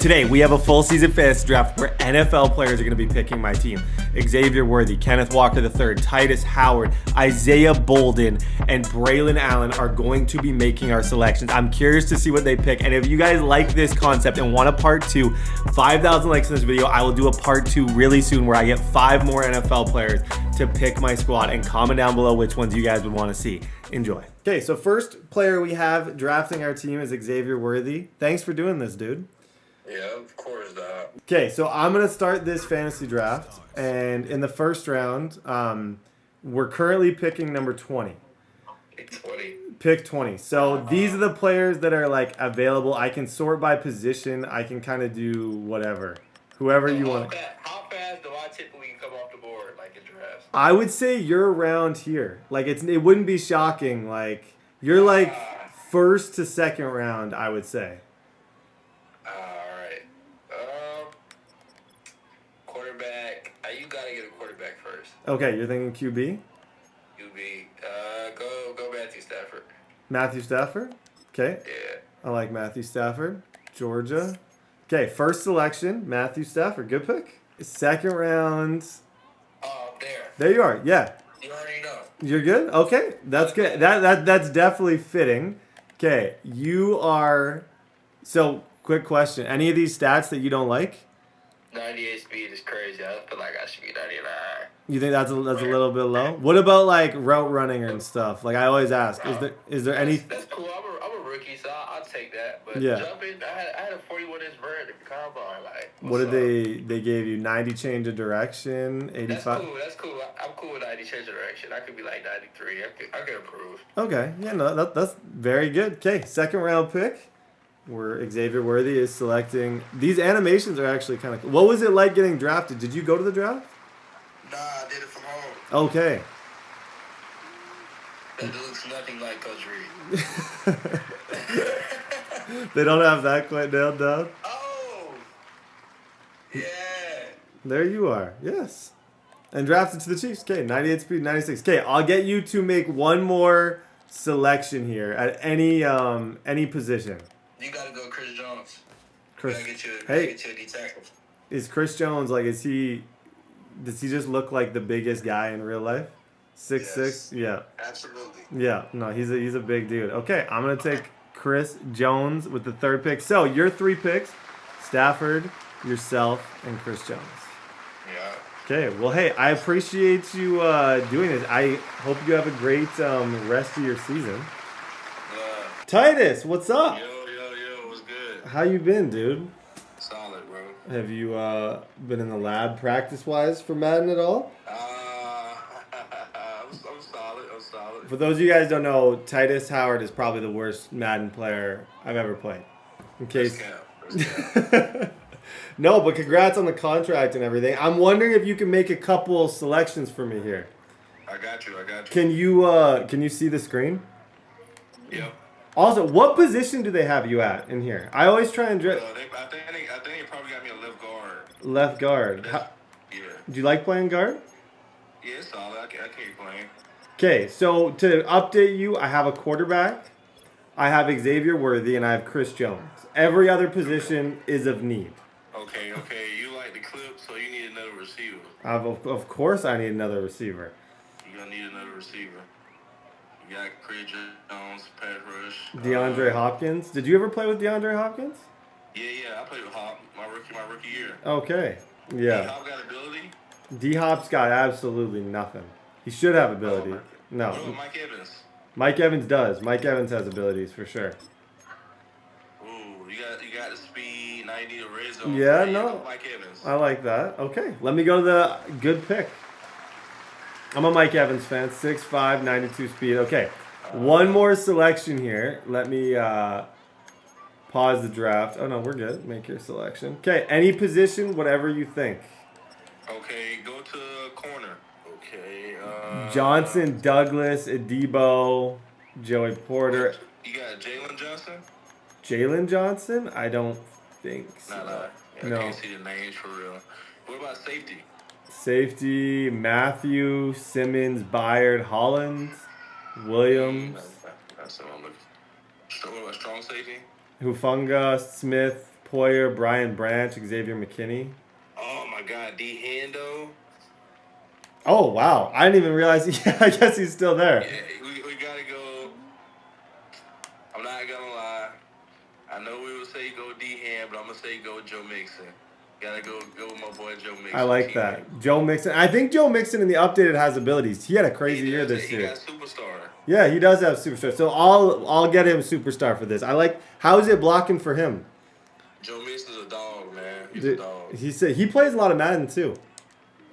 today we have a full season fantasy draft where NFL players are going to be picking my team. Xavier Worthy, Kenneth Walker III, Titus Howard, Isaiah Bolden, and Braylon Allen are going to be making our selections. I'm curious to see what they pick. And if you guys like this concept and want a part 2, 5,000 likes in this video, I will do a part 2 really soon where I get 5 more NFL players to pick my squad, and comment down below which ones you guys would want to see. Enjoy. Okay, so first player we have drafting our team is Xavier Worthy. Thanks for doing this, dude. Yeah, of course, dog. Okay, so I'm going to start this fantasy draft, and in the first round, we're currently picking number 20. Pick 20. Pick 20. So these are the players that are like available. I can sort by position. I can kind of do whatever. Whoever you want. How fast do I typically come off the board, like in drafts? I would say you're around here. Like it wouldn't be shocking. Like you're like first to second round, I would say. Alright. Quarterback. You gotta get a quarterback first. Okay, you're thinking QB? QB. Go Matthew Stafford. Matthew Stafford? Okay. Yeah. I like Matthew Stafford. Georgia. Okay, first selection, Matthew Stafford. Good pick. Second round. Oh, there. There you are. Yeah. You already know. You're good? Okay. That's good. That's definitely fitting. Okay. You are. So, quick question. Any of these stats that you don't like? 98 speed is crazy. I feel like I should be 99. You think that's a little bit low? What about like route running and stuff? Like I always ask, is there any? That's cool. I'm a rookie, so I'll take that. But Yeah. jumping, I had a 41-inch vert at the combine. Like, What did they gave you? 90 change of direction, 85. That's cool. I'm cool with 90 change of direction. I could be like 93. I could improve. Okay, yeah, no, that's very good. Okay, second round pick. Where Xavier Worthy is selecting. These animations are actually kind of cool. What was it like getting drafted? Did you go to the draft? Nah, I did it from home. Okay. That looks nothing like Coach Reed. They don't have that quite nailed down. Oh! Yeah. There you are. Yes. And drafted to the Chiefs. Okay, 98 speed, 96. Okay, I'll get you to make one more selection here at any position. You gotta go Chris Jones. Chris, You gotta hey, get you a D tackle. is Chris Jones like? Does he just look like the biggest guy in real life? 6'6"? Yes. Yeah. Absolutely. Yeah. No, he's a big dude. Okay, I'm gonna take Chris Jones with the third pick. So your 3 picks: Stafford, yourself, and Chris Jones. Yeah. Okay. Well, hey, I appreciate you doing this. I hope you have a great rest of your season. Titus, what's up? Yo, what's good? How you been, dude? Solid, bro. Have you been in the lab practice-wise for Madden at all? I'm solid. For those of you guys who don't know, Titus Howard is probably the worst Madden player I've ever played. In case. No, but congrats on the contract and everything. I'm wondering if you can make a couple selections for me here. I got you. Can you see the screen? Yep. Also, what position do they have you at in here? I always try and I think they probably got me a left guard. left guard. Yeah. Do you like playing guard? Yeah, it's solid. I can't playing. Okay, so to update you, I have a quarterback, I have Xavier Worthy, and I have Chris Jones. Every other position is of need. Okay. You like the clip, so you need another receiver. Of course I need another receiver. You're gonna need another receiver. You got Chris Jones, Pat Rush. DeAndre Hopkins. Did you ever play with DeAndre Hopkins? Yeah. I played with Hop my rookie year. Okay. Yeah. Hop got ability. D-Hop's got absolutely nothing. He should have ability. No. What about Mike Evans? Mike Evans does. Mike Evans has abilities for sure. Ooh, you got the speed. Now you need a red zone. Yeah, no. Mike Evans. I like that. Okay. Let me go to the good pick. I'm a Mike Evans fan. 6'5", 92 speed. Okay. One more selection here. Let me pause the draft. Oh, no, we're good. Make your selection. Okay. Any position, whatever you think. Okay, go to corner. Okay. Johnson, Douglas, Adebo, Joey Porter. You got Jalen Johnson? Jalen Johnson? I don't think so. Nah. No. I can't see the names for real. What about safety? Safety, Matthew, Simmons, Byard, Holland, Williams. That's what I'm looking for. What about strong safety? Hufunga, Smith, Poyer, Brian Branch, Xavier McKinney. Oh my God, D Hendo. Oh, wow. I didn't even realize. Yeah, I guess he's still there. Yeah, we gotta go. I'm not gonna lie. I know we would say go D Hand, but I'm gonna say go Joe Mixon. Gotta go with my boy Joe Mixon. I like that. Joe Mixon. I think Joe Mixon in the updated has abilities. He had a crazy year this year. He got superstar. Yeah, he does have superstar. So I'll get him superstar for this. I like. How is it blocking for him? Joe Mixon's a dog, man. He's a dog. He plays a lot of Madden too.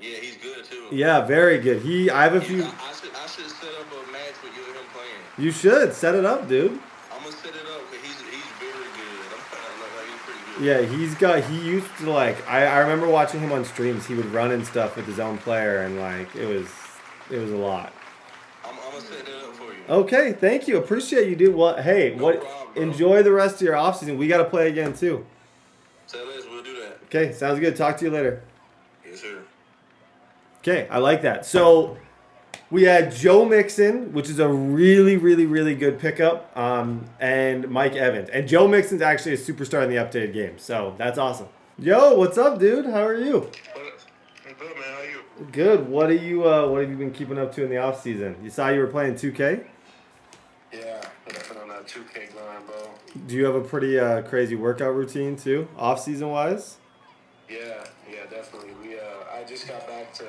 Yeah, he's good too. Yeah, very good. I have a few. I should set up a match with you and him playing. You should set it up, dude. I'm gonna set it up because he's very good. He's pretty Yeah, good. he used to like. I remember watching him on streams. He would run and stuff with his own player, and like it was a lot. I'm gonna set that up for you. Okay, thank you. Appreciate you, dude. Well, hey, No problem, bro. enjoy the rest of your offseason. We got to play again too. Say less, we'll do that. Okay, sounds good. Talk to you later. Yes, sir. Okay, I like that. So we had Joe Mixon, which is a really, really, really good pickup, and Mike Evans. And Joe Mixon's actually a superstar in the updated game, so that's awesome. Yo, what's up, dude? How are you? I'm good, man. How are you? Good. What have you been keeping up to in the off season? You saw you were playing 2K. Yeah, I've been on that 2K grind, bro. Do you have a pretty crazy workout routine too, off season wise? Yeah, definitely. I just got back to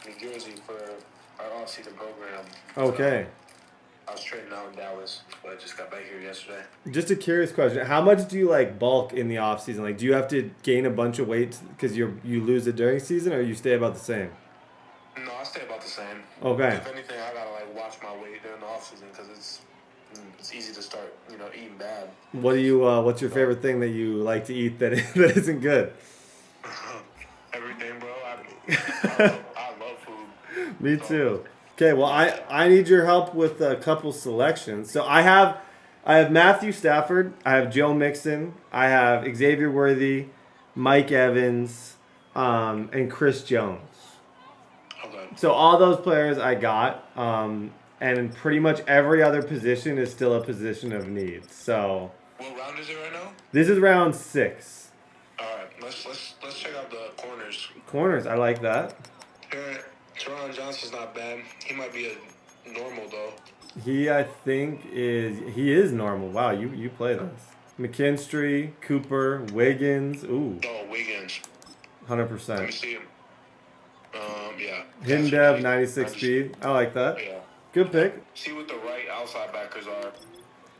New Jersey for our off-season program. Okay. I was training out in Dallas, but I just got back here yesterday. Just a curious question: how much do you like bulk in the off season? Like, do you have to gain a bunch of weight because you lose it during season, or you stay about the same? No, I stay about the same. Okay. If anything, I gotta like watch my weight during the off-season because it's easy to start, eating bad. What do you? What's your favorite thing that you like to eat that isn't good? Everything, bro. I love food. Me too. Okay, well, I need your help with a couple selections. So I have Matthew Stafford, I have Joe Mixon, I have Xavier Worthy, Mike Evans, and Chris Jones. Okay. So all those players I got, and pretty much every other position is still a position of need. So What round is it right now? this is round 6. All right, let's check out the corners. Corners, I like that. Teron Johnson's not bad. He might be a normal though. I think he is normal. Wow, you play this. McKinstry, Cooper, Wiggins. Ooh, Oh, Wiggins. 100%. Let me see him. Yeah. Hindev, 96 speed. I like that. Yeah. Good pick. See what the right outside backers are.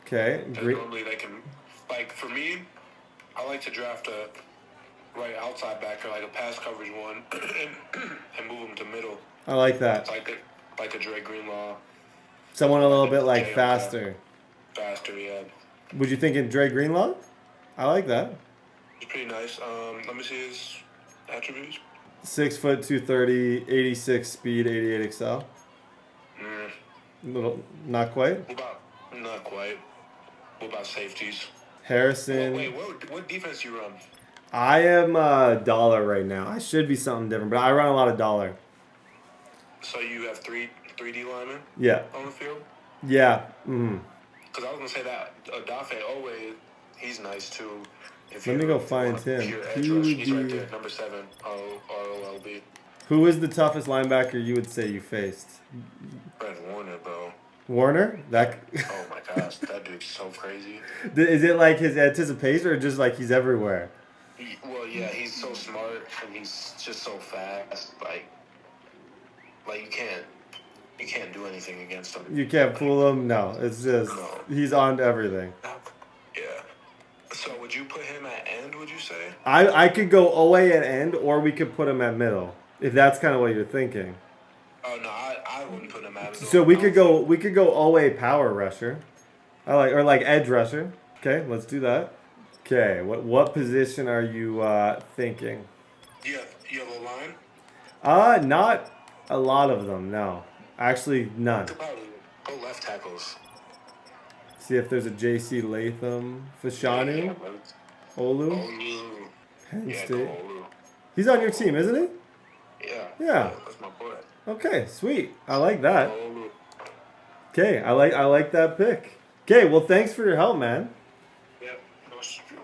Okay. 'Cause normally they can, like for me, I like to draft a right outside backer, like a pass coverage one, and move them to middle. I like that. Like a Dre Greenlaw. Someone a little bit like Jay faster. Faster, yeah. Would you think in Dre Greenlaw? I like that. It's pretty nice. Let me see his attributes. 6 foot, 230, 86 speed, 88 excel. Little, not quite. What about? Not quite. What about safeties? Harrison. Wait, what defense you run? I am dollar right now. I should be something different, but I run a lot of dollar. So you have three D linemen Yeah. on the field? Yeah. Mm. Because I was gonna say that Adafe Owe, he's nice too. Let me go find him. He's right there, number 7, ROLB. Who is the toughest linebacker you would say you faced? Brent Warner, bro. Warner? That. Oh my gosh, that dude's so crazy. Is it like his anticipation or just like he's everywhere? Well, yeah, he's so smart and he's just so fast. Like you can't do anything against him. You can't fool him? No, it's just he's on to everything. Yeah. So would you put him at end, would you say? I could go away at end or we could put him at middle. If that's kind of what you're thinking. Oh no, I wouldn't put him at middle. So we could go away power rusher. Or like edge rusher. Okay, let's do that. Okay, what position are you thinking? You have a line? Not a lot of them, no. Actually, none. Go left tackles. See if there's a J.C. Latham, Fashanu, Yeah, Olu, Penn Yeah, State. go Olu. He's on your team, isn't he? Yeah. Yeah. That's my boy. Okay, sweet. I like that. Olu. Okay, I like that pick. Okay, well, thanks for your help, man. Yeah, no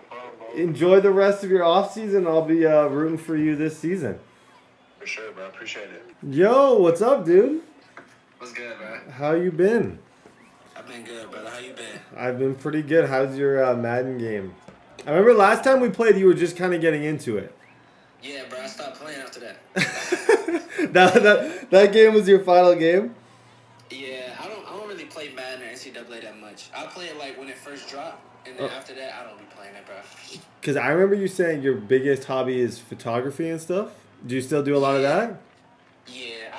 problem, bro. enjoy the rest of your off season. I'll be rooting for you this season. For sure, bro. Appreciate it. Yo, what's up, dude? What's good, bro? How you been? I've been good, brother. How you been? I've been pretty good. How's your Madden game? I remember last time we played, you were just kind of getting into it. Yeah, bro. I stopped playing after that. that game was your final game? Yeah, I don't really play Madden or NCAA that much. I play it like when it first dropped, and then after that, I don't be playing it, bro. Because I remember you saying your biggest hobby is photography and stuff. Do you still do a lot of that? Yeah,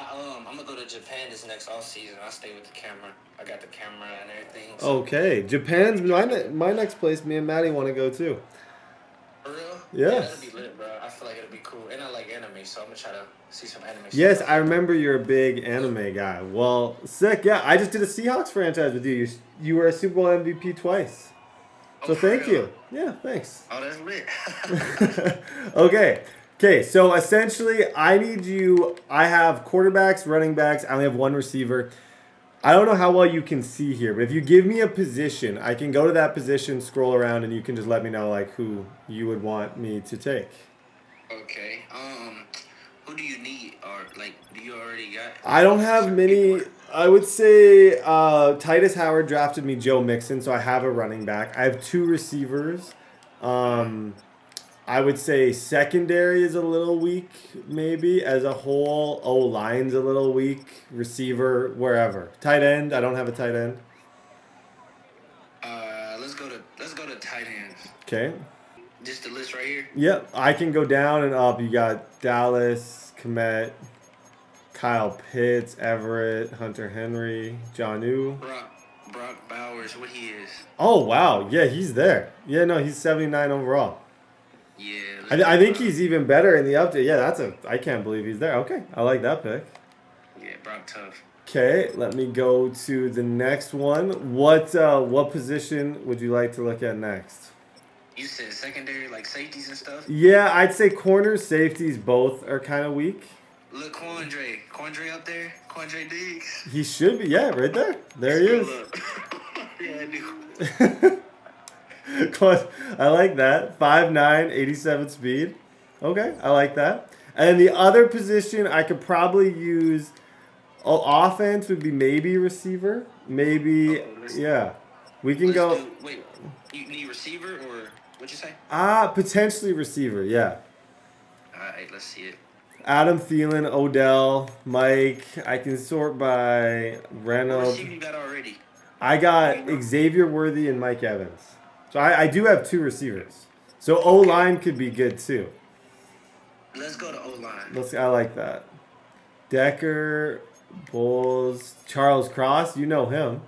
I'm gonna go to Japan this next off season. I'll stay with the camera. I got the camera and everything. So. Okay, Japan's my next place. Me and Maddie want to go too. For real? Yes. Yeah, that'd be lit, bro. I feel like it'd be cool, and I like anime, so I'm gonna try to see some anime. Yes, stuff. I remember you're a big anime guy. Well, sick. Yeah, I just did a Seahawks franchise with you. You were a Super Bowl MVP twice. So thank you. Yeah, thanks. Oh, that's lit. Okay, so essentially, I have quarterbacks, running backs. I only have one receiver. I don't know how well you can see here, but if you give me a position, I can go to that position, scroll around, and you can just let me know like who you would want me to take. Okay. Who do you need, or like, do you already got? I don't have many. I would say Titus Howard drafted me Joe Mixon, so I have a running back. I have two receivers. I would say secondary is a little weak, maybe. As a whole, O-line's a little weak. Receiver, wherever. Tight end, I don't have a tight end. Let's go to tight ends. Okay. Just the list right here? Yep, I can go down and up. You got Dallas, Komet, Kyle Pitts, Everett, Hunter Henry, Jonnu. Brock Bowers, what he is. Oh, wow. Yeah, he's there. Yeah, no, he's 79 overall. Yeah. I think he's even better in the update. Yeah, I can't believe he's there. Okay, I like that pick. Yeah, Brock tough. Okay, let me go to the next one. What position would you like to look at next? You said secondary, like safeties and stuff? Yeah, I'd say corners, safeties, both are kind of weak. Look, Quandre up there? Quandre Diggs? He should be, yeah, right there. There he is. Yeah, I do. I like that. 5'9", 87 speed. Okay, I like that. And the other position I could probably use, offense would be maybe receiver. Maybe, yeah. We can go. Wait, you need receiver or what'd you say? Potentially receiver, yeah. All right, let's see it. Adam Thielen, Odell, Mike. I can sort by Reynolds. What receiver you got already? I got Xavier Worthy and Mike Evans. So I do have two receivers. So O-line could be good too. Let's go to O-line. I like that. Decker, Bulls, Charles Cross. You know him.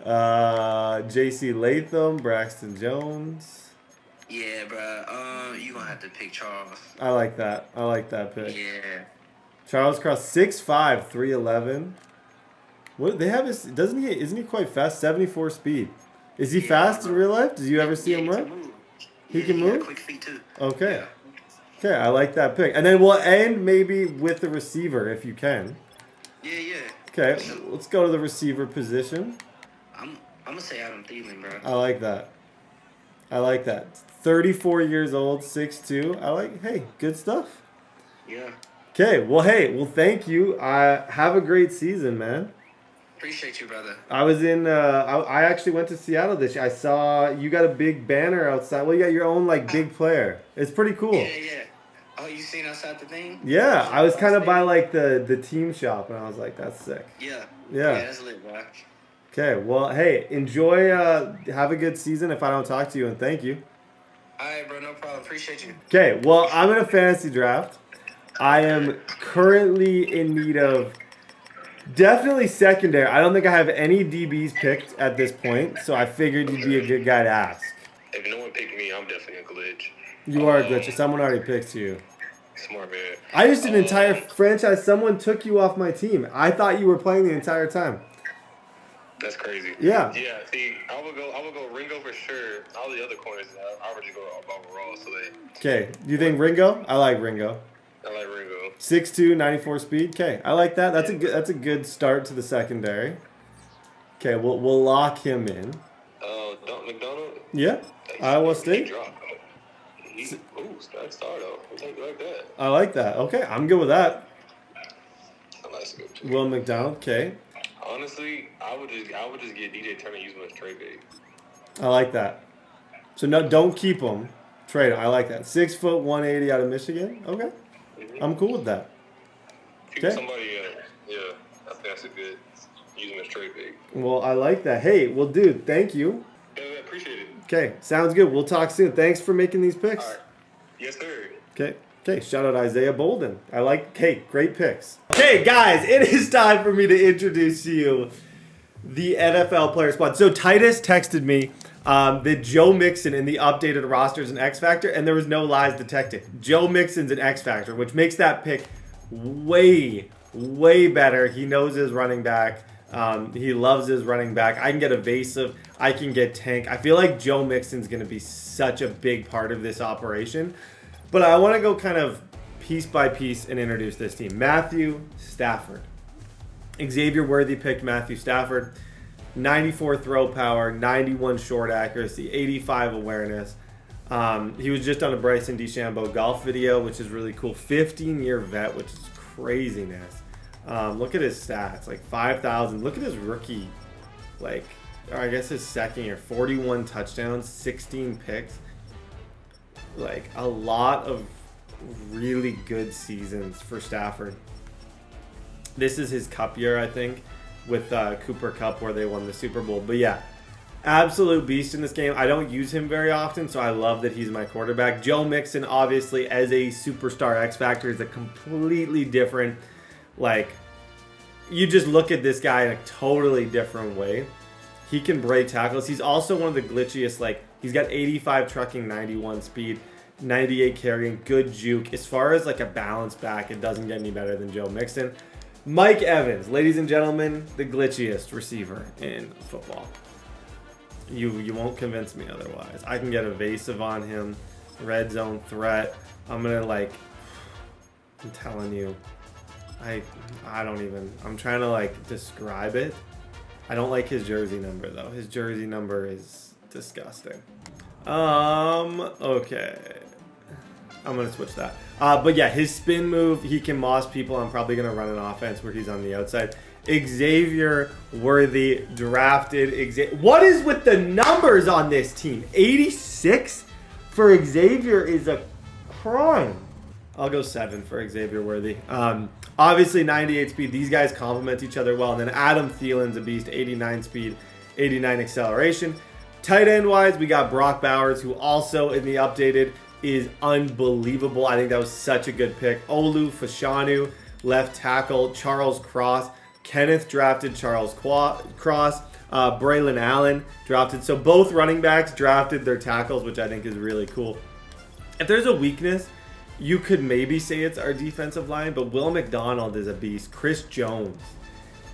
Yeah. J.C. Latham, Braxton Jones. Yeah, bro. You gonna have to pick Charles. I like that. I like that pick. Yeah. Charles Cross, 6'5", 311. What they have is isn't he quite fast? 74 speed. Is he fast in real life? Did you ever see him run? He can move? Got quick feet too. Okay. Yeah. Okay, I like that pick. And then we'll end maybe with the receiver if you can. Yeah. Okay, let's go to the receiver position. I'm gonna say Adam Thielen, bro. I like that. 34 years old, 6'2". Hey, good stuff. Yeah. Okay, well, thank you. Have a great season, man. Appreciate you, brother. I was I actually went to Seattle this year. I saw you got a big banner outside. Well, you got your own, big player. It's pretty cool. Yeah. Oh, you seen outside the thing? Yeah, I was kind of by, the team shop, and I was like, that's sick. Yeah. Yeah. Yeah, that's lit, bro. Okay, well, hey, enjoy, have a good season if I don't talk to you, and thank you. All right, bro, no problem. Appreciate you. Okay, well, I'm in a fantasy draft. I am currently in need of definitely secondary. I don't think I have any DBs picked at this point, so I figured you'd be a good guy to ask. If no one picked me, I'm definitely a glitch. You are a glitch. Someone already picked you. Smart man. I just did an entire franchise. Someone took you off my team. I thought you were playing the entire time. That's crazy. Yeah. Yeah. See, I would go Ringo for sure. All the other corners, I would just go overall. So Okay. Do you think Ringo? I like Ringo. I like Ringo. 6'2", 94 speed. Okay, I like that. That's a good start to the secondary. Okay, we'll lock him in. Don't McDonald? Yeah, Iowa State. He dropped. That star though. We'll take it like that. I like that. Okay, I'm good with that. That's good too. Will McDonald, okay. Honestly, I would just get DJ Turner and use him as trade bait. I like that. So no, don't keep him. Trade him. I like that. 6 foot 180 out of Michigan. Okay, I'm cool with that. Keep somebody. Yeah, I think that's a good. Use him as trade bait. Well, I like that. Hey, well, dude, thank you. Yeah, I appreciate it. Okay, sounds good. We'll talk soon. Thanks for making these picks. All right. Yes, sir. Okay, shout out Isaiah Bolden. I like, hey, great picks. Okay, guys, it is time for me to introduce to you the NFL player squad. So Titus texted me that Joe Mixon in the updated roster is an X Factor, and there was no lies detected. Joe Mixon's an X Factor, which makes that pick way, way better. He knows his running back. He loves his running back. I can get evasive. I can get tank. I feel like Joe Mixon's going to be such a big part of this operation. But I want to go kind of piece by piece and introduce this team. Matthew Stafford. Xavier Worthy picked Matthew Stafford. 94 throw power, 91 short accuracy, 85 awareness. He was just on a Bryson DeChambeau golf video, which is really cool. 15-year vet, which is craziness. Look at his stats, like 5,000. Look at his rookie, or I guess his second year, 41 touchdowns, 16 picks. Like a lot of really good seasons for Stafford. This is his cup year, I think, with Cooper Kupp where they won the Super Bowl. But yeah, absolute beast in this game. I don't use him very often, so I love that he's my quarterback. Joe Mixon, obviously, as a superstar X Factor, is a completely different, you just look at this guy in a totally different way. He can break tackles. He's also one of the glitchiest, he's got 85 trucking, 91 speed, 98 carrying, good juke. As far as a balanced back, it doesn't get any better than Joe Mixon. Mike Evans, ladies and gentlemen, the glitchiest receiver in football. You won't convince me otherwise. I can get evasive on him, red zone threat. I'm telling you, I don't even, I'm trying to describe it. I don't like his jersey number though. His jersey number is disgusting. Okay. I'm going to switch that. But yeah, his spin move, he can moss people. I'm probably going to run an offense where he's on the outside. Xavier Worthy drafted. What is with the numbers on this team? 86 for Xavier is a crime. I'll go 7 for Xavier Worthy. Obviously, 98 speed. These guys complement each other well. And then Adam Thielen's a beast. 89 speed, 89 acceleration. Tight end wise, we got Brock Bowers, who also in the updated is unbelievable. I think that was such a good pick. Olu Fashanu, left tackle. Charles Cross. Kenneth drafted Charles Cross. Braylon Allen drafted. So both running backs drafted their tackles, which I think is really cool. If there's a weakness, you could maybe say it's our defensive line, but Will McDonald is a beast. Chris Jones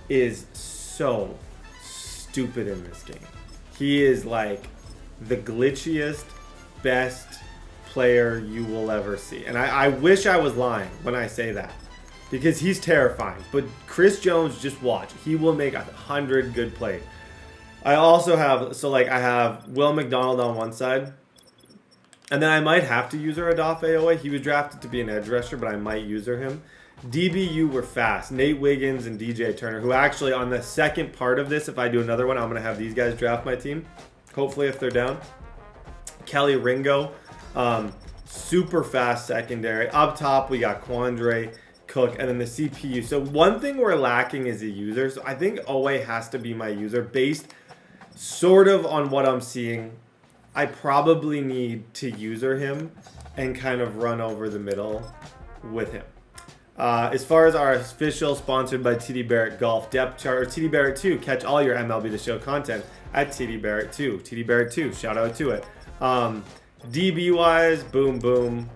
is so stupid in this game. He is the glitchiest, best player you will ever see. And I wish I was lying when I say that, because he's terrifying. But Chris Jones, just watch. He will make 100 good plays. I also have, I have Will McDonald on one side, and then I might have to use Odafe Oweh. He was drafted to be an edge rusher, but I might use him. DBU were fast. Nate Wiggins and DJ Turner, who actually on the second part of this, if I do another one, I'm going to have these guys draft my team. Hopefully if they're down. Kelly Ringo, super fast secondary. Up top, we got Quandre Cook, and then the CPU. So one thing we're lacking is a user. So I think Oweh has to be my user based sort of on what I'm seeing. I probably need to user him and kind of run over the middle with him. As far as our official sponsored by TDBarrett Golf Depth Chart, or TDBarrett 2, catch all your MLB The Show content at TDBarrett 2. TDBarrett 2, shout out to it. DB wise, boom, boom.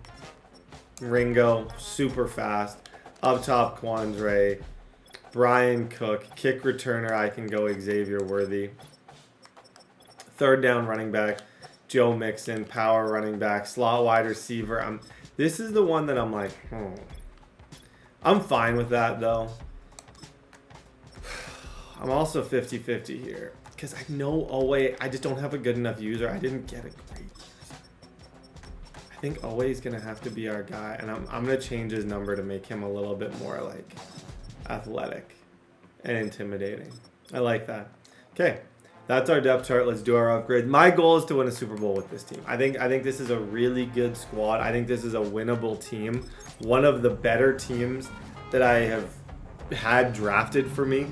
Ringo, super fast. Up top, Quandre. Brian Cook. Kick returner, I can go Xavier Worthy. Third down running back, Joe Mixon. Power running back, slot wide receiver. This is the one that I'm I'm fine with that, though. I'm also 50-50 here. because I know Owe, I just don't have a good enough user. I didn't get a great user. I think Owe is going to have to be our guy, and I'm going to change his number to make him a little bit more like athletic and intimidating. I like that. Okay, that's our depth chart. Let's do our upgrade. My goal is to win a Super Bowl with this team. I think this is a really good squad. I think this is a winnable team. One of the better teams that I have had drafted for me.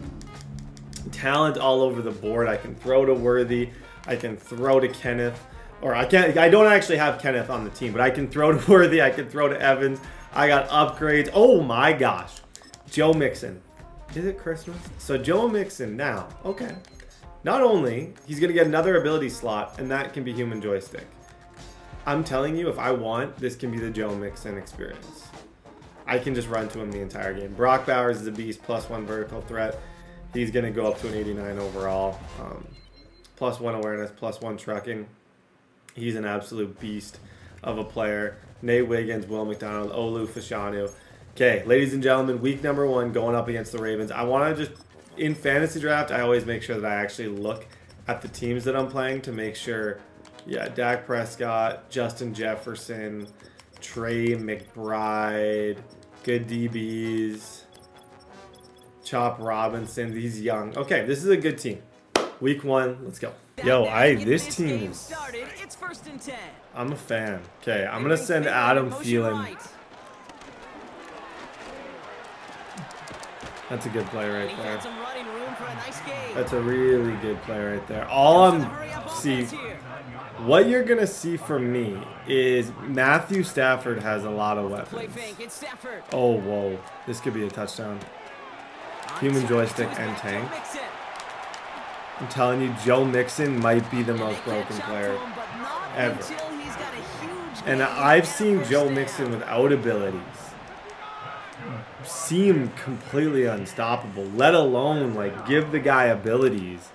Talent all over the board. I can throw to Worthy. I can throw to Kenneth. Or I don't actually have Kenneth on the team, but I can throw to Worthy. I can throw to Evans. I got upgrades. Oh my gosh. Joe Mixon. Is it Christmas? So Joe Mixon now. Okay. Not only, he's going to get another ability slot, and that can be human joystick. I'm telling you, if I want, this can be the Joe Mixon experience. I can just run to him the entire game. Brock Bowers is a beast, +1 vertical threat. He's going to go up to an 89 overall. +1 awareness, +1 trucking. He's an absolute beast of a player. Nate Wiggins, Will McDonald, Olu Fashanu. Okay, ladies and gentlemen, week number 1 going up against the Ravens. I want to just, in fantasy draft, I always make sure that I actually look at the teams that I'm playing to make sure, yeah, Dak Prescott, Justin Jefferson, Trey McBride, good DBs, Chop Robinson, he's young. Okay, this is a good team. Week 1, let's go. Yo, this team is, I'm a fan. Okay, I'm going to send Adam Thielen. That's a good play right there. That's a really good play right there. What you're going to see from me is Matthew Stafford has a lot of weapons. Oh, whoa. This could be a touchdown. Human joystick and tank. I'm telling you, Joe Mixon might be the most broken player ever. And I've seen Joe Mixon without abilities seem completely unstoppable, let alone like give the guy abilities.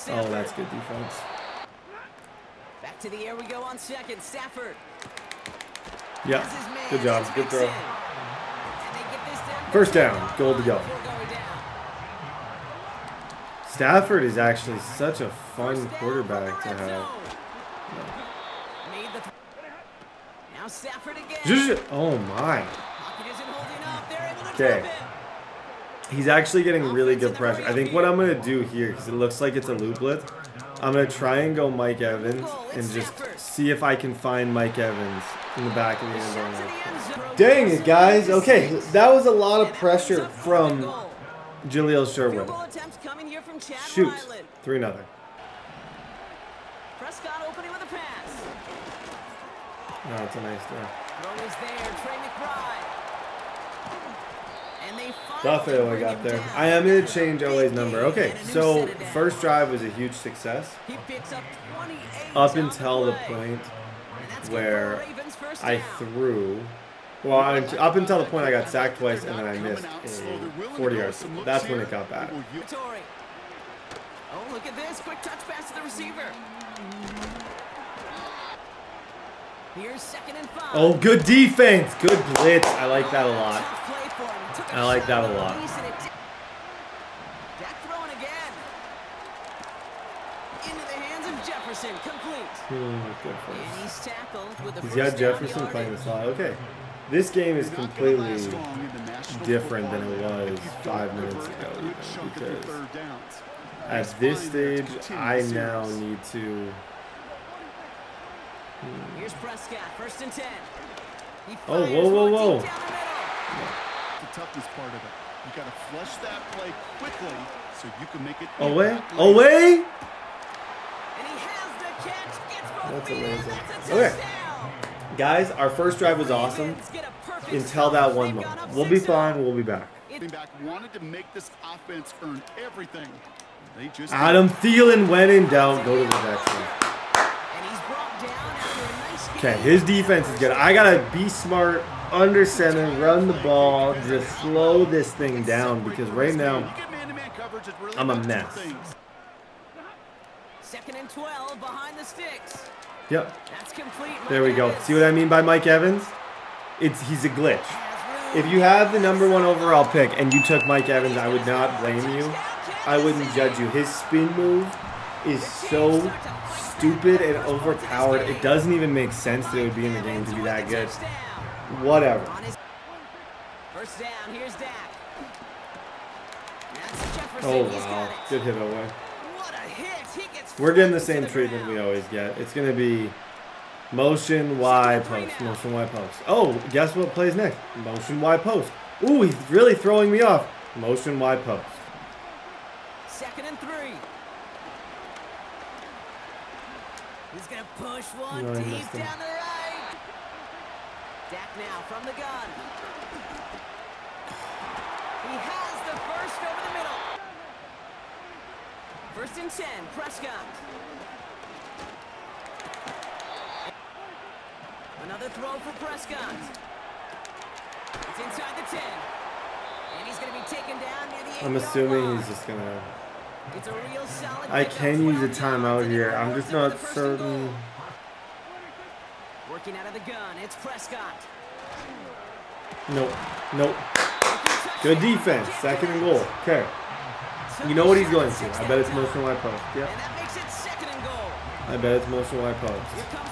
Oh, that's good defense. Back to the air we go on second. Stafford. Yeah, good job. Good throw. First down. Goal to go. Stafford is actually such a fun quarterback to have. Now Stafford again. Oh my. Okay. He's actually getting really good pressure. I think what I'm going to do here, because it looks like it's a loop blitz, I'm going to try and go Mike Evans and just see if I can find Mike Evans in the back of the end zone. Dang it, guys. Okay, that was a lot of pressure from Jaleel Sherwood. Shoot. 3-0. Prescott opening with a pass. No, it's a nice throw. Throw is there. Trey McBride. Buffalo I got there. I am going to change Owe's number. Okay, so first drive was a huge success. Up until the point where I threw. Well, up until the point I got sacked twice and then I missed a 40-yard. That's when it got bad. Oh, look at this. Quick touch pass to the receiver. Here's 2nd and 5. Oh, good defense. Good blitz. I like that a lot. I like that a lot. Dak throwing again. Into the hands of Jefferson. Complete. Good for And he's tackled with the He's got Jefferson playing the slot. Okay. This game is completely different than it was 5 minutes ago, even, because at this stage, I now need to... Here's Prescott, 1st and 10. Oh, whoa. The toughest part of it. You got to flush that play quickly so you can make it. Away? And he has the catch. That's amazing. Okay. Guys, our first drive was awesome until that one moment. We'll be fine. We'll be back. Wanted to make this offense earn everything. They just Adam Thielen, when in doubt, go to the next one. Okay, his defense is good. I got to be smart, under center, run the ball, just slow this thing down, because right now, I'm a mess. 2nd and 12 behind the sticks. Yep. That's complete. There we go. See what I mean by Mike Evans? He's a glitch. If you have the #1 overall pick and you took Mike Evans, I would not blame you. I wouldn't judge you. His spin move is so stupid and overpowered. It doesn't even make sense that it would be in the game to be that good. Whatever. First down, here's Dak. Oh, wow. Good hit away. What a hit. He gets We're getting the same treatment we always get. It's going to be motion Y post. Motion Y post. Oh, guess what plays next? Motion Y post. Ooh, he's really throwing me off. Motion Y post. 2nd and 3. He's going to push one No, he deep missed him. down the right. Dak now from the gun. He has the first over the middle. 1st and 10, Prescott. Another throw for Prescott. It's inside the 10. And he's going to be taken down near the 8-yard I'm assuming line. he's just going to... It's a real solid I pickup, can use a 12 timeout yards, here. and I'm it just holds him not to the 1st and certain. goal. Working out of the gun, it's Prescott. Nope. Nope. Good defense. 2nd and goal. Okay. You know what he's going to. I bet it's motion Y post. Yep. And that makes it 2nd and goal. I bet it's motion Y post. Here comes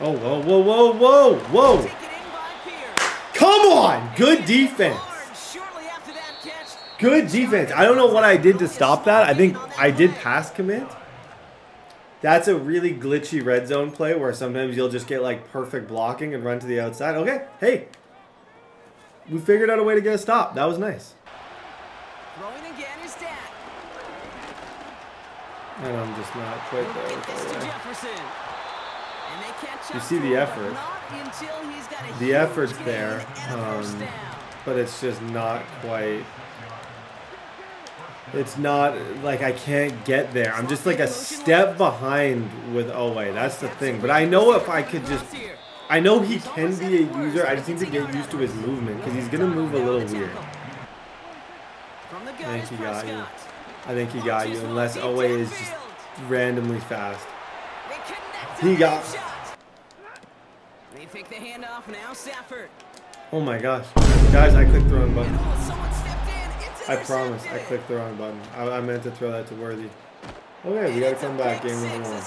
Oh, whoa, whoa, whoa, whoa, whoa. taken in by Pierce. Come on. Good defense. Shortly after that catch, Good defense. I don't know what I did to stop that. I think I did pass commit. That's a really glitchy red zone play where sometimes you'll just get like perfect blocking and run to the outside. Okay. Hey. We figured out a way to get a stop. That was nice. throwing again is Dak. And I'm just not quite there. Get this to with Jefferson. And they catch You up see to the him, effort. but not until he's got a The huge effort's gain there, and a first down. but it's just not quite. It's not like I can't get there. I'm just like a step behind with Oweh. That's the thing. But I know if I could just, I know he can be a user. I just need to get used to his movement because he's gonna move a little weird. From the I gun think is he got you. Prescott. I think he got you unless Oweh is just randomly fast. They connect He on got- the shot. They fake the handoff now. Stafford. Oh my gosh, guys! I clicked the wrong button. Oh, someone stepped in. It's I promise, I intercepted. clicked the wrong button. I meant to throw that to Worthy. Okay, we gotta come back. Game number one.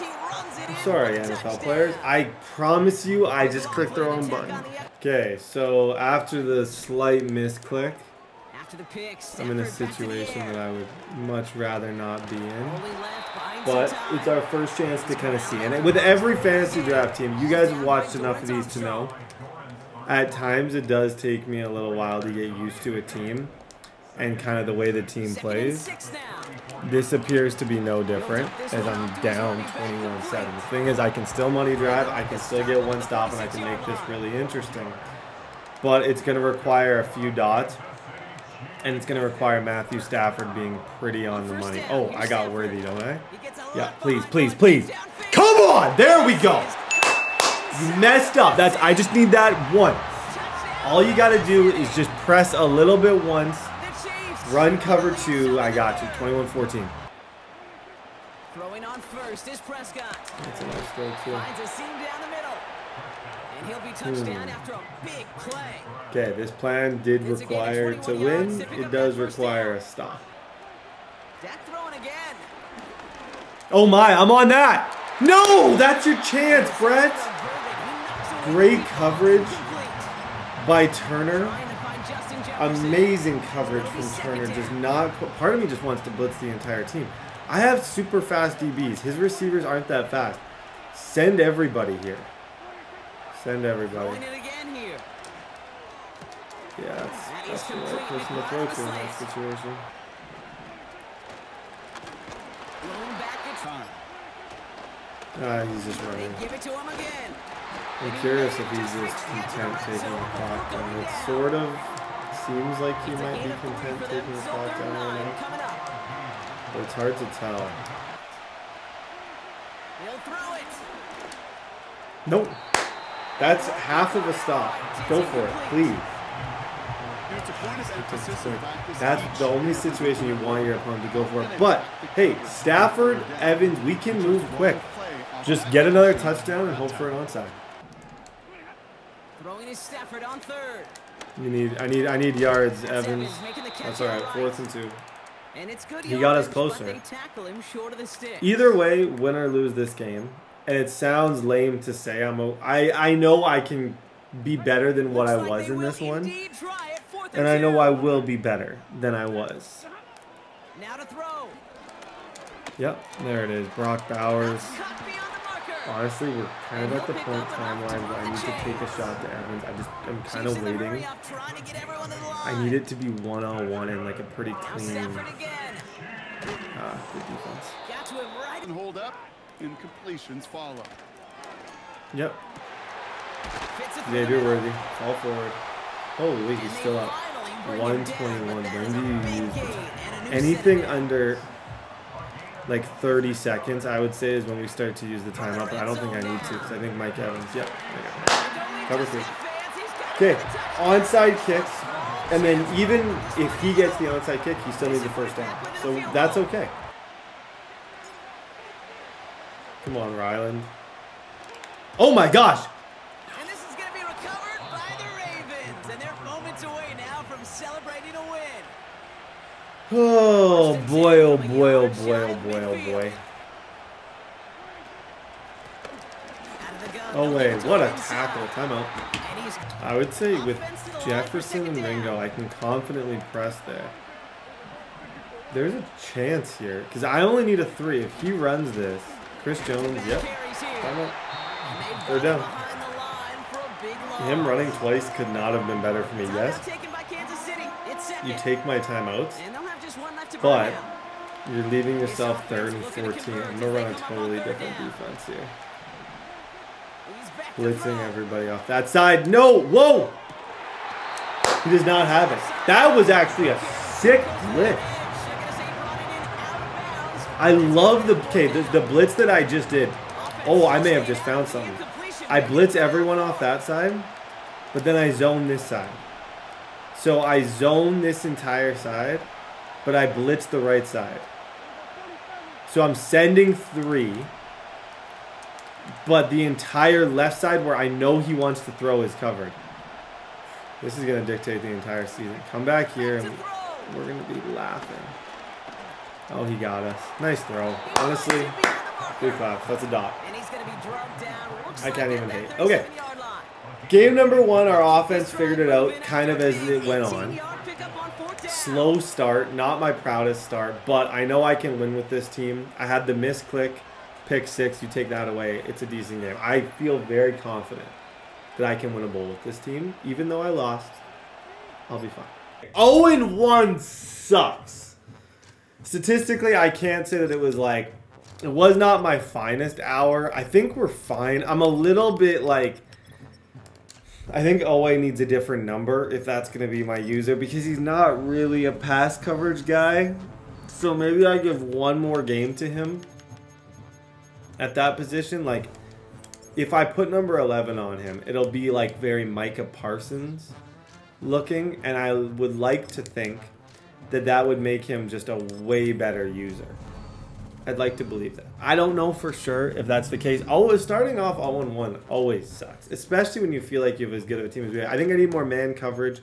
Sorry, NFL players. I promise you, I just clicked the wrong button. Okay, so after the slight misclick, After the pick, I'm in a Stafford back to the situation air. that I would much rather not be in. Rolling left, buying But some time. it's our first chance to kind of see. And with every fantasy draft team, you guys have watched enough of these to know. At times, it does take me a little while to get used to a team and kind of the way the team 2nd and plays. 6 now. This appears to be no different as I'm down 21-7. The thing is, I can still money drive, I can still get one stop, and I can make this really interesting. But it's going to require a few dots, and it's going to require Matthew Stafford being pretty on the money. Oh, I got Worthy, don't I? He gets a Yeah, lot please, behind please, one, please. downfield. Come on! There we go! You messed up. I just need that once. All you got to do is just press a little bit once. The Chiefs. Run cover 2. I got you. 21-14. Throwing on first is Prescott. That's a nice throw, too. Finds a seam down the middle. And he'll be touchdown after a big play. Okay, this plan did require to win. It does require a stop. Dak throwing again. Oh my, I'm on that. No, that's your chance, Brett. Great coverage by Turner. Trying to find Justin Jefferson. Amazing coverage from Turner. Does not. Part of me just wants to blitz the entire team. I have super fast DBs. His receivers aren't that fast. Send everybody here. Send everybody. Throwing it again here. Yeah, that's the right person to throw to in that situation. Going back at time. He's just They running. give it to him again. I'm curious if he's just content taking the clock down. It sort of seems like he might be content taking the clock down right now, Coming up. but it's hard to tell. He'll throw it. Nope. That's half of a stop. Go for it, please. It's a point of emphasis in the fact this That's each the only situation you want your opponent to go for it. But, hey, Stafford, Evans, we can move quick. Just get another touchdown and hope for an onside. Throwing is Stafford on third. I need yards, Evans. Evans making the catch That's all right. outright. 4th and 2. And it's good He got us yardage, closer. but they tackle him short of the stick. Either way, win or lose this game, and it sounds lame to say I know I can be better than what I was in this one, and I know I will be better than I was. Now to throw. Yep, there it is. Brock Bowers. Cut beyond the marker. Honestly, we're kind of at the point timeline where I need to take a shot to Evans. I'm kind of waiting. I need it to be 1-on-1 and like a pretty clean. Good defense. Got to him right. And hold up, and completions follow. Yep. Xavier Worthy. Fall forward. Holy, he's still up. 121. When do you use this? Anything under like 30 seconds, I would say, is when we start to use the timeout, but I don't think I need to because I think Mike Evans, yep. Cover 3. Okay, onside kicks, and then even if he gets the onside kick, he still needs the first down. So that's okay. Come on, Ryland. Oh my gosh! And this is going to be recovered by the Ravens, and they're moments away now from celebrating a win. Oh boy, oh boy, oh boy, oh boy, oh boy. Oh wait, what a tackle. Timeout. I would say with Jefferson and Ringo, I can confidently press there. There's a chance here, because I only need a 3. If he runs this, Chris Jones, yep. Timeout. They're down. Him running twice could not have been better for me, yes. You take my timeouts, but you're leaving yourself 3rd and 14. I'm going to run a totally different defense here. Blitzing everybody off that side. No! Whoa! He does not have it. That was actually a sick blitz. I love the blitz that I just did. Oh, I may have just found something. I blitz everyone off that side, but then I zone this side. So I zone this entire side, but I blitz the right side. So I'm sending 3, but the entire left side where I know he wants to throw is covered. This is going to dictate the entire season. Come back here and we're going to be laughing. Oh, he got us. Nice throw. Honestly, good claps. That's a dot. I can't even hate. Okay. Game number 1, our offense figured it out kind of as it went on. Slow start, not my proudest start, but I know I can win with this team. I had the misclick, pick 6, you take that away, it's a decent game. I feel very confident that I can win a bowl with this team. Even though I lost, I'll be fine. 0-1 sucks. Statistically, I can't say that it was like, it was not my finest hour. I think we're fine. I'm a little bit like, I think Owe needs a different number if that's going to be my user because he's not really a pass coverage guy. So maybe I give one more game to him at that position. Like, if I put number 11 on him, it'll be like very Micah Parsons looking. And I would like to think that that would make him just a way better user. I'd like to believe that. I don't know for sure if that's the case. Always starting off 0-1 always sucks, especially when you feel like you have as good of a team as we have. I think I need more man coverage.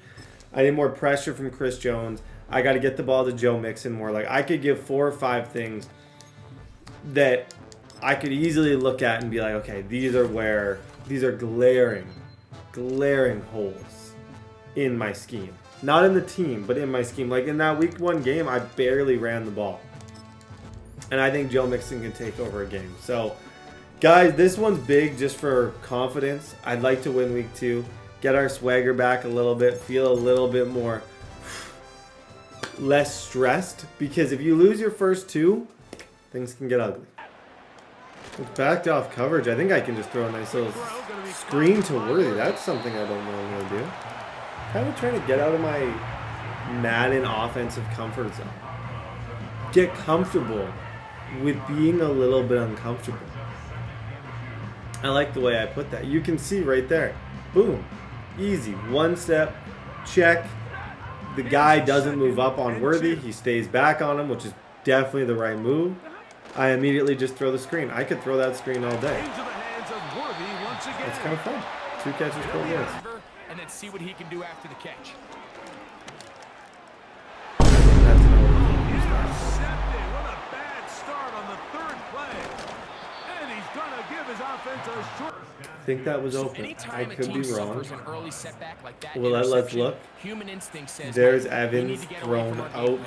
I need more pressure from Chris Jones. I got to get the ball to Joe Mixon more. Like, I could give 4 or 5 things that I could easily look at and be like, okay, these are glaring holes in my scheme. Not in the team, but in my scheme. Like in that week 1 game, I barely ran the ball. And I think Joe Mixon can take over a game. So, guys, this one's big just for confidence. I'd like to win week 2. Get our swagger back a little bit. Feel a little bit more less stressed. Because if you lose your first 2, things can get ugly. With backed off coverage, I think I can just throw a nice little screen to Worthy. That's something I don't know I'm going to do. Kind of trying to get out of my Madden offensive comfort zone. Get comfortable with being a little bit uncomfortable. I like the way I put that. You can see right there. Boom. Easy. 1 step. Check. The guy doesn't move up on Worthy. He stays back on him, which is definitely the right move. I immediately just throw the screen. I could throw that screen all day. That's kind of fun. 2 catches, 4 yards. And then see what he can do after the catch. That's another I think that was open. I could be wrong. Well, let's look. There's Evans thrown out.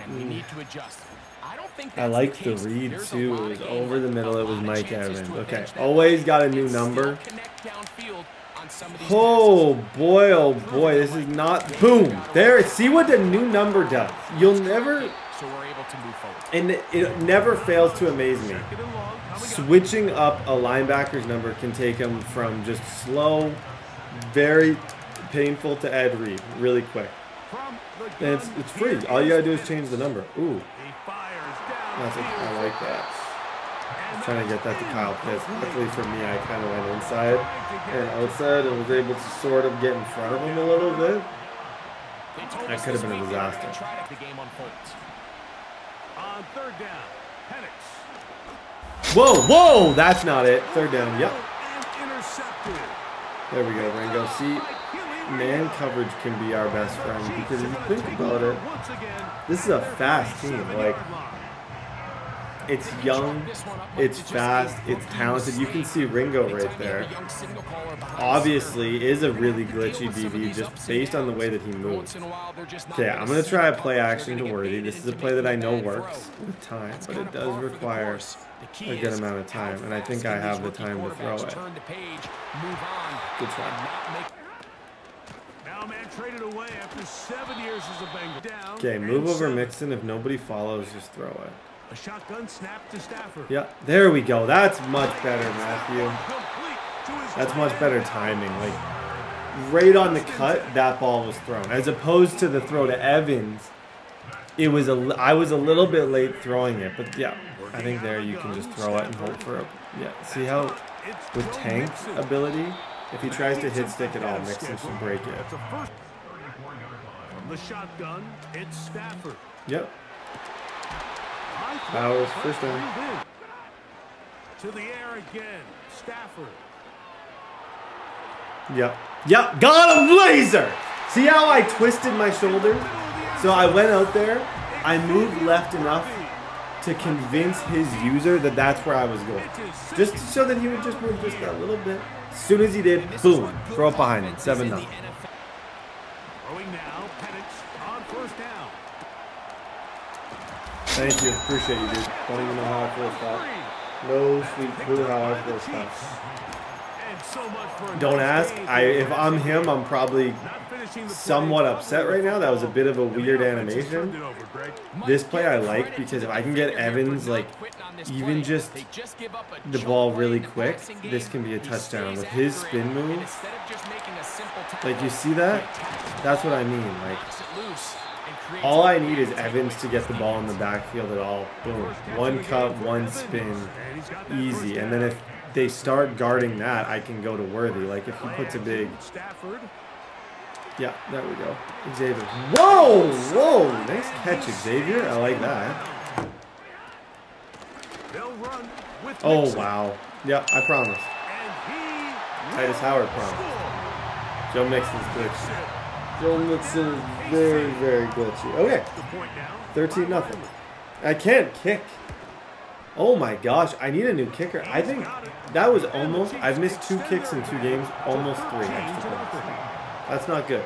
I like the read too. It was over the middle. It was Mike Evans. Okay, always got a new number. Oh boy, this is not. Boom. There. See what the new number does. You'll never. And it never fails to amaze me. Switching up a linebacker's number can take him from just slow, very painful to Ed Reed really quick. And it's free. All you gotta do is change the number. Ooh. I like that. I'm trying to get that to Kyle Pitts. Luckily for me, I kind of went inside and outside and was able to sort of get in front of him a little bit. That could have been a disaster. On third down, Whoa, that's not it. Third down, yep. intercepted. There we go, Ringo. See, man coverage can be our best friend because if you think about it, this is a fast team. Like, it's young, it's fast, it's talented. You can see Ringo right there. Obviously, is a really glitchy DB just based on the way that he moves. Okay, I'm going to try a play action to Worthy. This is a play that I know works with time, but it does require a good amount of time, and I think I have the time to throw it. Good try. Okay, move over Mixon. If nobody follows, just throw it. A shotgun snap to Stafford. Yeah, there we go. That's much better, Matthew. That's much better timing. Like, right on the cut, that ball was thrown. As opposed to the throw to Evans, I was a little bit late throwing it. But yeah, I think there you can just throw it and hope for it. Yeah, see how with Tank's ability, if he tries to hit stick at all, Mixon should break it. From the shotgun, it's Stafford. Yep. Bowers, first down. To the air again, Stafford. Yep. Got him, laser! See how I twisted my shoulder? So I went out there, I moved left enough to convince his user that that's where I was going. Just so that he would just move just that little bit. As soon as he did, boom, throw it behind him, 7-0. Throwing now, Penix on first down. Thank you, appreciate you, dude. Don't even know how I feel about. No sweet clue how I feel about. Don't ask. If I'm him, I'm probably somewhat upset right now. That was a bit of a weird animation. This play I like because if I can get Evans, like, even just the ball really quick, this can be a touchdown. With his spin move, like, you see that? That's what I mean. Like, all I need is Evans to get the ball in the backfield at all. Boom. One cut, one spin. Easy. And then if they start guarding that, I can go to Worthy. Like, if he puts a big... Yeah, there we go. Xavier. Whoa! Nice catch, Xavier. I like that. Oh, wow. Yeah, I promise. Titus Howard promised. Joe Mixon's glitchy. Joe Mixon is very, very glitchy. Okay. 13-0. I can't kick. Oh my gosh, I need a new kicker. I think that was almost... I've missed 2 kicks in 2 games, almost 3 extra points. That's not good.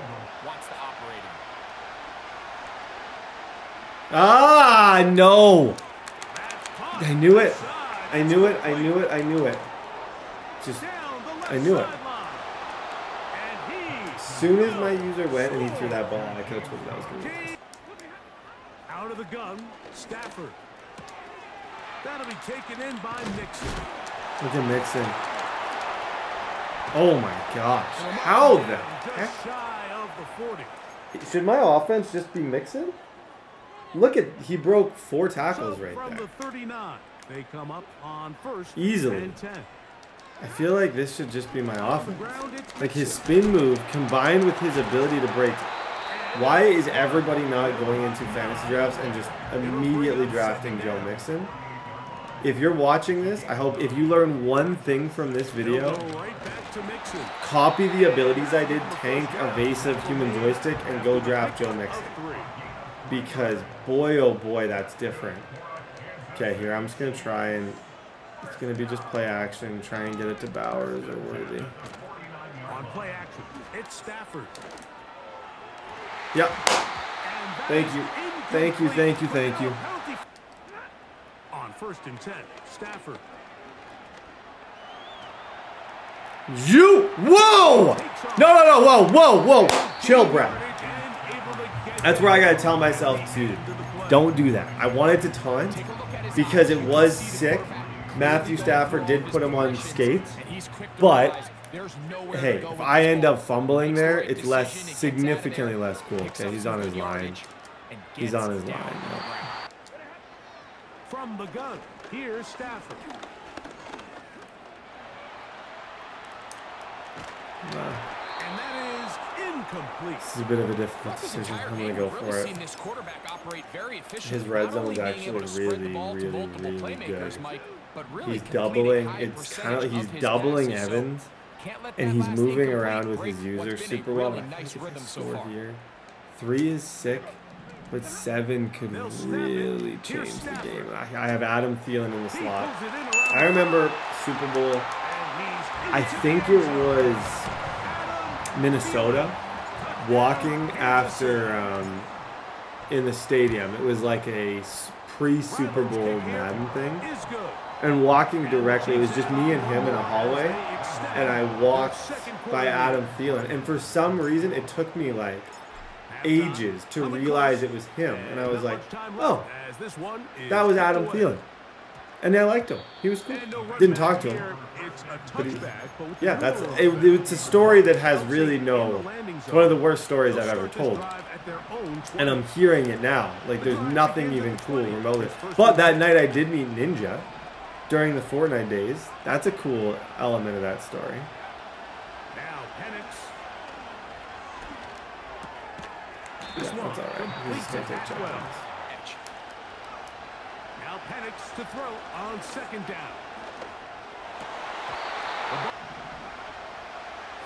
Ah, no. I knew it. Just, I knew it. As soon as my user went and he threw that ball, I could have told you that was going to be. Out of the gun, Stafford. That'll be taken in by Mixon. Look at Mixon. Oh my gosh. How the heck? Shy of the 40. Should my offense just be Mixon? Look at, he broke 4 tackles right from there. The 39, they come up on first Easily. and 10. I feel like this should just be my offense. Like his spin move combined with his ability to break. Why is everybody not going into fantasy drafts and just immediately drafting Joe Mixon? If you're watching this, I hope if you learn one thing from this video, copy the abilities I did, tank, evasive, human joystick, and go draft Joe Mixon. Because boy, oh boy, that's different. Okay, here, I'm just going to try and It's going to be just play action, try and get it to Bowers or Worthy. On play action, it's Stafford. Yep. Thank you. Thank you, thank you, thank you. On 1st and 10, Stafford. You! Whoa! No, whoa. Chill, Brad. That's where I got to tell myself to don't do that. I wanted to taunt because it was sick. Matthew Stafford did put him on skates, but hey, if I end up fumbling there, it's significantly less cool. Okay, he's on his line. He's on his line. No. From the gun, here's Stafford. And that is incomplete. This is a bit of a difficult decision. I'm going to go for it. His red zone is actually really good. He's doubling. It's kind of he's doubling Evans, and he's moving around with his user super well. I think if I score here, 3 is sick, but 7 could really change the game. I have Adam Thielen in the slot. I remember Super Bowl. I think it was Minnesota walking after in the stadium. It was like a pre-Super Bowl Madden thing. And walking directly, it was just me and him in a hallway. And I walked by Adam Thielen. And for some reason, it took me like ages to realize it was him. And I was like, oh, that was Adam Thielen. And I liked him. He was cool. Didn't talk to him. But yeah, it's a story that has really it's one of the worst stories I've ever told. And I'm hearing it now. Like, there's nothing even cool remotely. But that night I did meet Ninja during the Fortnite days. That's a cool element of that story. Yeah, that's all right. He's just going to take checkdowns. Now Penix to throw on 2nd down.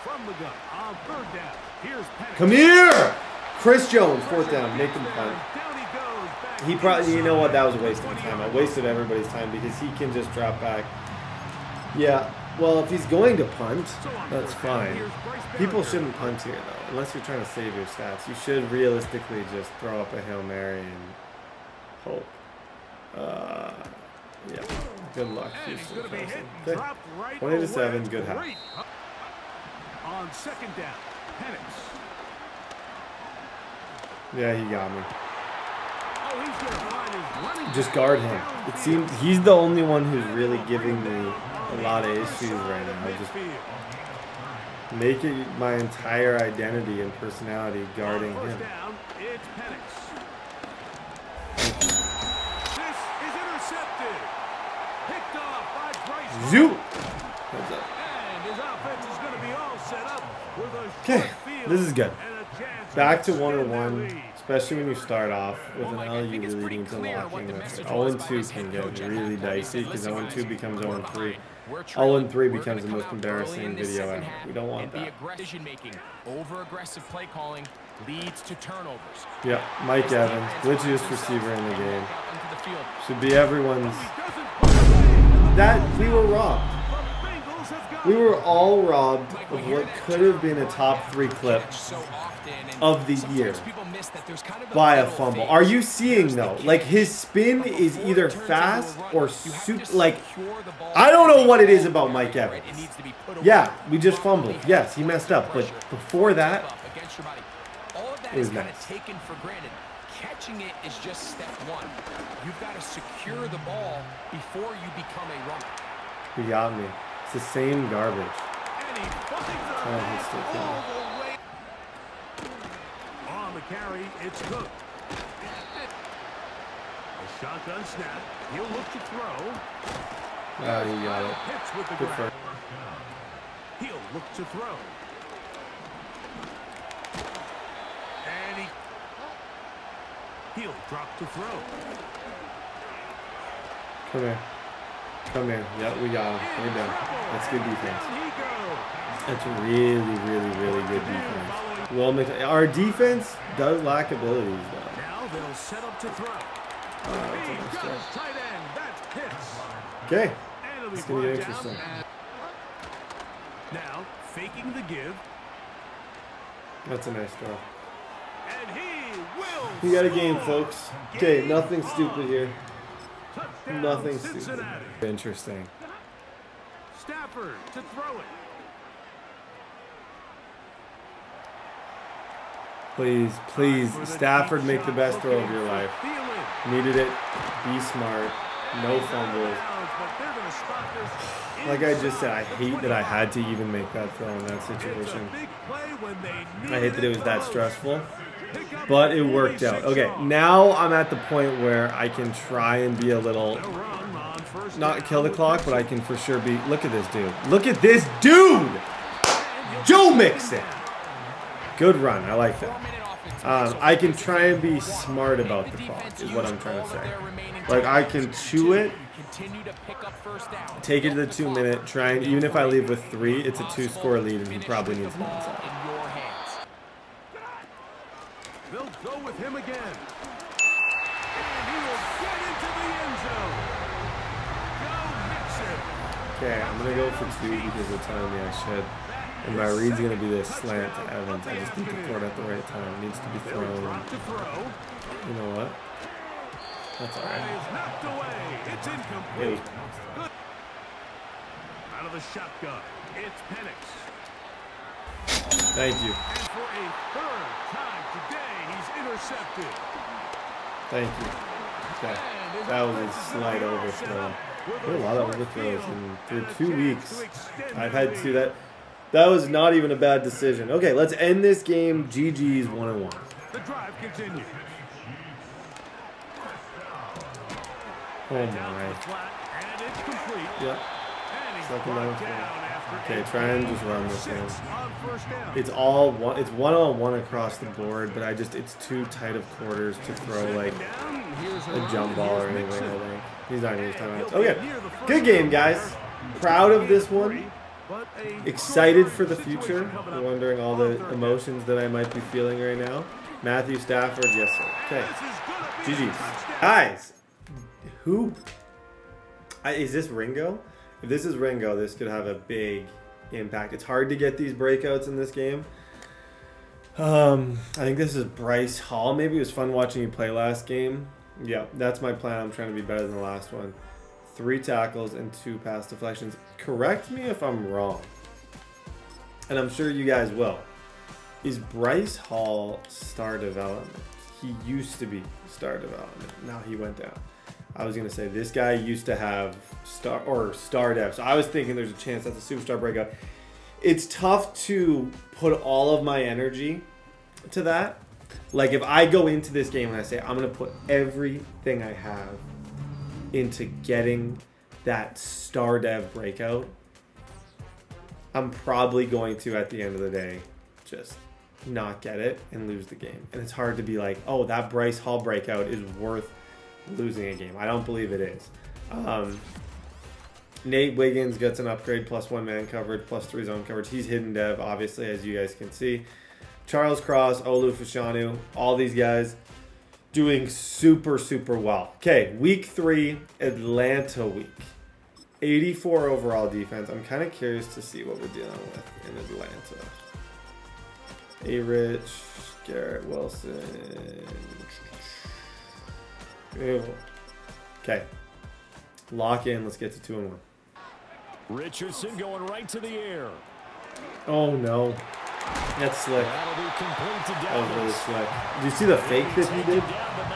From the gun on 3rd down. Here's Penix. Come here! Chris Jones, 4th down. Make him punt. He probably, you know what, that was a waste of time. I wasted everybody's time because he can just drop back. Yeah, well, if he's going to punt, that's fine. People shouldn't punt here, though, unless you're trying to save your stats. You should realistically just throw up a Hail Mary and hope. Yeah, good luck. Houston. Okay. 20-7, good half. On 2nd down, Penix. Yeah, he got me. Just guard him. It seems he's the only one who's really giving me a lot of issues right now. I just make it my entire identity and personality guarding him. Zoop! Okay, this is good. Back to 1-1, especially when you start off with an L you really need to lock in with. 0-2 can get really dicey because 0-2 becomes 0-3. 0-3 becomes the most embarrassing video ever. We don't want that. Over-aggressive play calling leads to turnovers. Yep, Mike Evans, glitchiest receiver in the game. Should be everyone's. That we were robbed. We were all robbed of what could have been a top 3 clip of the year by a fumble. Are you seeing though? Like, his spin is either fast or super. Like, I don't know what it is about Mike Evans. Yeah, we just fumbled. Yes, he messed up, but before that, it was nice. Catching it is just step 1. You've got to secure the ball before you become a runner. You got me. It's the same garbage. On the carry, it's Cook. A shotgun snap. He'll look to throw. Oh, you got it. Good for. He'll look to throw. And he'll drop to throw. Come here. Come here. Yep, we got him. We're done. That's good defense. That's really good defense. Well, our defense does lack abilities, though. Now they'll set up to throw. Okay. And a That'll be It's gonna be brought interesting. down. Now, faking the give. That's a nice throw. And he will We got a game, score. folks. Okay, Game nothing on. stupid here. Touchdown, Nothing stupid. Cincinnati. Interesting. Stafford to throw it. Please, please, For the Stafford, deep make the shot, best throw of looking your for life. Thielen. Needed it. Be smart. No He's out of fumbles. bounds, but they're gonna stop this Like I just said, I inside the hate that I 25. had to even make that throw in that It's a situation. big play when they I hate that it was needed that most. stressful, Pick up but it the worked out. 46 Okay, yard. now I'm at the point where I can try and be a little, They'll run on first not down kill the with clock, but I Mixon. can for sure be, look at this dude. Look at this dude! Joe Mixon! Good run, I like that. I can try and be smart about the clock, is what I'm trying to say. Like, I can chew it, take it to the 2 minute, try and, even if I leave with 3, it's a 2-score lead, and he probably needs an onside. They'll go with him again. And he will get into the end zone. Joe Mixon. Okay, I'm going to go for 2 because they're telling me I should. And my read's going to be this slant to Evans. I just need to throw it at the right time. It needs to be They'll thrown. drop to throw. You know what? That's all And right. he's knocked away. It's incomplete. Good. Out of the shotgun. It's Penix. Thank you. And for a third time today, he's intercepted. Thank you. Okay. That was a slight overthrow. There are a lot of overthrows in through 2 weeks. I've had 2 that was not even a bad decision. Okay, let's end this game. GG's 1-1. The drive continues. Oh Down to the my. flat, and it's complete. Yep. And he's Second brought down. down after Okay, a try and gain just run of this 6 thing. on first down. It's all one. It's 1-on-1 across the board, but it's too tight of quarters to throw like Down, here's a jump ball or anything. Mixon. I think he's not gonna use And timeouts. he'll be Okay, near the first good game, down guys. marker. Proud of this one. But a Excited short for the situation future. coming up Wondering all on the third emotions that I might be feeling right now. Matthew Stafford, yes sir. Okay, down. This is gonna be a GG's. touchdown. Guys, who is this? Ringo? If this is Ringo, this could have a big impact. It's hard to get these breakouts in this game. I think this is Bryce Hall. Maybe it was fun watching you play last game. Yeah, that's my plan. I'm trying to be better than the last one. 3 tackles and 2 pass deflections. Correct me if I'm wrong, and I'm sure you guys will. Is Bryce Hall star development? He used to be star development. Now he went down. I was gonna say this guy used to have star dev. So I was thinking there's a chance that's a superstar breakout. It's tough to put all of my energy to that. Like if I go into this game and I say I'm gonna put everything I have into getting that star dev breakout, I'm probably going to, at the end of the day, just not get it and lose the game. And it's hard to be like, oh, that Bryce Hall breakout is worth losing a game. I don't believe it is. Nate Wiggins gets an upgrade, +1 man coverage, +3 zone coverage. He's hidden dev, obviously, as you guys can see. Charles Cross, Olu Fashanu, all these guys doing super, super well. Okay, week 3, Atlanta week. 84 overall defense. I'm kind of curious to see what we're dealing with in Atlanta. A-Rich, Garrett Wilson. Okay. Lock in. Let's get to 2-1. Richardson going right to the air. Oh, no. That's slick. That'll be complete to That was really Dallas. slick. Did you see the fake that he did?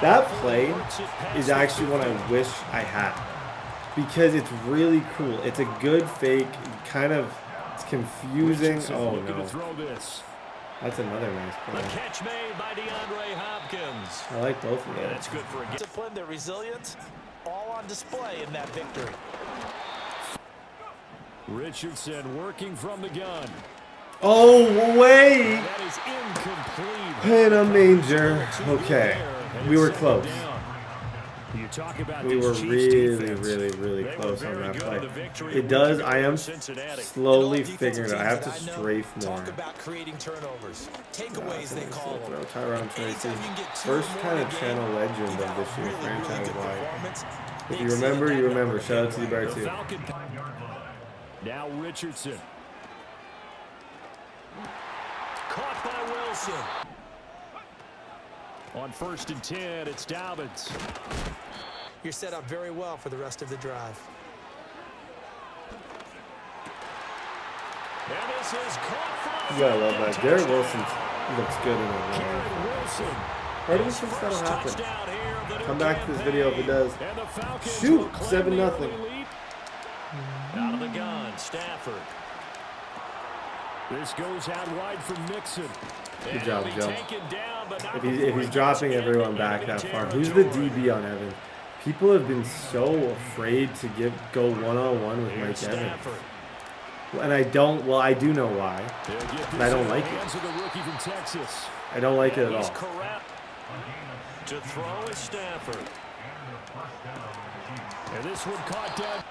That play is actually one I wish I had. Because it's really cool. It's a good fake. It's confusing. Richardson Oh, looking no. to throw this. That's another nice The play. catch made by DeAndre Hopkins. I like both of And those. it's good for a game. Discipline, their resilience, all on display in that victory. Richardson working from the gun. Oh, wait. That is incomplete. In a manger. Okay. We were close. You talk about We this were Chiefs really, defense. really, really They were close on very that good play. in the victory It does. week I am over Cincinnati. slowly figuring it out. I have to strafe more. Talk about creating turnovers. Takeaways, they Nice call little them. throw. Tyron Tracy. Anytime you can get 2 First or more kind in of a game, channel legend you've of had this a year, really, really good franchise-wide. performance. If Big you season remember, you that remember. number Shout out to eight TDBarrett The too. Falcon Now Richardson. Caught by Wilson. On 1st and 10, it's Dobbins. You're set up very well for the rest of the drive. And this is caught from You gotta love that. Garrett Wilson looks good in the game. Wilson. Why do you think that'll happen? Touchdown here of the new Come back to this video if it does. And the Falcons Shoot, will claim 7-0. the early lead. Out of the gun, Stafford. This goes out wide from Mixon. Good job, And he'll Joe. be taken down, but not If before he's he dropping gets everyone into back that enemy far, who's the territory. DB on Evans? People have been so afraid to go one-on-one with Here's Mike Evans. Stafford. And I don't, well, I do know why. They'll get And I this don't in the like hands it. of the rookie from Texas. I don't like it at He's all. correct. To throw is Stafford. And this one caught down.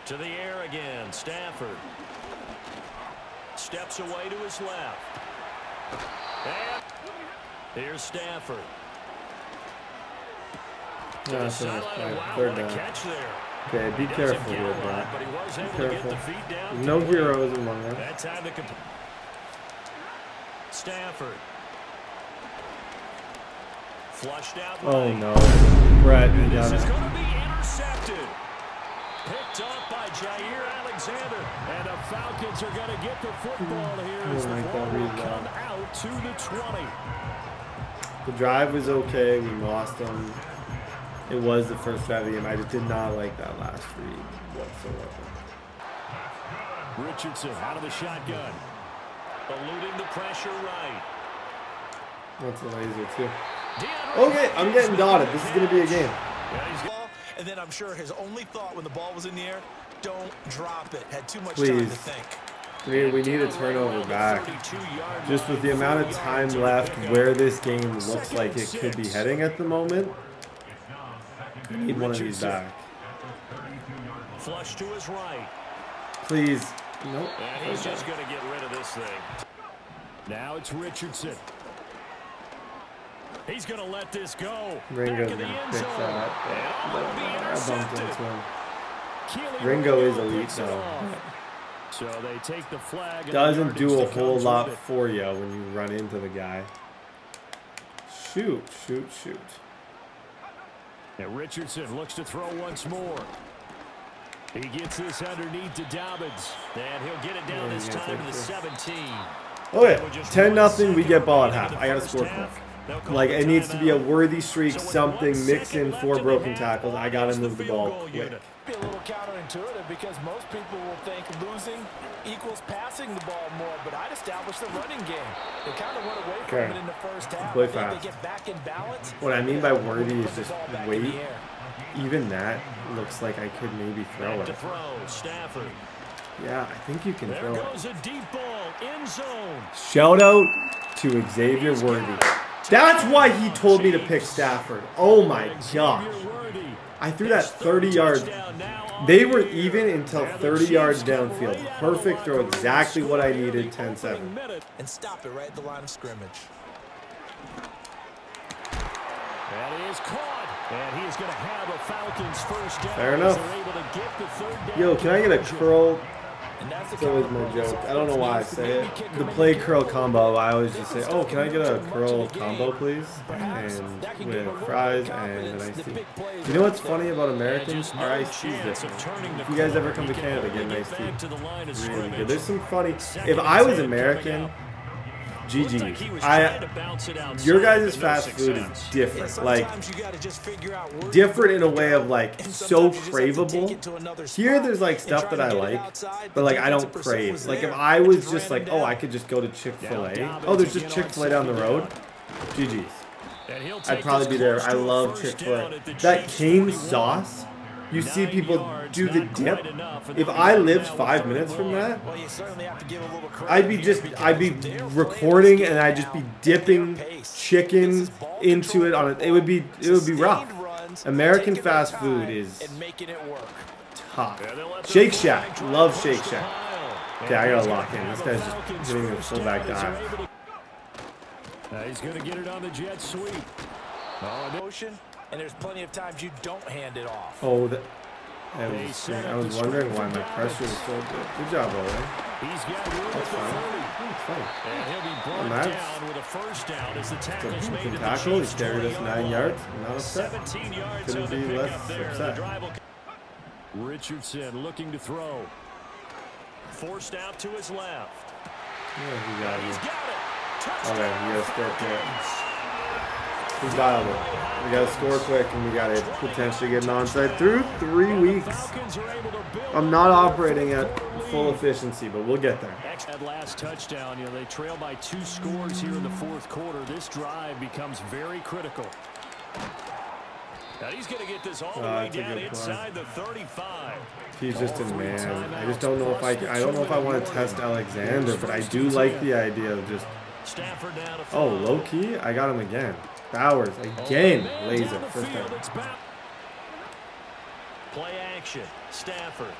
To the air again, Stafford. Steps away to his left. And here's Stafford. To Yeah, the that's a nice sideline. play. Wow, Third what a down. catch there. Okay, be Doesn't careful get here, a lot, bro. but he was Be able to get careful. the feet down. There's no heroes among us. That time to complete. Stafford. Flushed out. Oh right. no. Brett, you This got is it. going to be intercepted. Picked up by Jair Alexander. And the Falcons are going to get the football here as the like ball that will read come that. out to the 20. The drive was okay. We lost them. It was the first drive of the game. I just did not like that last read whatsoever. Richardson out of the shotgun. Eluding the pressure right. That's a laser too. DeAndre Okay, I'm getting dotted. This is going to be a game. Yeah, he's And then I'm sure his only thought when the ball was in the air, don't drop it. Had too much time Please. to think. We need a turnover back. Just with the amount of time left where this game looks like it could be heading at the moment, we need one of these back. Flush to his right. Please. Nope. And he's just going to get rid of this thing. Now it's Richardson. He's going to let this go. Ringo's Back in the going to end fix zone. that. And it'll be I bumped intercepted. into him. Keely Ringo is Ringo elite picks it though. off. So they take the flag. and the Doesn't yardage do a that whole comes lot with it. for you when you run into the guy. Shoot. And Richardson looks to throw once more. He gets this underneath to Dobbins. And he'll get it down Yeah, this he's gonna time to take the this. 17. Okay, 10-0. We get ball at half. I gotta score quick. They'll call Like the it needs to be a timeout. worthy streak, So with something. 1 Mix second in left 4 in broken the tackles. half, I gotta it's the move the field ball goal quick. unit. Be a little counterintuitive because most people will think losing equals passing the ball more, but I'd establish the running game. They kind of went away from Okay. it in the first half. Play I think fast. they get back in balance. What I mean by worthy is Put the just ball back in weight. the air. Even that looks like I could maybe throw Back to it. throw, Stafford. Yeah, I think you can There throw it. goes a deep ball, end zone. Shout out to Xavier Worthy. That's why he told me to pick Stafford. Oh my gosh. Xavier Worthy. I threw that 30 yards. Touchdown now on They the were year. even until And the 30 Chiefs yards come downfield. right out of the Perfect throw, locker room, exactly what I score needed, the 10-7. opening minute. And stop it right at the line of scrimmage. That is caught. And he is going to have a Falcons first down. Fair as enough. they're able to get the third down Yo, can I get a conversion. curl? And that's the It's always my joke. I don't know why I say it. The play curl combo, I always just say, oh, can I get a curl combo, please? And with fries and an iced tea. You know what's funny about Americans? Our iced tea is different. If you guys ever come to Canada, get an iced tea. Really good. There's some funny. If I was American, GG. Your guys' fast food is different. Like, Sometimes you got to just figure out where different in a way of like and so sometimes you just have to take craveable. it to another Here spot there's like and stuff try that to I get it like, outside, but like I don't defensive pursuit was crave. Like if there, I and was just just ran like, him oh, down. I could just go to Chick-fil-A. Dobbins Oh, there's again just on Chick-fil-A down the second road. down. GG's. And he'll I'd take probably this be there. close I to a love first Chick-fil-A. down at the That Chiefs' cane 41. sauce, you see 9 people yards, do the not dip. quite enough, and If they'll I get it lived now 5 with minutes from that, Well, you certainly have to give a little credit I'd be here just, because I'd be they're playing recording this and I'd game just be now dipping at their pace. This chicken is ball into it control on it. It would be sustained rough. runs, American taking their fast time food is and making it work. tough. And they'll let the Shake flag Shack, drive love push Shake the Shack. pile. Okay, I And gotta he's lock gonna in. have This a guy's Falcons just hitting a first fullback down as they're dive. able to- He's going to get it on the jet sweep. Oh, and Motion, and there's plenty of times you don't hand it off. Oh, I was wondering why my pressure was so good. Good job, Owen. He's got room That's at the fine. 30. That's fine. And he'll be brought down with a first down as the tackle's made at the Tackle. He Chiefs' carried us 9 20-yard yards. line. Not upset. 17 yards Couldn't on the be pickup less there. upset. The drive will... Richardson looking to throw. Forced out to his left. Yeah, he got He's it. got it. Touchdown. Okay, he got to score quick. He's dialed it. We got to score quick, and we got to potentially get an onside through 3 weeks. I'm not operating at full efficiency, but we'll get there. That last touchdown, they trail by 2 scores here in the fourth quarter. This drive becomes very critical. Now he's going to get this all the way down inside the 35. He's just a man. I just don't know if I don't know if I want to test Alexander, but I do like the idea of just. Oh, low key, I got him again. Bowers again, laser first down. Play action, Stafford.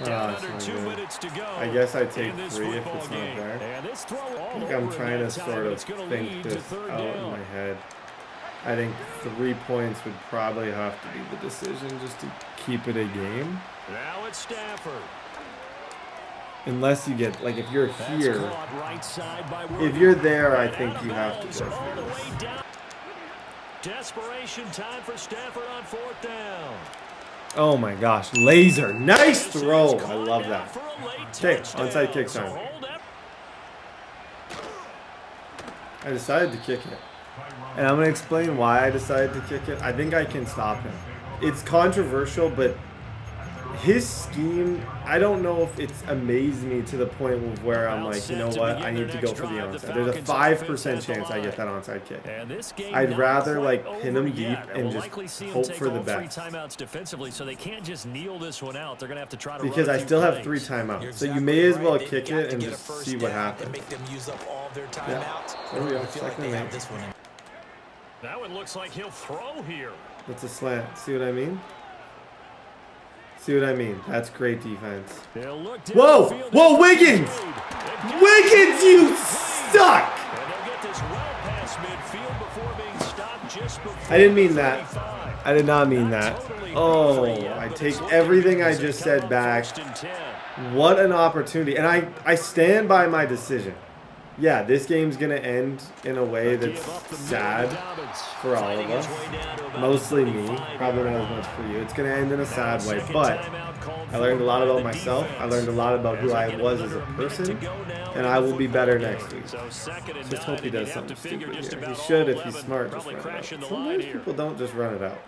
Down under 2 minutes to go. I guess I take 3 if it's not there. I think I'm trying to sort of think this out in my head. I think 3 points would probably have to be the decision just to keep it a game. Now it's Stafford. Unless you get, like, if you're here, if you're there, I think you have to go for this. Desperation time for Stafford on 4th down. Oh my gosh, laser. Nice throw. I love that. Okay, onside kick time. I decided to kick it. And I'm going to explain why I decided to kick it. I think I can stop him. It's controversial, but his scheme, I don't know if it's amazed me to the point of where I'm like, you know what, I need to go for the onside. There's a 5% chance I get that onside kick. I'd rather like pin him deep and just hope for the best. Defensively, so they can't just kneel this one out. They're going to have to try to because I still have 3 timeouts. So you may as well kick it and just see what happens. Yeah. There we go. Second and 8. That one looks like he'll throw here. It's a slant. See what I mean? See what I mean? That's great defense. Whoa! Whoa, Wiggins! Wiggins, you suck! I didn't mean that. I did not mean that. Oh, I take everything I just said back. What an opportunity. And I stand by my decision. Yeah, this game's going to end in a way that's sad for all of us. Mostly me. Probably not as much for you. It's going to end in a sad way. But I learned a lot about myself. I learned a lot about who I was as a person. And I will be better next week. Just hope he does something stupid here. He should if he's smart. Just run it out. Sometimes people don't just run it out.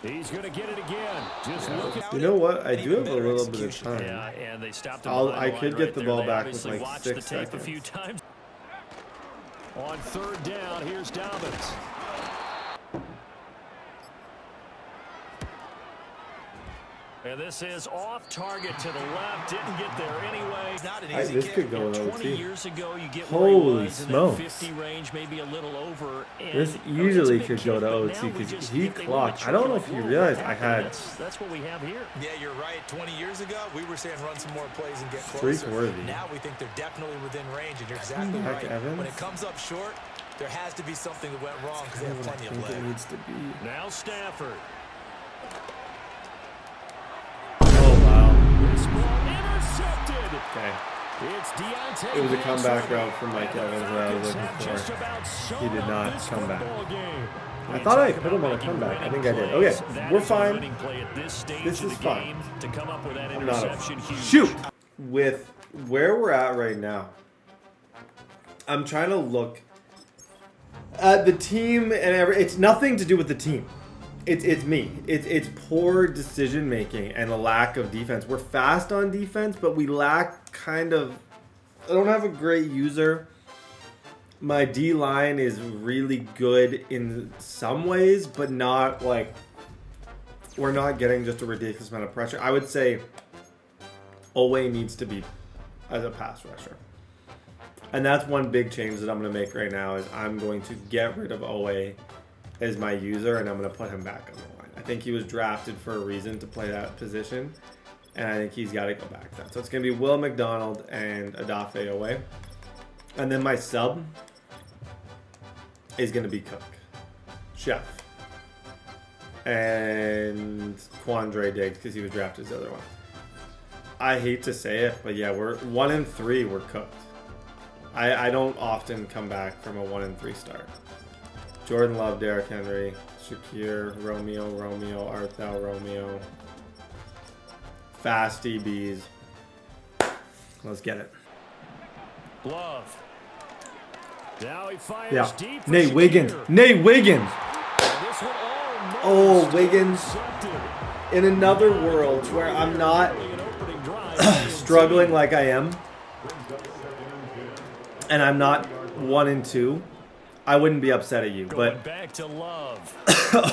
He's going to get it again. Just you know what? I do have a little bit of time. And they stopped I could get the ball back with like 6 seconds. A few times. On 3rd down, here's Dobbins. And this is off target to the left. Didn't get there anyway. Not an easy this could go in 20 OT. years ago, you get Holy smokes. 50 range, maybe a little over. This easily could go to OT because he clocked. I don't know if you realized I had. That's what we have here. Yeah, you're right. 20 years ago, we were saying run some more plays and get Streak closer. worthy. Now we think they're definitely within range, and you're exactly Heck, right. Evans? When it comes up short, there has to be something that went wrong because they have plenty of I think it leg. needs to be. Now Stafford. Okay. It's Deontay. It was a comeback route from Mike Evans that I was looking for. He did not come back. I thought I put him on a comeback. I think I did. Okay, we're fine. This is fine. I'm not shoot! With where we're at right now, I'm trying to look at the team and it's nothing to do with the team. It's me. It's poor decision making and a lack of defense. We're fast on defense, but we lack kind of. I don't have a great user. My D line is really good in some ways, but not like we're not getting just a ridiculous amount of pressure. I would say Owe needs to be as a pass rusher. And that's one big change that I'm going to make right now is I'm going to get rid of Owe as my user, and I'm going to put him back on the line. I think he was drafted for a reason to play that position, and I think he's got to go back to that. So it's going to be Will McDonald and Adafe Owe. And then my sub is going to be Cook. Chef. and Quandre Diggs because he was drafted as the other one. I hate to say it, but yeah, we're 1-3. We're cooked. I don't often come back from a 1-3 start. Jordan Love, Derrick Henry, Shakir, Romeo, Art Thou Romeo. Fast DBs. Let's get it. Love. Now he fires deep for Nate Shakir. Wiggins. Nate Wiggins. And this one almost Oh, Wiggins. intercepted. In another world where I'm not struggling like I am, and I'm not 1-2, I wouldn't be upset at you. Going But back to Love.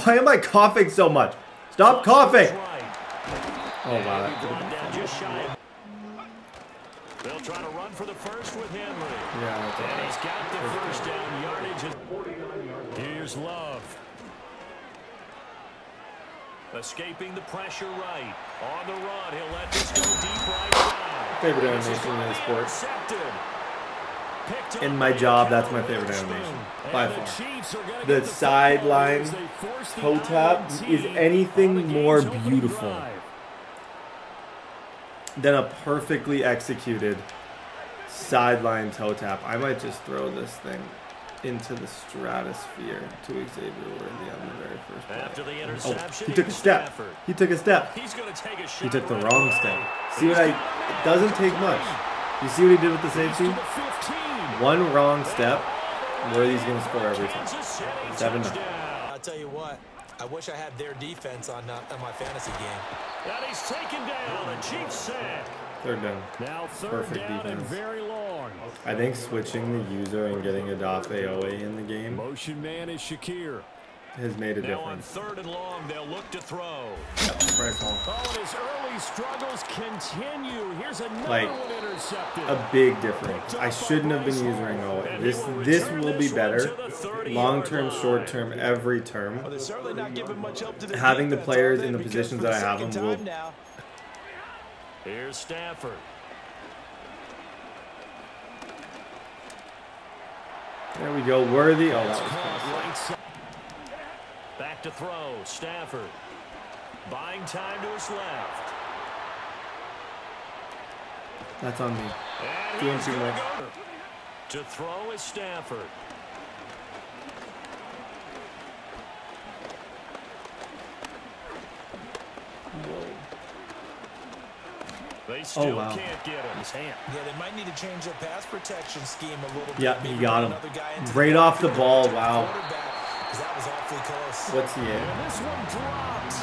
why am I coughing so much? Stop coughing! Right. Oh wow. Brought down just shy of- They'll try to run for the first with Henry. Yeah, And he's got the first down yardage. Here's Love. Escaping the pressure right. On the run, he'll let this go deep right side. favorite animation in the sport. Intercepted. Picked In up my by job, a that's my Witherspoon. favorite animation, And by the far. Chiefs are gonna The get sideline football as they force the toe tap INT is on the anything game's more opening beautiful drive. than a perfectly executed sideline toe tap. I might just throw this thing into the stratosphere to Xavier Worthy on the very first play. After the Oh, interception, he took a step. Stafford. He took a step. He's going to take a shot. He took the right wrong away. step. See what it doesn't take much. You see what he did with the safety? To the 15. One wrong step, Worthy's going to score every time. Kansas City 7-0. touchdown. I'll tell you what, I wish I had their defense on my fantasy game. And he's taken down. A Chiefs sack. Third down. Now third Perfect down and defense. very long. I think switching the user and getting Odafe Owe in the game Motion man is Shakir. has made a Now on difference. third and long, they'll look to throw. Bryce Hall. Oh, and his early struggles continue. Here's another Like, one intercepted. A big difference. I shouldn't have been using Owe. This will be better. Long-term, short-term, every term. Well, they're certainly not giving much help to the Having the defense, players are they? in the Because positions for that I the have second them will. time now, Here's Stafford. There we go. Worthy. Oh, It's that was caught close. right side. Back to throw. Stafford. Buying time to his left. That's on me. And Doing he's too gonna much. go. To throw is Stafford. They still wow. can't get him. His hand. yeah, they might need to change their pass protection scheme a little bit. Yeah, Maybe he got run him. another guy into Right off the ball. Wow. quarterback, 'cause that was awfully close. What's he in? And this one dropped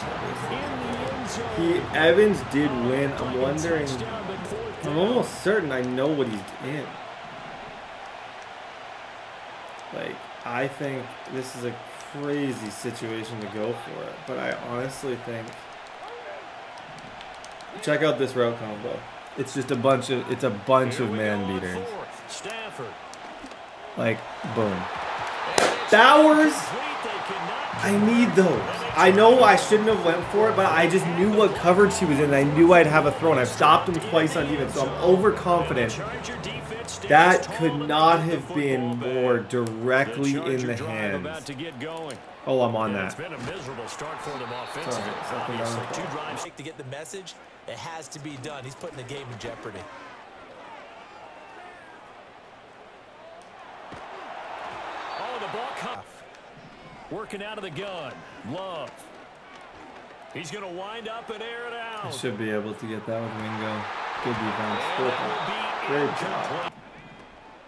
in the end zone. Evans did win. I'm wondering. Touchdown, but fourth I'm down. almost certain I know what he's in. Like, I think this is a crazy situation to go for it, but I honestly think. Check out this route combo. It's just a bunch of Here we man go on beaters. fourth. Stafford. Like, boom. And it's Bowers. complete. They cannot I need those. I know I shouldn't have went for it, but I just knew what coverage he was in. I knew I'd have a throw, and I've stopped him twice on defense, so I'm overconfident. Charger defense stands That tall could to not protect the have been football more back. directly The in Charger the drive about hands. to get going. Oh, I'm on Yeah, it's that. been a miserable start for them offensively. Sorry, second down Obviously, and two goal. drives. To get the message, it has to be done. He's putting the game in jeopardy. Oh, the ball cut. Working out of the gun. Love. He's going to wind up and air it I out. should be able to get that with Wingo. Good defense. And Fourth that down. will be Great job. incomplete.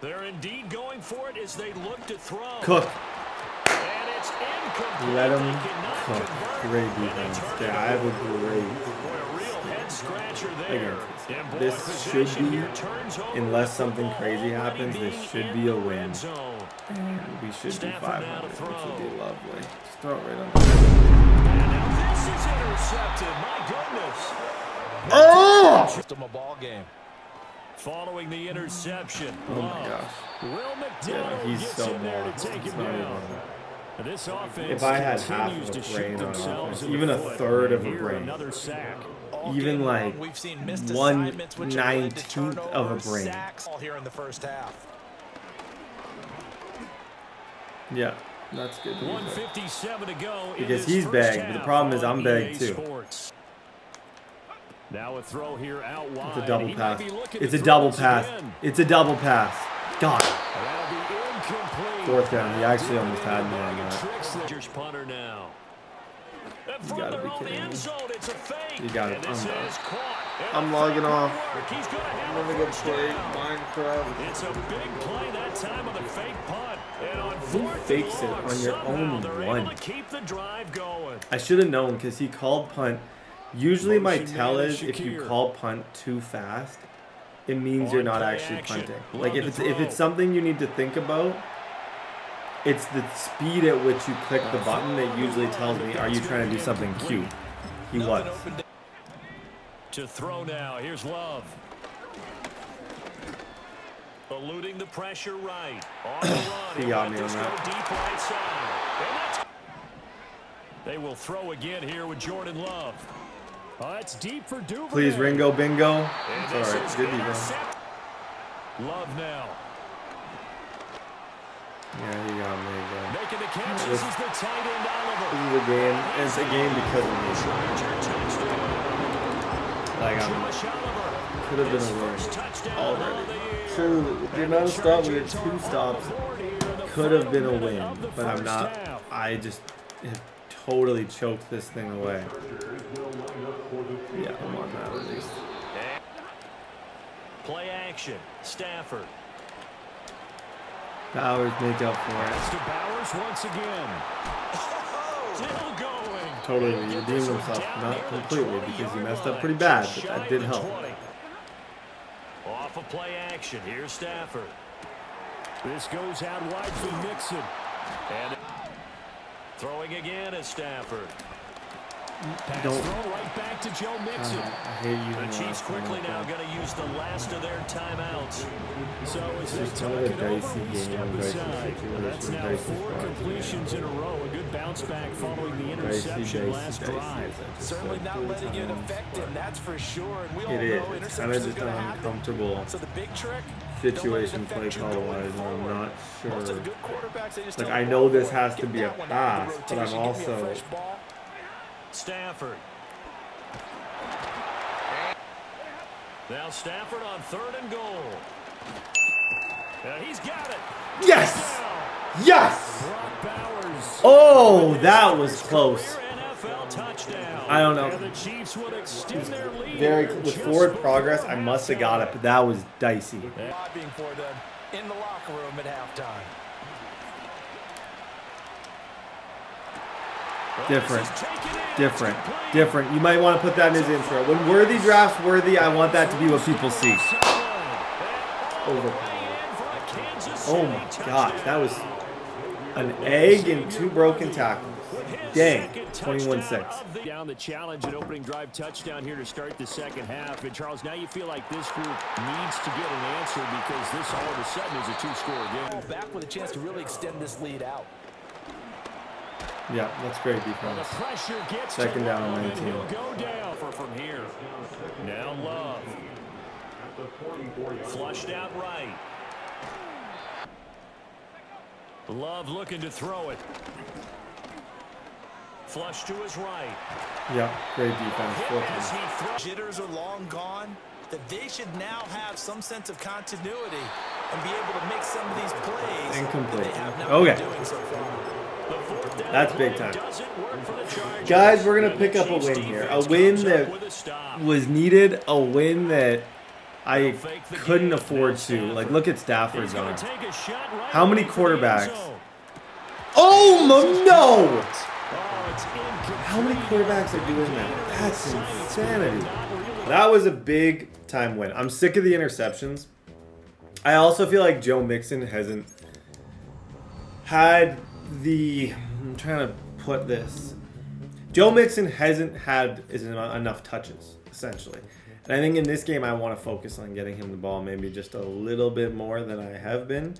They're indeed going for it as they look to throw. Cook. And it's incomplete. Let him They cannot cook. convert. Great And they defense. turn it Yeah, I have a over. great. Boy, a real head scratcher there. Again, And boy, this should possession be, here turns over unless the something football crazy already happens, this being should in be a the win. red zone. And we should be Stafford 500, now to which would throw. be lovely. Just throw it right on. And now this is intercepted. My goodness. Oh! Just him a ball game. Following the interception. Oh my gosh. Will McDonald Yeah, he's gets so in there to blocked. take It's him not down. even. This offense If I had half continues of to a shoot brain on themselves offense, in the even a foot. third of a Here, brain, another sack. All even game like long, we've seen missed 1/19 assignments, which have led to of a turnovers, brain. sacks all here in the first half. Yeah. That's good. 1:57 to go. Because he's bagged, but the problem is I'm bagged too. Sports. Now a throw here out wide. It's a double pass. It's a double pass. It's a double pass. God. That'll be incomplete. Fourth down. He actually almost had me on that. Punter now. You gotta be kidding me. It's a fake. You got it. I'm done. Caught. I'm logging off. He's gonna have I'm gonna go play Minecraft. It's a big play that time on the fake punt. And on Who fakes it on your own one? Keep the drive going. I should have known because he called punt. Usually my tell is if you call punt too fast, it means you're not actually punting. Like if it's something you need to think about, it's the speed at which you click the button that usually tells me, are you trying to do something cute? He was. To throw now, here's Love. Eluding the pressure right. On the run. He got me on that. Deep right side. They will throw again here with Jordan Love. It's deep for Duvernay. Please, Ringo Bingo. It's all right. Good defense. Love now. Yeah, he got me again. Making the catch. This is the tight end Oliver. This is a game. And it's a game because of me. Like could have been a win already. True. With the amount of stops, we had 2 stops. Could have been a win, but I'm not. I just have totally choked this thing away. Yeah, I'm on that at least. Play action. Stafford. Bowers make up for it. To Bowers once again. Still going. Totally redeemed himself, not completely because he messed up pretty bad, but that did help. Off of play action. Here's Stafford. This goes out wide for Mixon. And throwing again is Stafford. Pass throw right back to Joe Mixon. I hate you. The Chiefs quickly now going to use the last of their timeouts. So as they It's talk kind of it a over, dicey we step game, dicey aside. That's now situation, 4 completions in a row. A good bounce back following the interception last drive. Certainly not letting it affect him, that's for sure. And we all It is. know It's kind of interceptions just are an going to happen. uncomfortable So the big trick, situation play call wise, and I'm not most of sure. the good quarterbacks, they just Like don't I know go this for it. has to Get be a that one out of pass, the but I'm rotation, give me a also fresh ball. Stafford. Now Stafford on 3rd and goal. He's got it. yes, yes. Brock Bowers. Oh, that was close. NFL touchdown. I don't know. And the Chiefs would extend their lead. Very with forward progress, I must have got it, but that was dicey. Lobbying for them in the locker room at halftime. Different. You might want to put that in his intro. When Worthy drafts Worthy, I want that to be what people see. Overpowered. Oh my gosh, that was an egg and 2 broken tackles. Dang, 21-6. Down the challenge and opening drive touchdown here to start the second half. And Charles, now you feel like this group needs to get an answer because this all of a sudden is a 2-score game. Back with a chance to really extend this lead out. Yeah, that's great defense. Second down and 19. He'll go down from here. Now Love. Flushed out right. Love looking to throw it. Flush to his right. Yeah, great defense. Jitters are long gone. That they should now have some sense of continuity and be able to make some of these plays. Incomplete. That they have not Okay. been doing so far. That's big time. Guys, we're going to pick up a win here. A win that was needed. A win that I couldn't afford to. Like, look at Stafford's arm. How many quarterbacks? Oh, no! How many quarterbacks are doing that? That's insanity. That was a big time win. I'm sick of the interceptions. I also feel like Joe Mixon hasn't had I'm trying to put this. Joe Mixon hasn't had enough touches, essentially. And I think in this game, I want to focus on getting him the ball maybe just a little bit more than I have been.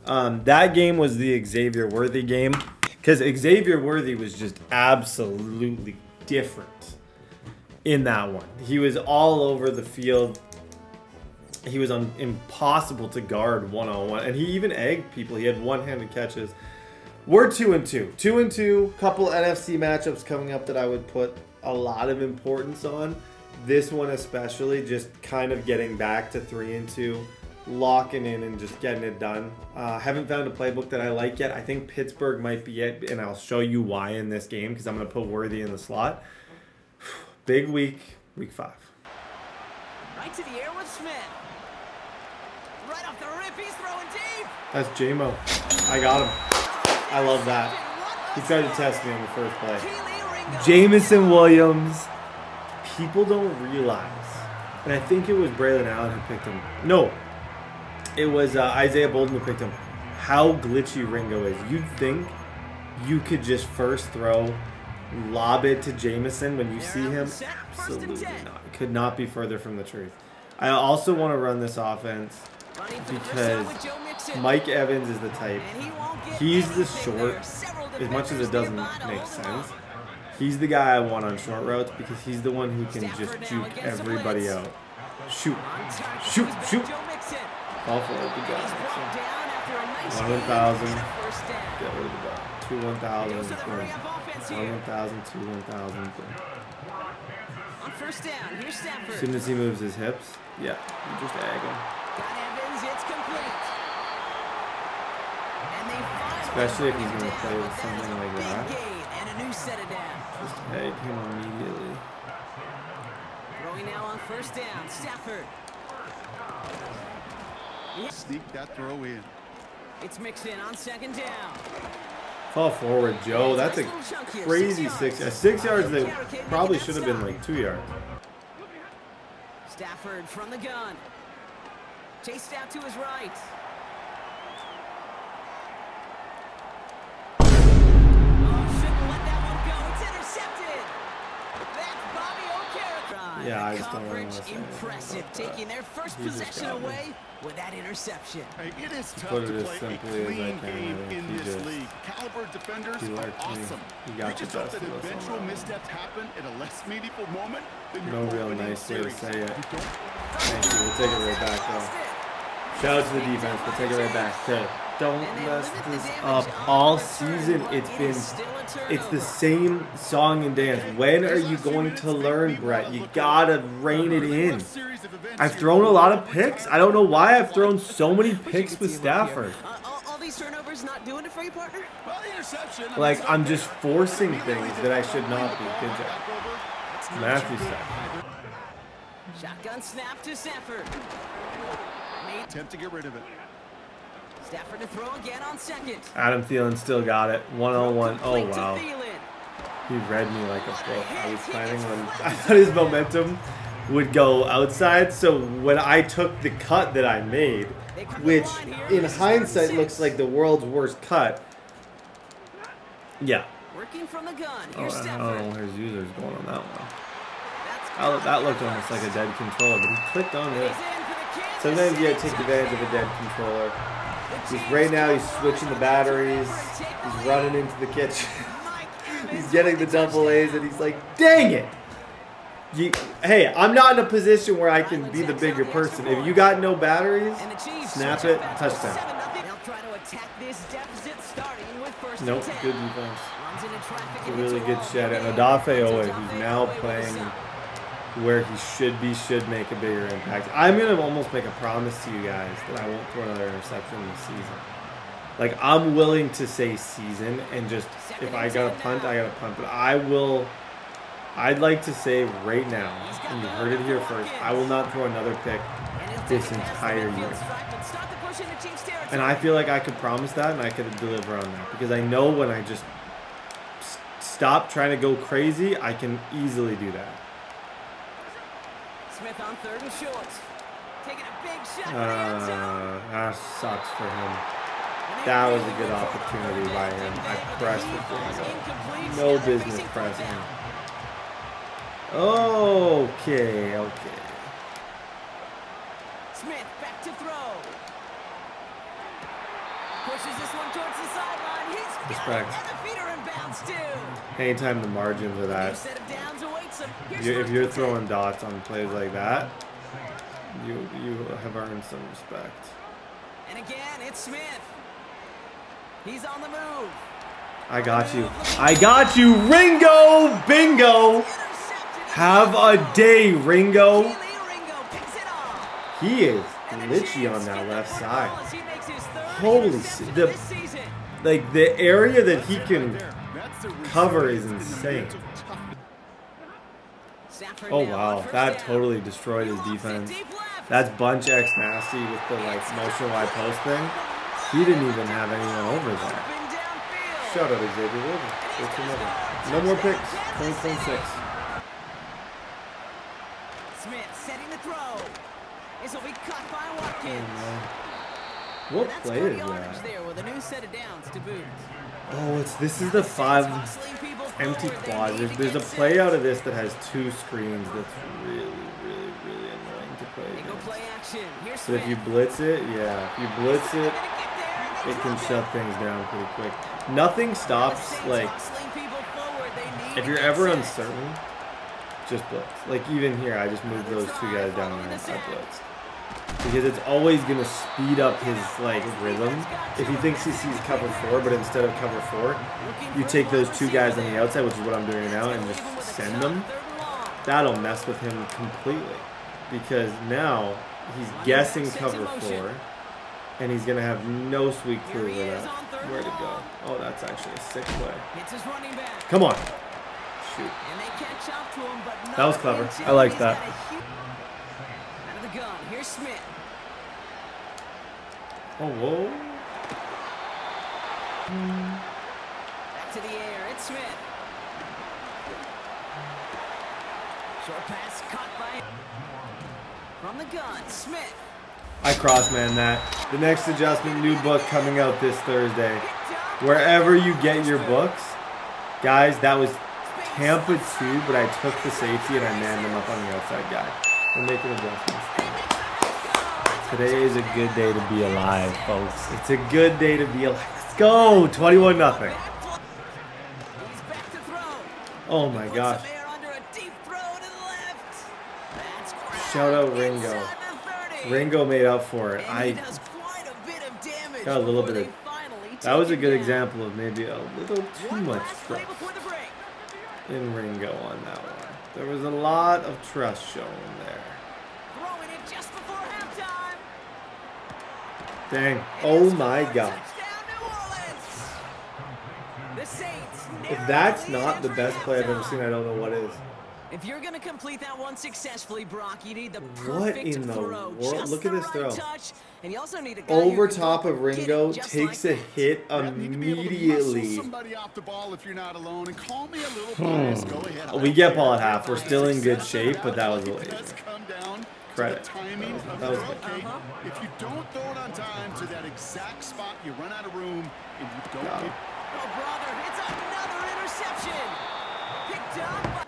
That game was the Xavier Worthy game because Xavier Worthy was just absolutely different in that one. He was all over the field. He was impossible to guard one-on-one. And he even egged people. He had one-handed catches. We're 2-2. 2-2. Couple NFC matchups coming up that I would put a lot of importance on. This one especially, just kind of getting back to 3-2, locking in and just getting it done. Haven't found a playbook that I like yet. I think Pittsburgh might be it, and I'll show you why in this game because I'm going to put Worthy in the slot. Big week 5. Right to the air with Smith. Right off the rip, he's throwing deep. That's J-Mo. I got him. I love that. He tried to test me on the first play. Jameson Williams. People don't realize, and I think it was Braylon Allen who picked him. No, it was Isaiah Bolden who picked him. How glitchy Ringo is. You'd think you could just first throw, lob it to Jameson when you see him. Absolutely not. It could not be further from the truth. I also want to run this offense because Mike Evans is the type. He's the short, as much as it doesn't make sense. He's the guy I want on short routes because he's the one who can just juke everybody out. Shoot. Shoot. Shoot. All for it. Good job. 1,000. Get rid of the ball. 2-1,000. 1,000. 2-1,000. On first down, here's Stafford. As soon as he moves his hips, yeah, you just ag him. Got Evans, it's complete. And they especially if he's going to play with something like that. And a new set of downs. Just egg him immediately. Throwing now on first down, Stafford. Sneak that throw in. It's mixed in on second down. Fall forward, Joe. That's a crazy 6 yards. 6 yards that probably should have been like 2 yards. Stafford from the gun. Chased out to his right. Yeah, I just don't really want to say impressive, taking their first possession away with that interception. Hey, it is tough put it to as play simply a as I clean can. game I think in he this just, league. Caliber defenders he are liked me. awesome. He got We the just hope best that of us eventual somehow. missteps happen at a less meaningful moment than No your real opening nice way to series. say it. Thank you. We'll take it right back, though. Shout out to the defense. We'll take it right back. Okay. Don't mess this up. All season, it's the same song and dance. When are you going to learn, Brett? You gotta rein it in. I've thrown a lot of picks. I don't know why I've thrown so many picks with Stafford. All these turnovers not doing it for you, partner? Like, I'm just forcing things that I should not be. Good job. Matthew Stafford. Shotgun snap to Stafford. Attempt to get rid of it. Stafford to throw again on second. Adam Thielen still got it. 1-on-1. Oh, wow. He read me like a book. I was planning on... I thought his momentum would go outside, so when I took the cut that I made, which in hindsight looks like the world's worst cut, yeah. Working from the gun. Oh, I don't know where his user's going on that one. That looked almost like a dead controller, but he clicked on it. Sometimes you gotta take advantage of a dead controller. Right now he's switching the batteries. He's running into the kitchen. He's getting the double A's, and he's like, dang it! Hey, I'm not in a position where I can be the bigger person. If you got no batteries, snap it, touchdown. Nope, good defense. It's a really good shed. And Odafe Owe, who's now playing where he should make a bigger impact. I'm going to almost make a promise to you guys that I won't throw another interception this season. Like, I'm willing to say season and just, if I got to punt, I got to punt. But I'd like to say right now, and you heard it here first, I will not throw another pick this entire year. And I feel like I could promise that and I could deliver on that. Because I know when I just stop trying to go crazy, I can easily do that. Smith on third and short. Taking a big shot for the end zone. That sucks for him. That was a good opportunity by him. I pressed it. No business pressing him. Okay. Smith back to throw. Pushes this one towards the sideline. He's got another feeder in bounds too. Anytime the margins are that, if you're throwing dots on plays like that, you have earned some respect. And again, it's Smith. He's on the move. I got you. I got you, Ringo! Bingo! Have a day, Ringo. He is glitchy on that left side. Holy shit. The area that he can cover is insane. Oh wow, that totally destroyed his defense. That's bunch X nasty with the like motion wide post thing. He didn't even have anyone over there. Shout out Xavier. No more picks. 2026. Smith setting the throw. This will be caught by Watkins. What play is that? There with a new set of downs to boot. Oh, this is the 5 empty quads. There's a play out of this that has 2 screens that's really annoying to play against. So if you blitz it, it can shut things down pretty quick. Nothing stops, like, if you're ever uncertain, just blitz. Like, even here, I just moved those 2 guys down and I blitzed. Because it's always going to speed up his, like, rhythm. If he thinks he sees cover 4, but instead of cover 4, you take those 2 guys on the outside, which is what I'm doing now, and just send them. That'll mess with him completely. Because now he's guessing cover 4, and he's going to have no sweet clue where to go. Oh, that's actually a sick play. Come on. Shoot. That was clever. I like that. Out of the gun, here's Smith. Oh, whoa. Back to the air, it's Smith. Short pass caught by from the gun, Smith. I cross-man that. The next adjustment, new book coming out this Thursday. Wherever you get your books, guys, that was Tampa 2, but I took the safety and I manned them up on the outside guy. I'm making adjustments. Today is a good day to be alive, folks. It's a good day to be alive. Let's go! 21-0. Oh my gosh. Shout out Ringo. Ringo made up for it. I got a little bit of... That was a good example of maybe a little too much trust in Ringo on that one. There was a lot of trust shown there. Dang. Oh my God. If that's not the best play I've ever seen, I don't know what is. If you're going to complete that one successfully, Brock, you need the what in the world? Look at this throw. And you also need a guy over top of Ringo, takes a hit immediately. We get ball at half. We're still in good shape, but that was a laser. Credit. That was good. If you don't throw it on time to that exact spot, you run out of room and you don't get... Oh, brother, it's another interception. Picked up.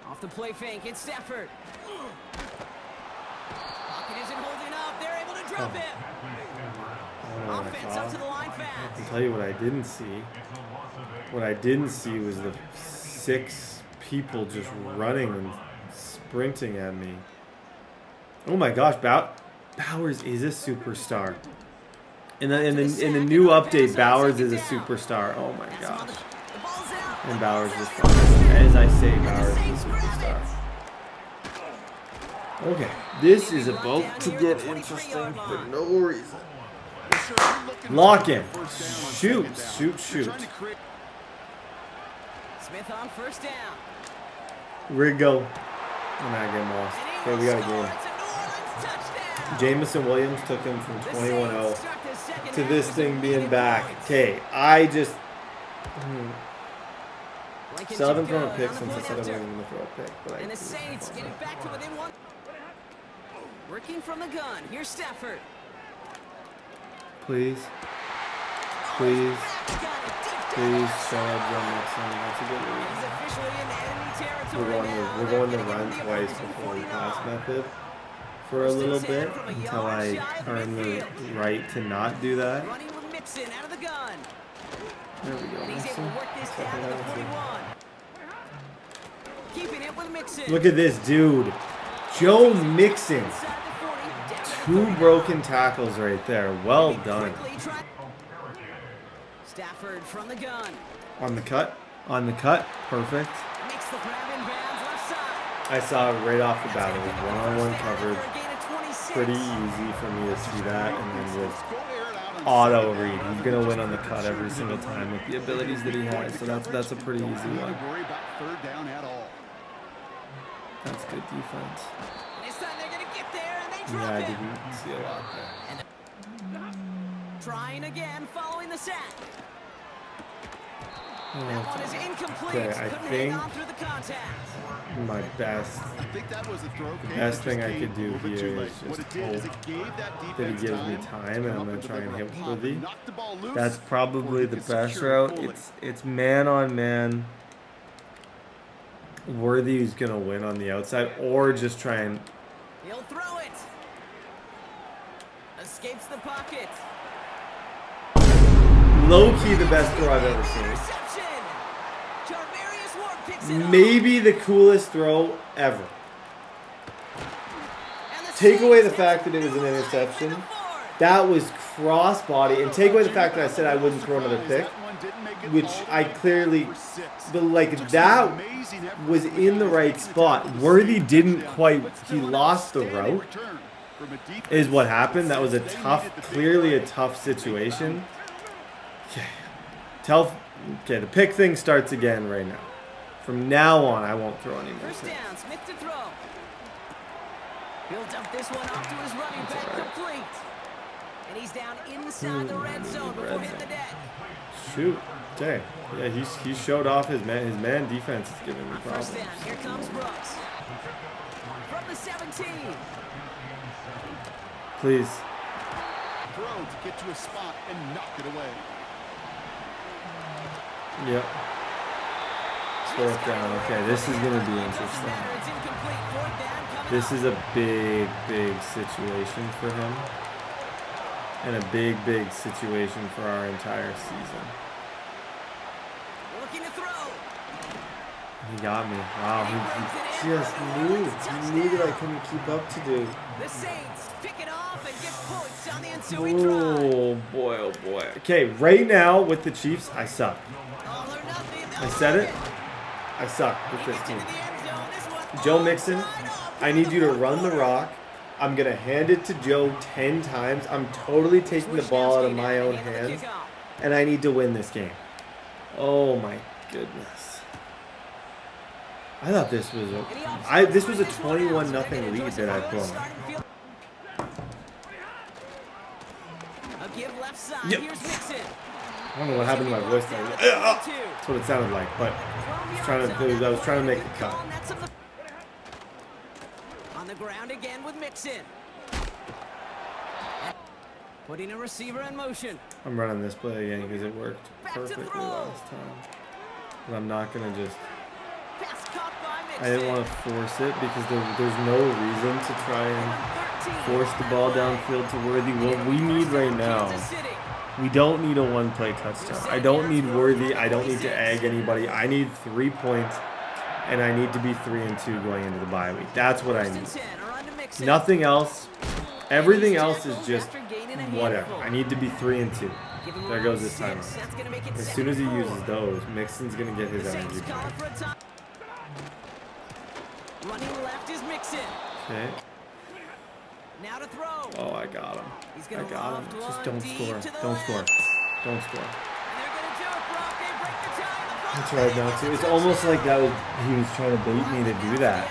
Off the play fake, it's Stafford. Pocket isn't holding up. They're able to drop it. Offense up to the line fast. I can tell you what I didn't see. What I didn't see was the 6 people just running and sprinting at me. Oh my gosh, Bowers is a superstar. In the new update, Bowers is a superstar. Oh my gosh. And Bowers is fun. As I say, Bowers is a superstar. Okay, this is about to get interesting for no reason. Lock in. Shoot. Smith on first down. Ringo. I'm not getting lost. Okay, we got a game. Jamison Williams took him from 21-0 to this thing being back. Okay, I just... Still haven't thrown a pick since I said I wasn't going to throw a pick. But and the Saints get it back to within 1. Working from the gun. Here's Stafford. Please. Please. Please show up Joe Mixon. That's a good lead. We're going to run twice before we pass method for a little bit until I earn the right to not do that. Running with Mixon out of the gun. There we go. Keeping it with Mixon. Look at this dude. Joe Mixon. 2 broken tackles right there. Well done. Stafford from the gun. On the cut. On the cut. Perfect. Makes the grab in bounds left side. I saw it right off the bat. It was one-on-one coverage. For a gain of 26. Pretty easy for me to see that, and then just auto read. He's gonna win on the cut every single time with the abilities that he has. So that's a pretty easy one. worry about third down at all. That's good defense. This time they're going to get there, and they drop Yeah, I it. didn't see a lot there. Trying again, following the sack. That Oh, one is incomplete. Okay, I Couldn't think hang on through the contact. my best I think that was a throw. best thing I could do here is just hope that he gives me time, and I'm gonna try and hit Worthy. That's probably the best route. It's man on man. Worthy is gonna win on the outside, or just try and He'll throw it. Escapes the pocket. low key the best throw I've ever seen. Interception. Jarvarius Ward picks it up. Maybe the coolest throw ever. And the Take away the Saints fact that it was an interception. That was crossbody, and take away the fact that I said I wouldn't throw another pick, which I clearly, but like that was in the right spot. Worthy didn't quite, he lost the route, is what happened. That was a tough, clearly a tough situation. Okay, the pick thing starts again right now. From now on, I won't throw any more First picks. down, Smith to throw. He'll dump this one off to his running back, complete. And he's down inside the red zone before hitting the deck. Shoot. Okay. Yeah, he showed off his man defense is giving me problems. First down, here comes Brooks. From the 17. Please. Throw to get to a spot and knock it away. Yep. Fourth down. Okay, this is going to be interesting. It's incomplete. Fourth down coming This up. is a big situation for him. And a big situation for our entire season. Looking to throw. He got me. Wow, he just moved. He knew that I couldn't keep up to do. The Saints pick it off and get points on the ensuing drive. Oh boy. Okay, right now with the Chiefs, I suck. All or nothing. I said it. I suck with this team. Joe Mixon, I need you to run the rock. I'm going to hand it to Joe 10 times. I'm totally taking the ball out of my own hands. And I need to win this game. Oh my goodness. I thought this was this was a 21-0 lead that I've blown. A give left side. Yep. Here's Mixon. I don't know what happened to my voice there. That's what it sounded like, but I was trying to make the cut. On the ground again with Mixon. Putting a receiver in motion. I'm running this play again because it worked perfectly last time. But I'm not going to just... Pass caught by Mixon. I didn't want to force it because there's no reason to try and force the ball downfield to Worthy. What we need right now, we don't need a one-play touchdown. I don't need Worthy. I don't need to egg anybody. I need 3 points, and I need to be 3-2 going into the bye week. That's what I need. Nothing else. Everything else is just whatever. I need to be 3-2. There goes his timer. As soon as he uses those, Mixon's going to get his energy back. Running left is Mixon. Okay. Now to throw. Oh, I got him. I got him. Just Just don't score. Don't score. Don't score. I That's tried not to. It's almost like that was he was trying to bait me to do that.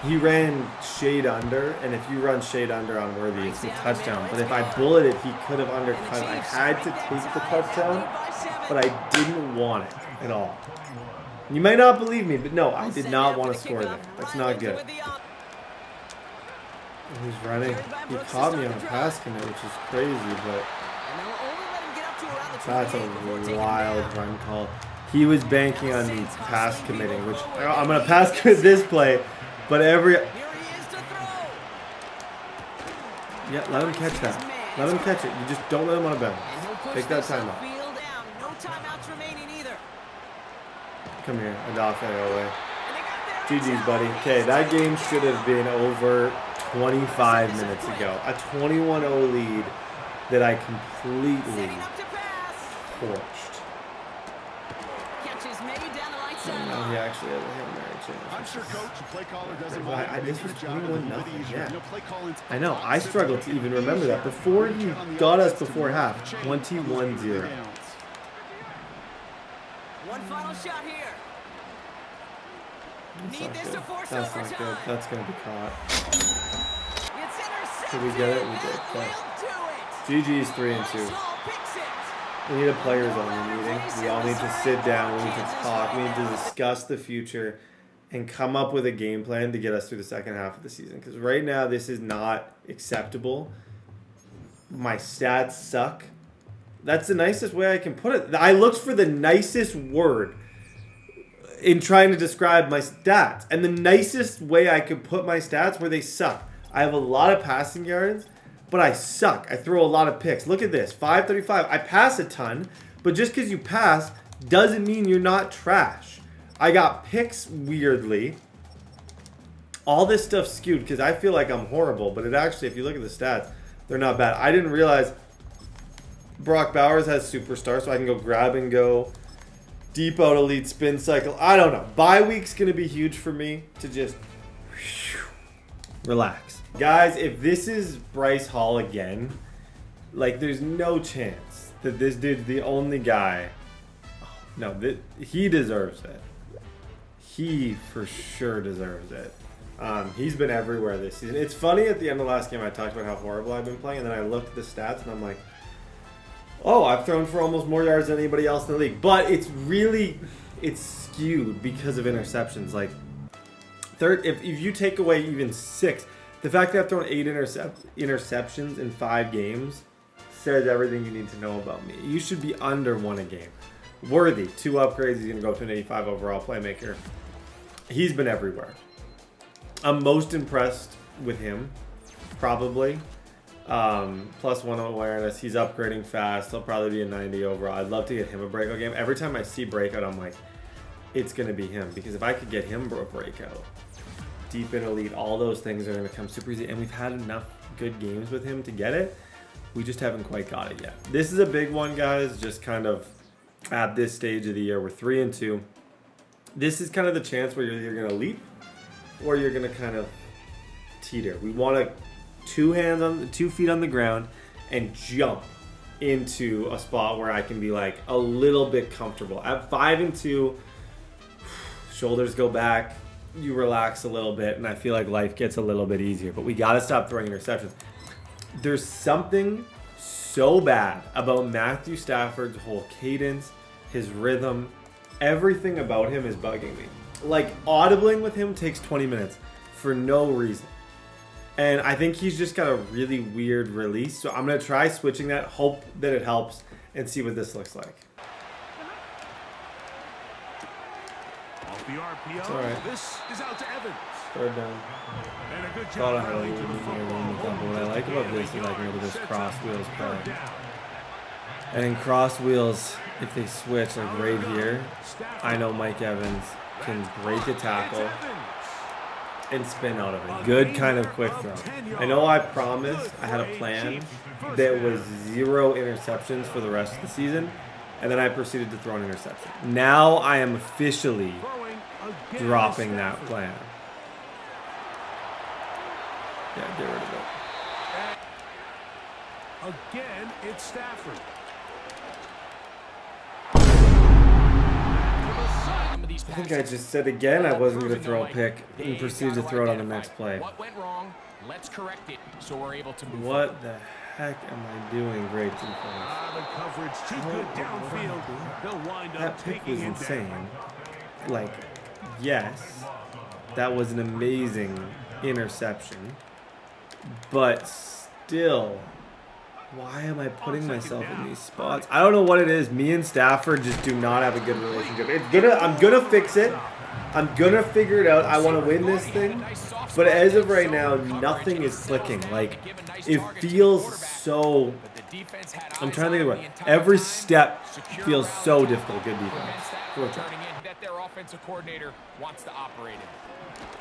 He ran shade under, and if you run shade under on Worthy, it's a touchdown. But if I bulleted, he could have undercut. I had to take the touchdown, but I didn't want it at all. You might not believe me, but no, I did not want to score there. That's not good. He's running. He caught me on a pass commit, which is crazy, but that's a wild run call. He was banking on me pass committing, which I'm going to pass commit this play, but yeah, let him catch that. Let him catch it. You just don't let him on a bend. Take that time off. Come here, Adolphe away. GG's, buddy. Okay, that game should have been over 25 minutes ago. A 21-0 lead that I completely torched. Catch is made down the right Now sideline. he actually has a Hail Mary chance. I'm sure coach and play caller doesn't Well, mind. this was 21-0. Yeah. Play calling's I know. I struggle to even remember that. Before you got us before half, 21-0. One final shot here. That's Need not this good. to force That's not overtime. good. That's going to be caught. It's intercepted. Did we get it? We did. That Okay. will do it. GG's 3-2. Rice Hall picks it. We need a players only meeting. We all need to sit down. We need to talk. We need to discuss the future and come up with a game plan to get us through the second half of the season. Because right now, this is not acceptable. My stats suck. That's the nicest way I can put it. I looked for the nicest word in trying to describe my stats. And the nicest way I could put my stats were they suck. I have a lot of passing yards, but I suck. I throw a lot of picks. Look at this. 535. I pass a ton, but just because you pass doesn't mean you're not trash. I got picks weirdly. All this stuff skewed because I feel like I'm horrible, but it actually, if you look at the stats, they're not bad. I didn't realize Brock Bowers has superstar, so I can go grab and go. Deep out elite spin cycle. I don't know. Bye week's going to be huge for me to just relax. Guys, if this is Bryce Hall again, like there's no chance that this dude's the only guy. Oh, no, he deserves it. He for sure deserves it. He's been everywhere this season. It's funny, at the end of last game I talked about how horrible I've been playing, and then I looked at the stats and I'm like, oh, I've thrown for almost more yards than anybody else in the league. But it's skewed because of interceptions. Like, if you take away even 6, the fact that I've thrown 8 interceptions in 5 games says everything you need to know about me. You should be under 1 a game. Worthy, 2 upgrades. He's going to go to an 85 overall playmaker. He's been everywhere. I'm most impressed with him, probably. +1 awareness. He's upgrading fast. He'll probably be a 90 overall. I'd love to get him a breakout game. Every time I see breakout, I'm like, it's going to be him. Because if I could get him a breakout, deep in elite, all those things are going to come super easy. And we've had enough good games with him to get it. We just haven't quite got it yet. This is a big one, guys. Just kind of at this stage of the year, we're 3-2. This is kind of the chance where you're either going to leap or you're going to kind of teeter. We want to 2 feet on the ground and jump into a spot where I can be like a little bit comfortable. At 5-2, shoulders go back, you relax a little bit, and I feel like life gets a little bit easier. But we got to stop throwing interceptions. There's something so bad about Matthew Stafford's whole cadence, his rhythm, everything about him is bugging me. Like, audibling with him takes 20 minutes for no reason. And I think he's just got a really weird release. So I'm going to try switching that, hope that it helps, and see what this looks like. Off the RPO. It's all right. This is out to Evans. Third down. And a good Thought I job had a running little to the bit more room football. with that, but what I like about this is I can go to this cross wheels play. Third down. And in cross wheels, if they switch, like right here, I know Mike Evans can break a tackle and spin out of it. Good kind of quick throw. I know I promised I had a plan that was 0 interceptions for the rest of the season, and then I proceeded to throw an interception. Now I am officially dropping that plan. Yeah, get rid of it. Again, it's Stafford. I think I just said again I wasn't going to throw a pick and proceeded to throw it on the next play. What went wrong? Let's correct it so we're able to move What forward. the heck am I doing? Great defense. The coverage too good downfield. They'll wind up That pick taking was him insane. down. Like, yes, that was an amazing interception, but still, why am I putting myself in these spots? I don't know what it is. Me and Stafford just do not have a good relationship. I'm gonna fix it. I'm gonna figure it out. I want to win this thing, but as of right now, nothing is clicking. Like, it feels so. I'm trying to think about it. Every step feels so difficult. Good defense. Cool job. That their offensive coordinator wants to operate in.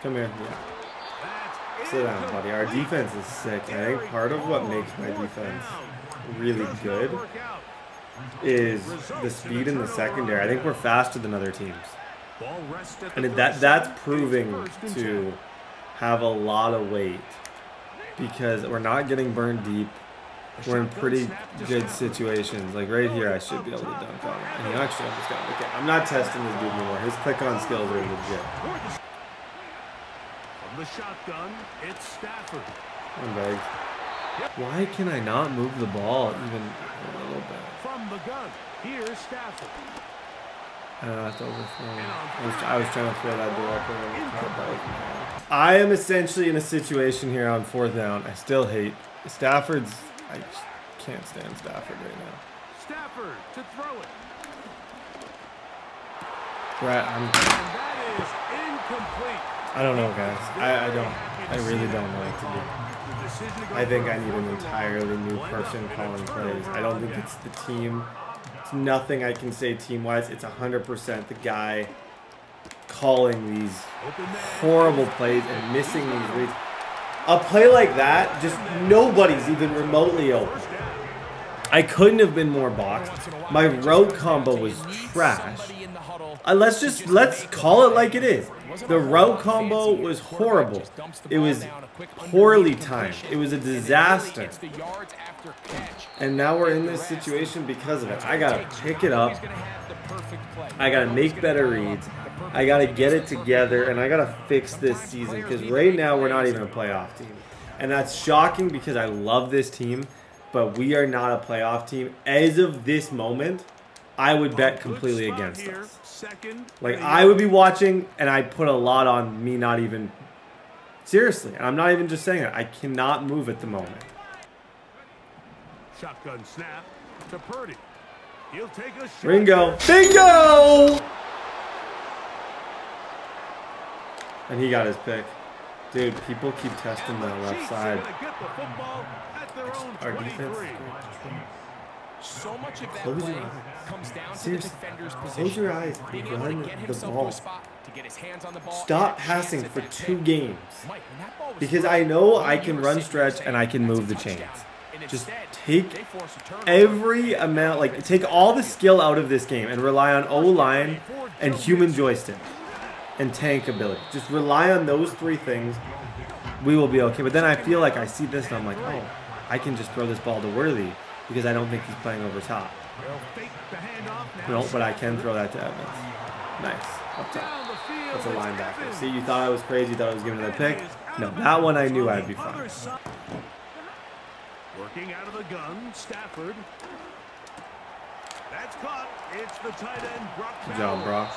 Come here. Yeah. Sit down, buddy. Our defense is sick. I think part of what makes my defense really good is the speed in the secondary. I think we're faster than other teams. Ball rests at And the that's 37. proving It's first and to 10. have a lot of weight because we're not getting burned deep. We're in pretty good situations. Like right here, I should be able to dunk on it. And he actually almost got it. Okay, I'm not testing this dude anymore. His click-on skills are legit. From the shotgun, it's Stafford. I'm big. Why can I not move the ball even a little bit? From the gun, here's Stafford. I don't have to overthrow. I was trying to throw that directly. I am essentially in a situation here on 4th down. I still hate Stafford's. I can't stand Stafford right now. Stafford to throw it. Brett, And that is incomplete. I don't know, guys. I really don't know what to do. The decision to go I think for I need an entirely new person calling plays. I don't think it's the team. It's nothing I can say team-wise. It's 100% the guy calling these horrible plays and missing these reads. A play like that, just nobody's even remotely open. I couldn't have been more boxed. My route combo was trash. Let's call it like it is. The route combo was horrible. It was poorly timed. It was a disaster. And now we're in this situation because of it. I gotta pick it up. I gotta make better reads. I gotta get it together, and I gotta fix this season because right now we're not even a playoff team, and that's shocking because I love this team, but we are not a playoff team as of this moment. I would bet completely against us. Like I would be watching, and I put a lot on me not even. Seriously, and I'm not even just saying that. I cannot move at the moment. Shotgun snap to Purdy. He'll take a shot. Ringo. Bingo! And he got his pick. Dude, people keep testing that left side. Our defense. So much of that Close play your eyes. comes down to the Seriously. defender's Close position. your eyes. Being able to Run get the himself to ball. a spot, to get his hands on the ball, Stop and a passing chance for at that 2 pick. games. Mike, when that ball was Because thrown, I know I you can were run sitting there stretch saying, and I can "That's a move the touchdown." chains. And Just instead, take they force a turnover. every amount, like take all the skill out of this game and rely on O-line and human joystick and tank ability. Just rely on those 3 things. We will be okay. But then I feel like I see this and I'm like, oh, I can just throw this ball to Worthy because I don't think he's playing over top. No, but I can throw that to Evans. Nice. Up top. That's a linebacker. See, you thought I was crazy, you thought I was giving another pick. No, that one I knew I'd be fine. Working out of the gun, Stafford. That's caught. It's the tight end, Brock. Good job, Brock.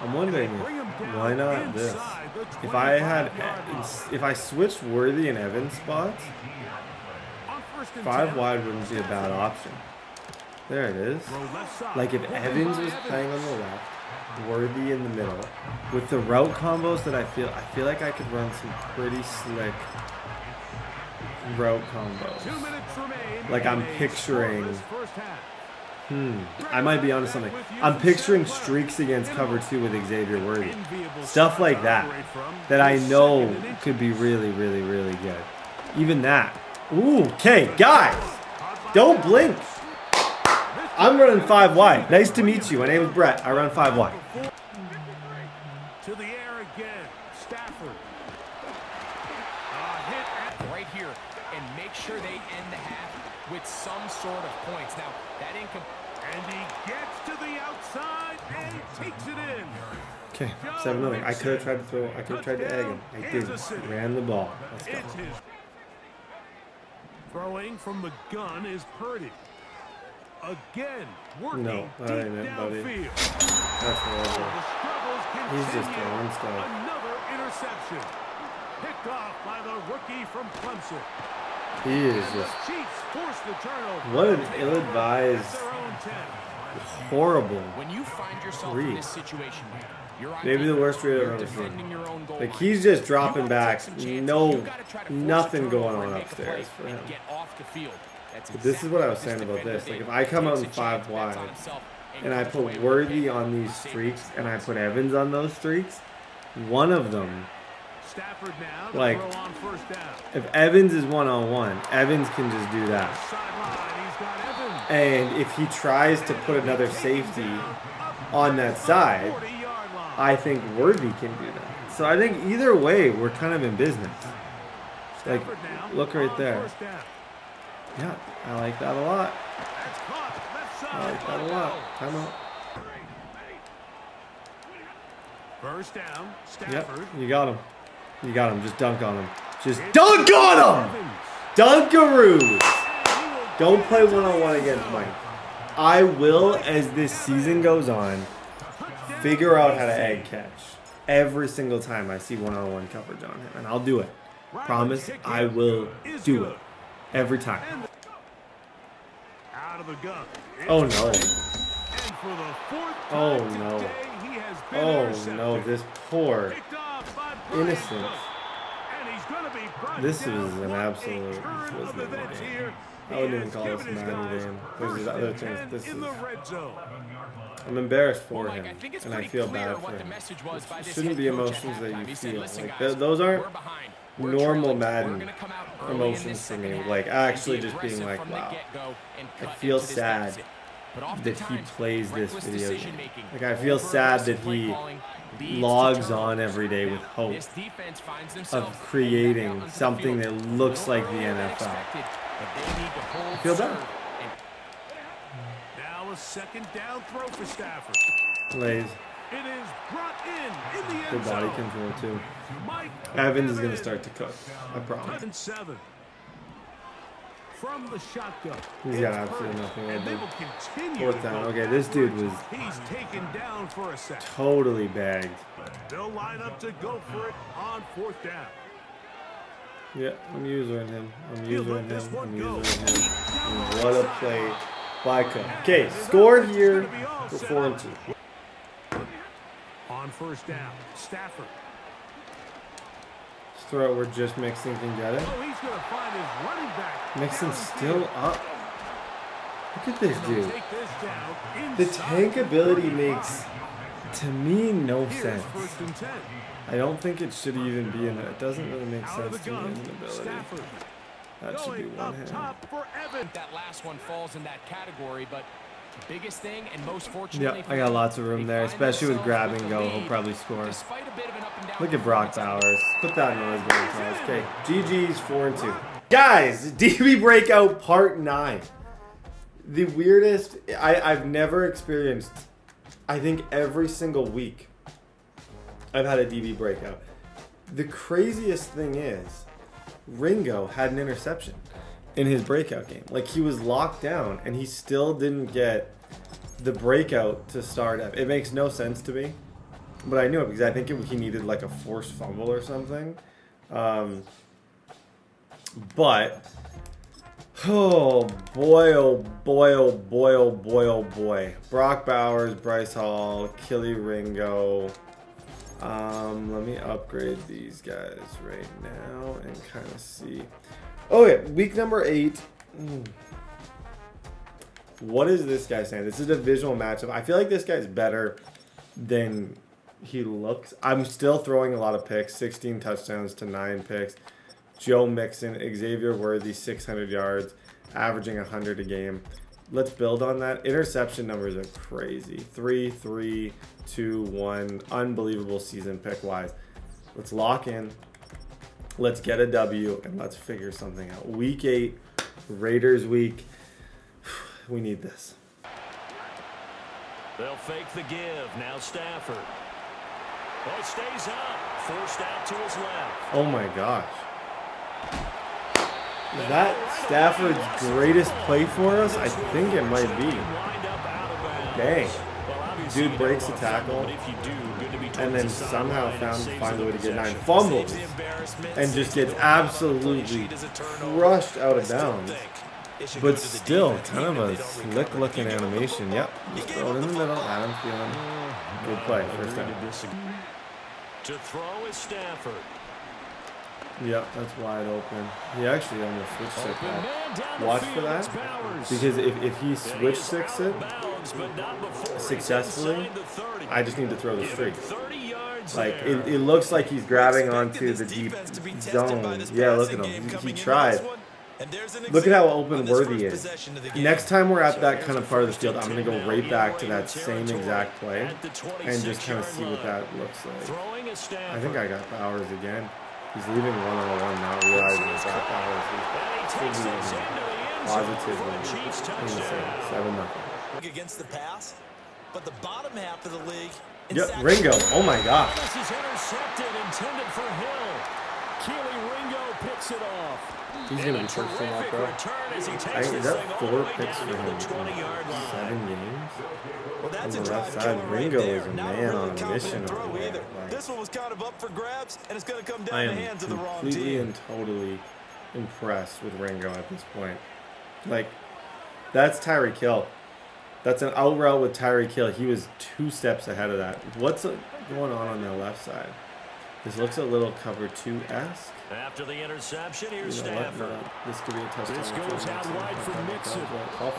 I'm wondering why not this. If I switched Worthy and Evans spots, 5 wide wouldn't be a bad option. There it is. Like if Evans was playing on the left, Worthy in the middle, with the route combos that I feel like I could run some pretty slick route combos. Like I'm picturing. I might be onto something. I'm picturing streaks against cover 2 with Xavier Worthy. Stuff like that. That I know could be really, really, really good. Even that. Ooh, okay, guys. Don't blink. I'm running 5 wide. Nice to meet you. My name is Brett. I run 5 wide. To the air again. Stafford. Hit right here and make sure they end the half with some sort of points. Now, that and he gets to the outside and he takes it in. Okay, 7-0. I could have tried to throw. I could have tried to egg him. I didn't. Ran the ball. Let's go. Throwing from the gun is Purdy. Again, working No, that ain't it, buddy. downfield. That's horrible. The struggles He's just continue. throwing stuff. Another interception. Picked off by the rookie from Clemson. He is just Chiefs force the turnover. what an ill-advised, Their own 10. horrible. when you find yourself Read. in this situation, you're on Maybe the defense, worst read I've you're ever seen. defending your own goal Like line. he's just You dropping gotta back. take some chances. No, You gotta try to force a nothing going turnover on and make a upstairs play for him. and get off the field. That's But this is what I was exactly saying what about this. defender Like if did. I come out Takes in a 5 chance, bets on wide himself, and I comes away put with Worthy a on these safe streaks and I points. put Evans on those streaks, one of them, Stafford now to like throw on first down. if Evans is 1-on-1, Evans can just do that. Sideline, he's got Evans. And if he tries to put another safety on that side, I think Worthy can do that. So I think either way, we're kind of in business. Like, look right there. Yeah, I like that a lot. I like that a lot. Timeout. First down, Stafford. Yep, you got him. You got him. Just dunk on him. Just dunk on him! Dunkaroos! Don't play one-on-one against Mike. I will, as this season goes on, figure out how to egg catch every single time I see one-on-one coverage on him. And I'll do it. Promise, I will do it. Every time. Out of the gun. Oh, no. Oh, Oh no. Oh, no. This poor innocent. This was an absolute. I wouldn't even call this a Madden game. There's other things. This is. I'm embarrassed for him, and I feel bad for him. It shouldn't be emotions that you feel. Like those aren't normal Madden emotions for me. Like actually just being like, wow. I feel sad that he plays this video game. Like I feel sad that he logs on every day with hope of creating something that looks like the NFL. I feel bad. Now a second down throw for Stafford. Plays. It is brought in the end Good body zone. control too. Mike Evans is gonna start to cook. I promise. 7. From the shotgun. He's got absolutely nothing to And they do. will continue. Fourth down. Okay, this dude was He's taken down for a sack. totally bagged. They'll line up to go for it on fourth down. Yeah, I'm using him. I'm using him. I'm using him. And what a play by Cook. Okay, score here for 4-2. On first down, Stafford. Just throw it where just Mixon can get it. Oh, he's going to find his running back. Mixon's still up. Look at this dude. Take this down The inside. tank ability makes, to me, no Here's sense. first and 10. I don't think it should even be in there. It doesn't really make Out of sense the to me gun, as an ability. Stafford. That should be Going one up hand. top for Evans. That last one falls in that category, but the biggest thing and most fortunately Yeah, I got lots of room there, especially with grab and go. He'll probably score. Look at Brock Bowers. Put that noise going to us. Okay, GG's 4-2. Guys, DB Breakout Part 9. The weirdest, I've never experienced, I think every single week I've had a DB Breakout. The craziest thing is, Ringo had an interception in his breakout game. Like he was locked down and he still didn't get the breakout to start up. It makes no sense to me, but I knew it because I think he needed like a forced fumble or something. But oh boy, oh boy, oh boy, oh boy, oh boy. Brock Bowers, Bryce Hall, Killy Ringo. Let me upgrade these guys right now and kind of see. Okay, week number 8. What is this guy saying? This is a divisional matchup. I feel like this guy's better than he looks. I'm still throwing a lot of picks. 16 touchdowns to 9 picks. Joe Mixon, Xavier Worthy, 600 yards, averaging 100 a game. Let's build on that. Interception numbers are crazy. 3, 3, 2, 1. Unbelievable season pick-wise. Let's lock in. Let's get a W, and let's figure something out. Week 8, Raiders week. We need this. They'll fake the give. Now Stafford. Oh, it stays up. Forced out to his left. Oh my gosh. Is that Stafford's greatest play for us? I think it might be. Dang. Dude breaks a tackle and then somehow finds a way to get 9 fumbles and just gets absolutely crushed out of bounds. But still, kind of a slick looking animation. Yep. Just throw it in the middle. Adam Thielen. Good play. First down. To throw is Stafford. Yep, that's wide open. He actually almost switch it that. Watch for that. Because if he switch sticks it successfully, I just need to throw the streak. Like, it looks like he's grabbing onto the deep zone. Yeah, look at him. He tried. And there's an Look at how example open on this Worthy first is. possession of the game. Next time we're at that kind of part of the field, I'm going to go right back to that same exact play and just kind of see what that looks like. I think I got Bowers again. He's leaving one-on-one, not realizing it's got Bowers. He's leaving positively insane. 7-0. Against the pass, but the bottom half of the league. Yep, Ringo. Oh my God. This is intercepted, intended for Hill. Keely Ringo picks it off. He's going to be first team All-Pro. Is that 4 picks for him in 7 games? Well, that's On a the left drive side, kill right Ringo there. is a Not man really on a mission confident over throw there. either. Like, This one was kind of up for grabs, and it's going to come I down to the am hands of the wrong completely team. and totally impressed with Ringo at this point. Like, that's Tyreek Hill. That's an out route with Tyreek Hill. He was 2 steps ahead of that. What's going on the left side? This looks a little cover 2-esque. After the interception, here's You know what? Stafford. No, this could be a touchdown. This goes out wide for Mixon.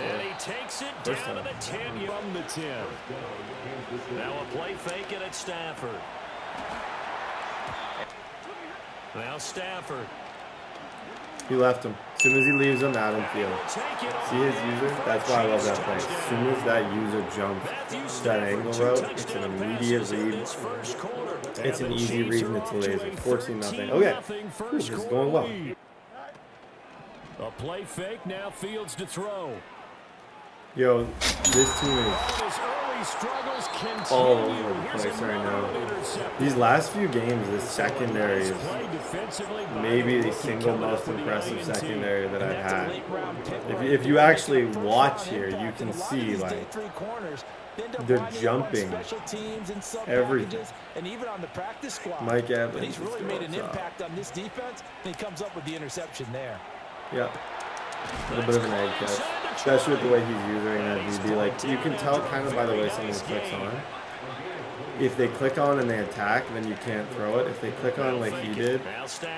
And he takes it First down to time. the 10 from the 10. Now a play fake it at Stafford. Now Stafford. He left him. As soon as he leaves him, Adam Field. See his user? That's why I love that play. As soon as that user jumps that angle route, it's an immediate read. It's an easy read and it's a laser. 14-0. Okay. This is going well. A play fake, now Fields to throw. Yo, this team is all over the place right now. These last few games, this secondary is maybe the single most impressive secondary that I've had. If you actually watch here, you can see, like, they're jumping everything. And even on the practice squad. Mike Evans. And he's really made an impact on this defense, and he comes up with the interception there. Yeah. A little bit of an egg catch. Especially with the way he's using that DB. Like, you can tell kind of by the way someone clicks on. If they click on and they attack, then you can't throw it. If they click on like he did,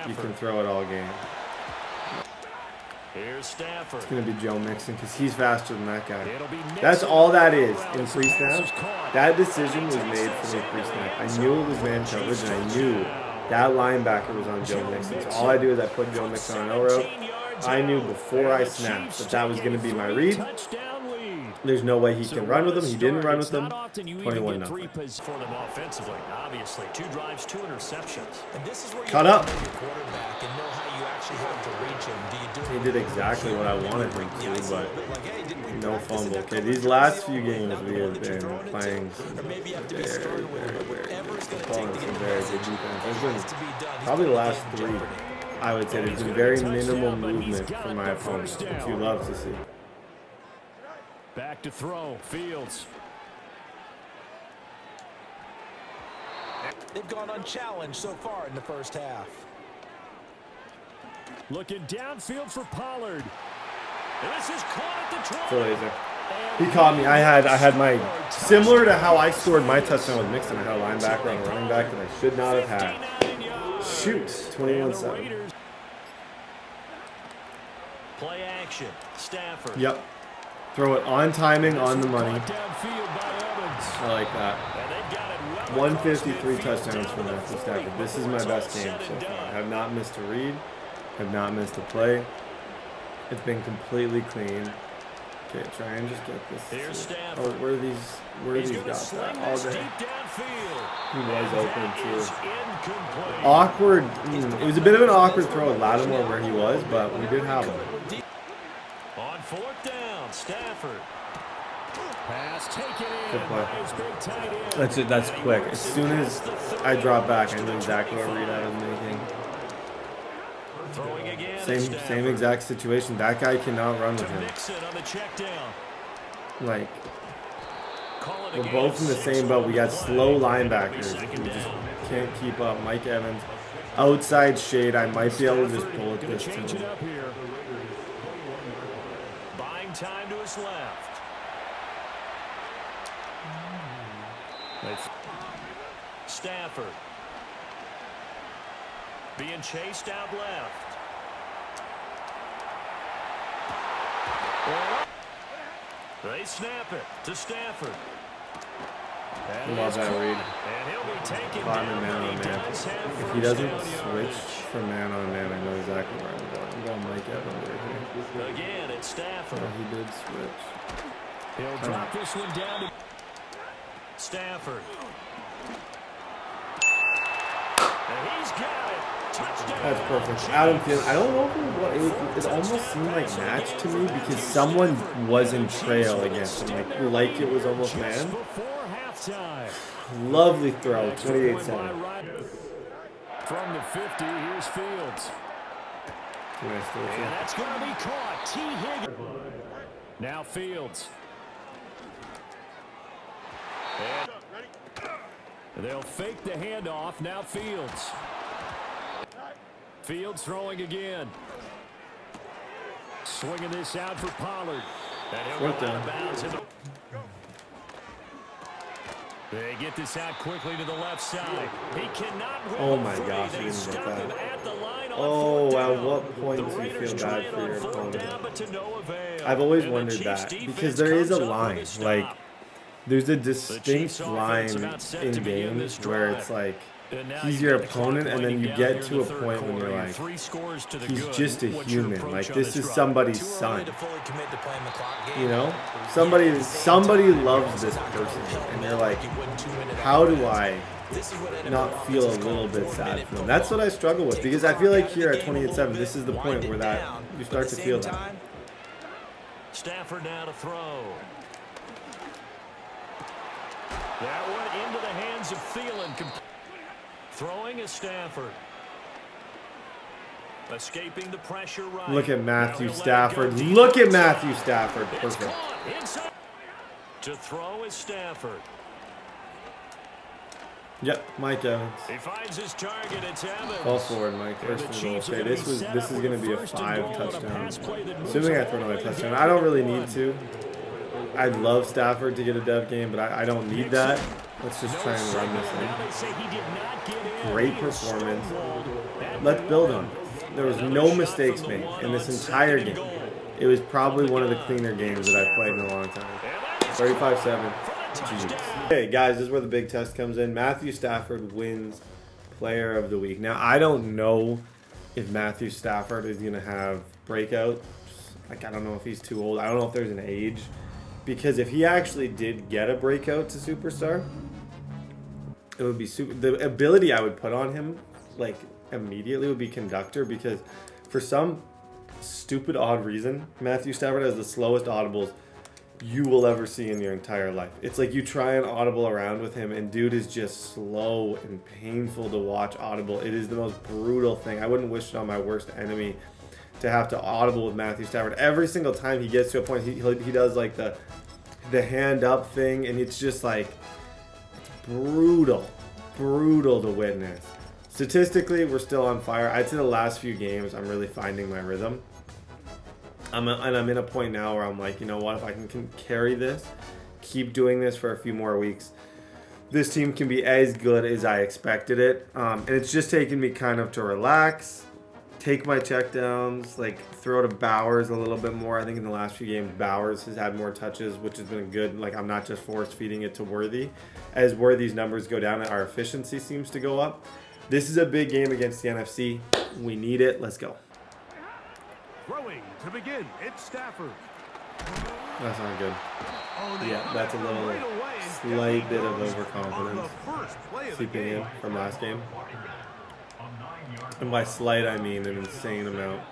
you can throw it all game. Here's Stafford. It's going to be Joe Mixon because he's faster than that guy. That's all that is in pre-snap. That decision was made for me pre-snap. I knew it was man coverage, and I knew that linebacker was on Joe Mixon. So all I do is I put Joe Mixon on no route. I knew before I snapped that was going to be my read. There's no way he can run with him. He didn't run with them. 21-0. For them offensively, obviously. 2 drives, 2 interceptions. And this is where you Cut up. quarterback and know how you actually have to reach him. Do you do He did exactly what I wanted him to, but no fumble. Okay, these last few games we have been playing some very good defense. There's been probably the last 3. I would say there's been very minimal movement from my opponents, which you love to see. Back to throw, Fields. They've gone unchallenged so far in the first half. Looking downfield for Pollard. And this is caught at the 20. It's a laser. He caught me. I had my, similar to how I scored my touchdown with Mixon, I had a linebacker and a running back that I should not have had. Shoot, 21-7. Play action, Stafford. Yep. Throw it on timing, on the money. Downfield by Evans. I like that. And they've got it 153 touchdowns from Matthew Stafford. This is my best game so far. I have not missed a read. Have not missed a play. It's been completely clean. Okay, try and just get this. Oh, where are these guys at? All day. He was open too. Awkward. It was a bit of an awkward throw with Lattimore where he was, but we did have him. On 4th down, Stafford. Pass taken in. Good play. His big tight end. That's it. That's quick. As soon as I drop back, I knew exactly what read I was making. Throwing again. Same exact situation. That guy cannot run with him. On the check down. Like, we're both in the same boat. We got slow linebackers. We just can't keep up. Mike Evans, outside shade. I might be able to just pull it this time. Buying time to his left. Stafford. Being chased out left. They snap it to Stafford. Love that read. And he'll be taken Bottom down, man, but he man. does have If If he doesn't switch from man on man, I know exactly where I'm going. I'm going Mike Evans right here. Again, it's Stafford. Oh, he did switch. He'll drop this one down to Stafford. And he's got it. Touchdown. That's perfect. Adam Thielen. I don't know if it almost seemed like match to me because someone was in trail against him. Like it was almost man. Before halftime. Lovely throw. 28-7. From the 50, here's Fields. Nice throw. And that's going to be caught. T. Higgins. Now Fields. And they'll fake the handoff. Now Fields. Fields throwing again. Swinging this out for Pollard. And he'll go out of bounds. They get this out quickly to the left side. He cannot win. Oh my gosh, he didn't get that. Oh, at what point do you feel bad for your opponent? I've always wondered that because there is a line. Like, there's a distinct line in games where it's like he's your opponent, and then you get to a point when you're like, he's just a human. Like, this is somebody's son. You know, somebody loves this person, and you're like, how do I not feel a little bit sad for them? That's what I struggle with, because I feel like here at 28-7, this is the point where that you start to feel that. Stafford now to throw. That one into the hands of Thielen. Throwing is Stafford. Escaping the pressure right. Look at Matthew Stafford. Look at Matthew Stafford. Perfect. To throw is Stafford. Yep, Mike Evans. He finds his target. It's Evans. Fall forward, Mike. First and goal. Okay, this is going to be a 5 touchdown. Assuming I throw another touchdown. I don't really need to. I'd love Stafford to get a dub game, but I don't need that. Let's just try and run this in. Great performance. Let's build on this. There was no mistakes made in this entire game. It was probably one of the cleaner games that I've played in a long time. 35-7. Jeez. Okay, guys, this is where the big test comes in. Matthew Stafford wins Player of the Week. Now, I don't know if Matthew Stafford is going to have breakouts. Like, I don't know if he's too old. I don't know if there's an age. Because if he actually did get a breakout to superstar, it would be the ability I would put on him, like, immediately would be conductor, because for some stupid odd reason, Matthew Stafford has the slowest audibles you will ever see in your entire life. It's like you try and audible around with him, and dude is just slow and painful to watch audible. It is the most brutal thing. I wouldn't wish it on my worst enemy to have to audible with Matthew Stafford. Every single time he gets to a point, he does like the hand up thing, and it's just like, it's brutal to witness. Statistically, we're still on fire. I'd say the last few games, I'm really finding my rhythm. I'm in a point now where I'm like, you know what, if I can carry this, keep doing this for a few more weeks, this team can be as good as I expected it. And it's just taken me kind of to relax, take my checkdowns, like throw to Bowers a little bit more. I think in the last few games, Bowers has had more touches, which has been good. Like, I'm not just force feeding it to Worthy. As Worthy's numbers go down, our efficiency seems to go up. This is a big game against the NFC. We need it. Let's go. Throwing to begin, it's Stafford. That's not good. Yeah, that's a little slight bit of overconfidence seeping in from last game. And by slight, I mean an insane amount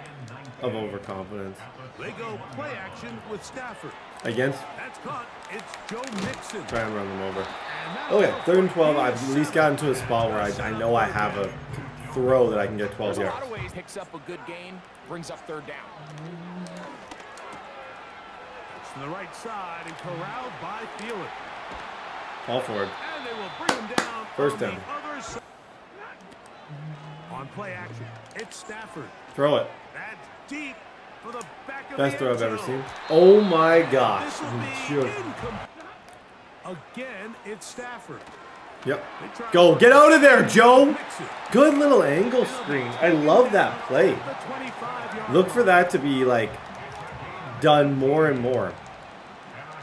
of overconfidence. They go play action with Stafford. Against? That's caught. It's Joe Mixon. Try and run them over. Okay, 3rd and 12. I've at least gotten to a spot where I know I have a throw that I can get 12 yards. Picks up a good gain, brings up 3rd down. It's to the right side and corralled by Thielen. All forward. And they will bring him down. First down. On play action, it's Stafford. Throw it. That's deep for the back of Best the throw I've end ever zone. seen. Oh my gosh. Again, it's Stafford. Yep. Go. Get out of there, Joe. Good little angle screen. I love that play. Look for that to be, like, done more and more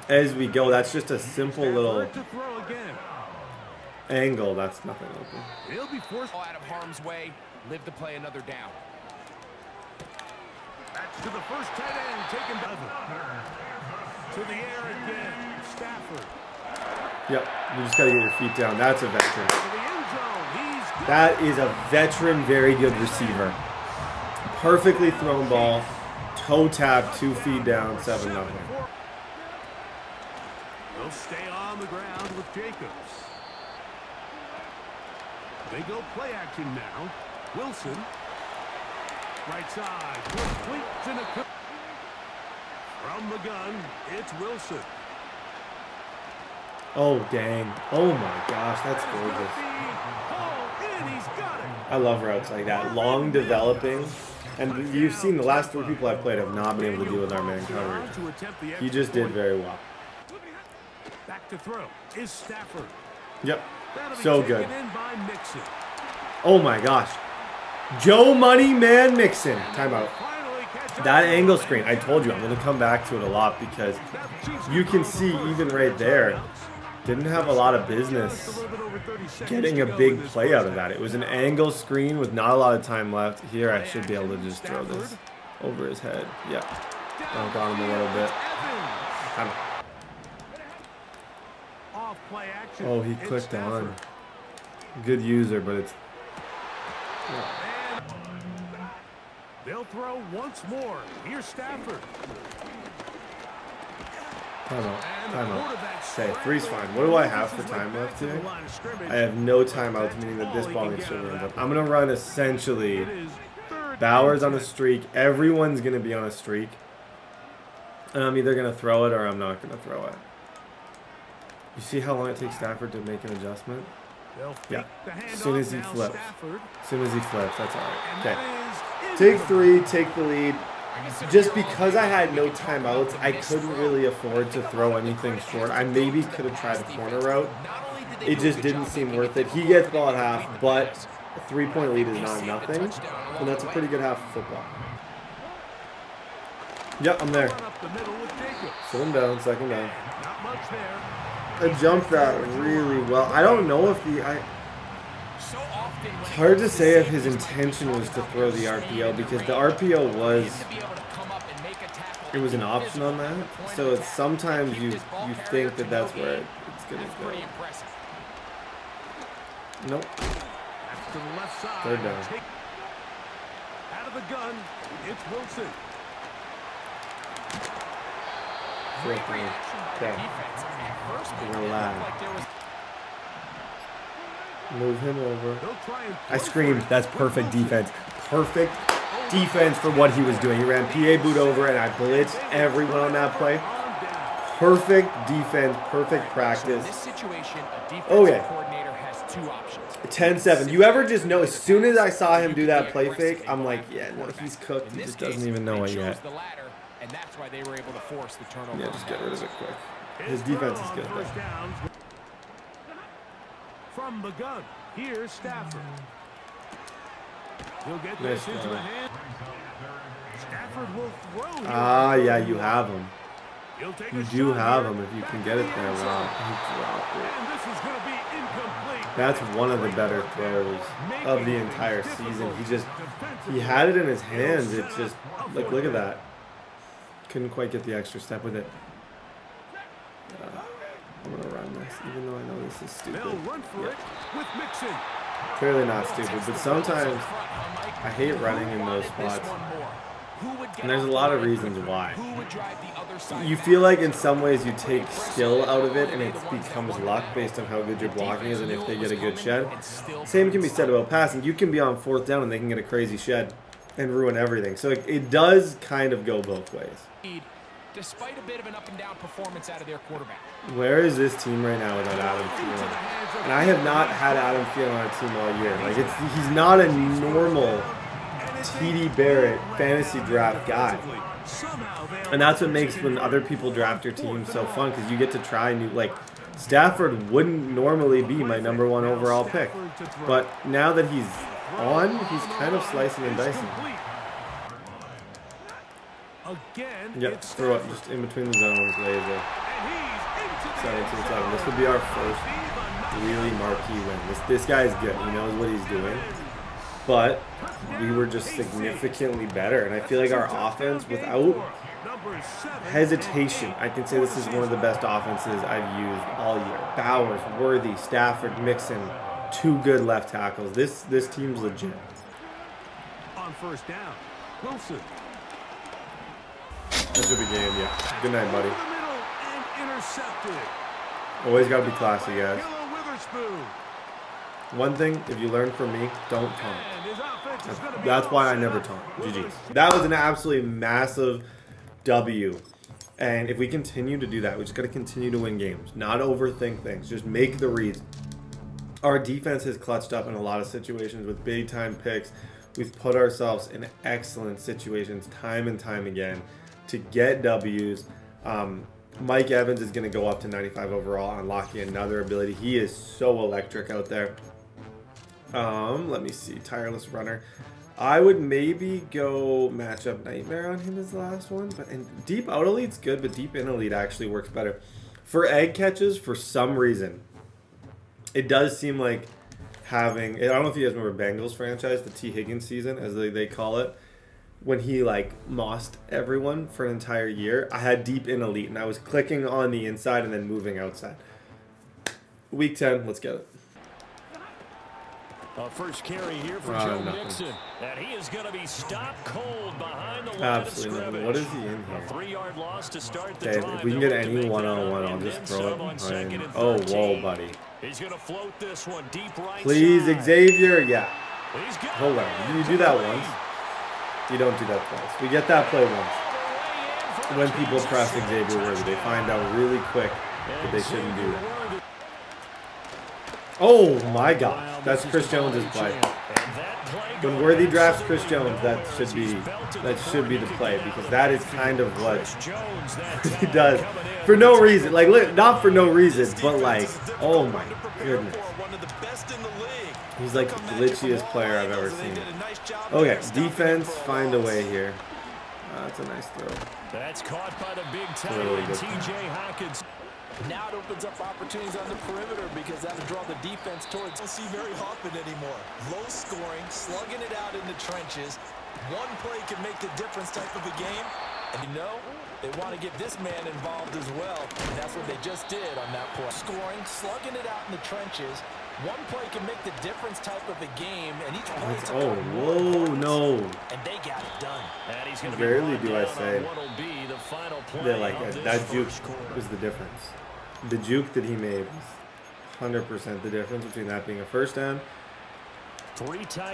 as we go. That's just a simple little Angle, that's nothing open. He'll be forced Out of harm's way, live to play another down. back to the first tight end, taken by to the air again. Stafford. Yep, you just gotta get your feet down. That's a veteran. To the end zone. He's got That is a veteran, very good receiver. Perfectly thrown ball. Toe tap, 2 feet down, 7-0. They'll stay on the ground with Jacobs. They go play action now. Wilson. Right side. Complete to the from the gun. It's Wilson. Oh, dang. Oh, my gosh. That's gorgeous. Oh, and he's got it. I love routes like that. Long developing. And you've seen the last 3 people I've played have not been able to deal with our man coverage. To attempt the He just did very well. back to throw is Stafford. Yep. That'll be So taken good. in by Mixon. Oh, my gosh. Joe Money Man Mixon. Timeout. Finally catch up. That angle screen, I told you, I'm going to come back to it a lot because you can see even right there, didn't have a lot of business getting a big play out of that. It was an angle screen with not a lot of time left. Here, I should be able to just throw this over his head. Yep. Dunk on him a little bit. Off play action. Oh, he It's clicked Stafford. on. Good user, but it's... And they'll throw once more. Here's Stafford. Timeout. And the Timeout. quarterback Okay, 3's fine. What do I have for time left to the here? line of scrimmage. I have no timeouts, meaning that this ball needs to end up. I'm going to run essentially It is third Bauer's and on a streak. Everyone's going to be on a streak. And I'm either going to throw it or I'm not going to throw it. You see how long it takes Stafford to make an adjustment? They'll Yeah. fake the As soon as he handoff now, flips. Stafford. As soon as he flips, that's all right. And Okay. that is Take into the 3, take the lead. Just because I had no timeouts, I couldn't really afford to throw anything short. I maybe could have tried a corner route. It just didn't seem worth it. He gets ball at half, but a 3-point lead is not nothing. And that's a pretty good half of football. Yep, I'm there. run up the middle with Jacobs. Sit him down, second down. Not much there. I jumped that really well. I don't know if So often when it's hard to say if his intention was to throw the RPO because the RPO was, to be able to come up and make a tackle. it was an option on that. So it's sometimes you think that that's where it's going to go. Pretty impressive. Nope. That's to the left side. 3rd down. Out of the gun, it's Wilson. 4th down. Okay. Defense at first it Relax. looked like there was Move him over. They'll try and I screamed, that's perfect defense. Perfect defense for what he was doing. He ran PA boot over and I blitzed everyone on that play. Perfect defense, perfect practice. in this situation, a defensive Oh, yeah. coordinator has 2 options. 10-7. You ever just know, as soon as I saw him do that play fake, I'm like, yeah, no, he's cooked. In He this just doesn't case, even know they it chose yet. the latter, and that's why they were able to force the turnover. Yeah, on just get rid of downs. it quick. His defense is good, First though. downs. From the gun, here's Stafford. He'll get Nice this into throw. the hand. Stafford will throw. here. Ah, yeah, you have him. He'll take You a do shot have here. him if you can Back get to it the there. end Wow, zone. he dropped it. And this is going to be incomplete. That's one of the better throws of the entire season. He had it in his hands. It just, like, look at that. Couldn't quite get the extra step with it. I'm going to run this, even though I know this is They'll stupid. run for it with Mixon. Clearly not stupid, but sometimes I hate running in those spots. And there's a lot of reasons why. You feel like in some ways you take skill out of it and it becomes luck based on how good your blocking is and if they get a good shed. Same can be said about passing. You can be on 4th down and they can get a crazy shed and ruin everything. So it does kind of go both ways. Despite a bit of an up-and-down performance out of their quarterback. Where is this team right now without Adam Thielen? And I have not had Adam Thielen on our team all year. Like he's not a normal TDBarrett fantasy draft guy. And that's what makes when other people draft your team so fun because you get to try new, like Stafford wouldn't normally be my #1 overall pick. But now that he's on, he's kind of slicing and dicing. Again, Yep, it's throw it Stafford. just in between the zones, laser. And he's into the 7 end to the zone. 7. This would be our first really marquee win. This guy's good. He knows what he's doing. But we were just significantly better. And I feel like our offense, without hesitation, I can say this is one of the best offenses I've used all year. Bowers, Worthy, Stafford, Mixon, 2 good left tackles. This team's legit. On first down, Wilson. That should be game, yeah. Good night, buddy. And intercepted. Always got to be classy, guys. Killer Witherspoon. One thing, if you learn from me, don't taunt. That's why I never taunt. GG. That was an absolutely massive W. And if we continue to do that, we just got to continue to win games. Not overthink things. Just make the reads. Our defense has clutched up in a lot of situations with big-time picks. We've put ourselves in excellent situations time and time again to get W's. Mike Evans is going to go up to 95 overall, unlocking another ability. He is so electric out there. Let me see. Tireless runner. I would maybe go matchup nightmare on him as the last one. And deep out elite's good, but deep in elite actually works better. For egg catches, for some reason, it does seem like having... I don't know if you guys remember Bengals franchise, the T. Higgins season, as they call it. When he mossed everyone for an entire year, I had deep in elite, and I was clicking on the inside and then moving outside. Week 10, let's get it. First carry here for Joe Mixon, and he is going to be stopped cold behind the line Absolutely of nothing. What is he in here? A 3-yard loss to start the Okay, drive. if we can get any one-on-one, I'll just throw it behind. Oh, whoa, buddy. He's going to float this one deep right Please, side. Xavier. Yeah. Hold on. You do that once. You don't do that twice. We get that play once. When people press Xavier Worthy, they find out really quick that they shouldn't do that. Oh my gosh, that's Chris Jones' play. When Worthy drafts Chris Jones, that should be the play, because that is kind of what he does for no reason. Not for no reason, but oh my goodness. He's the glitchiest player I've ever seen. Okay, defense, find a way here. That's a nice throw. That's caught by the big tight Really end, good. TJ Hawkins. Now it opens up opportunities on the perimeter because that'll draw the defense towards. Don't see very often anymore. Low scoring, slugging it out in the trenches. One play can make the difference type of a game. And they want to get this man involved as well. And that's what they just did on that play. Scoring, slugging it out in the trenches. One play can make the difference type of a game, and each play is whoa, no. And they got it done. And he's gonna Rarely be do I say be the final play that that juke was the difference. The juke that he made was 100% the difference between that being a first down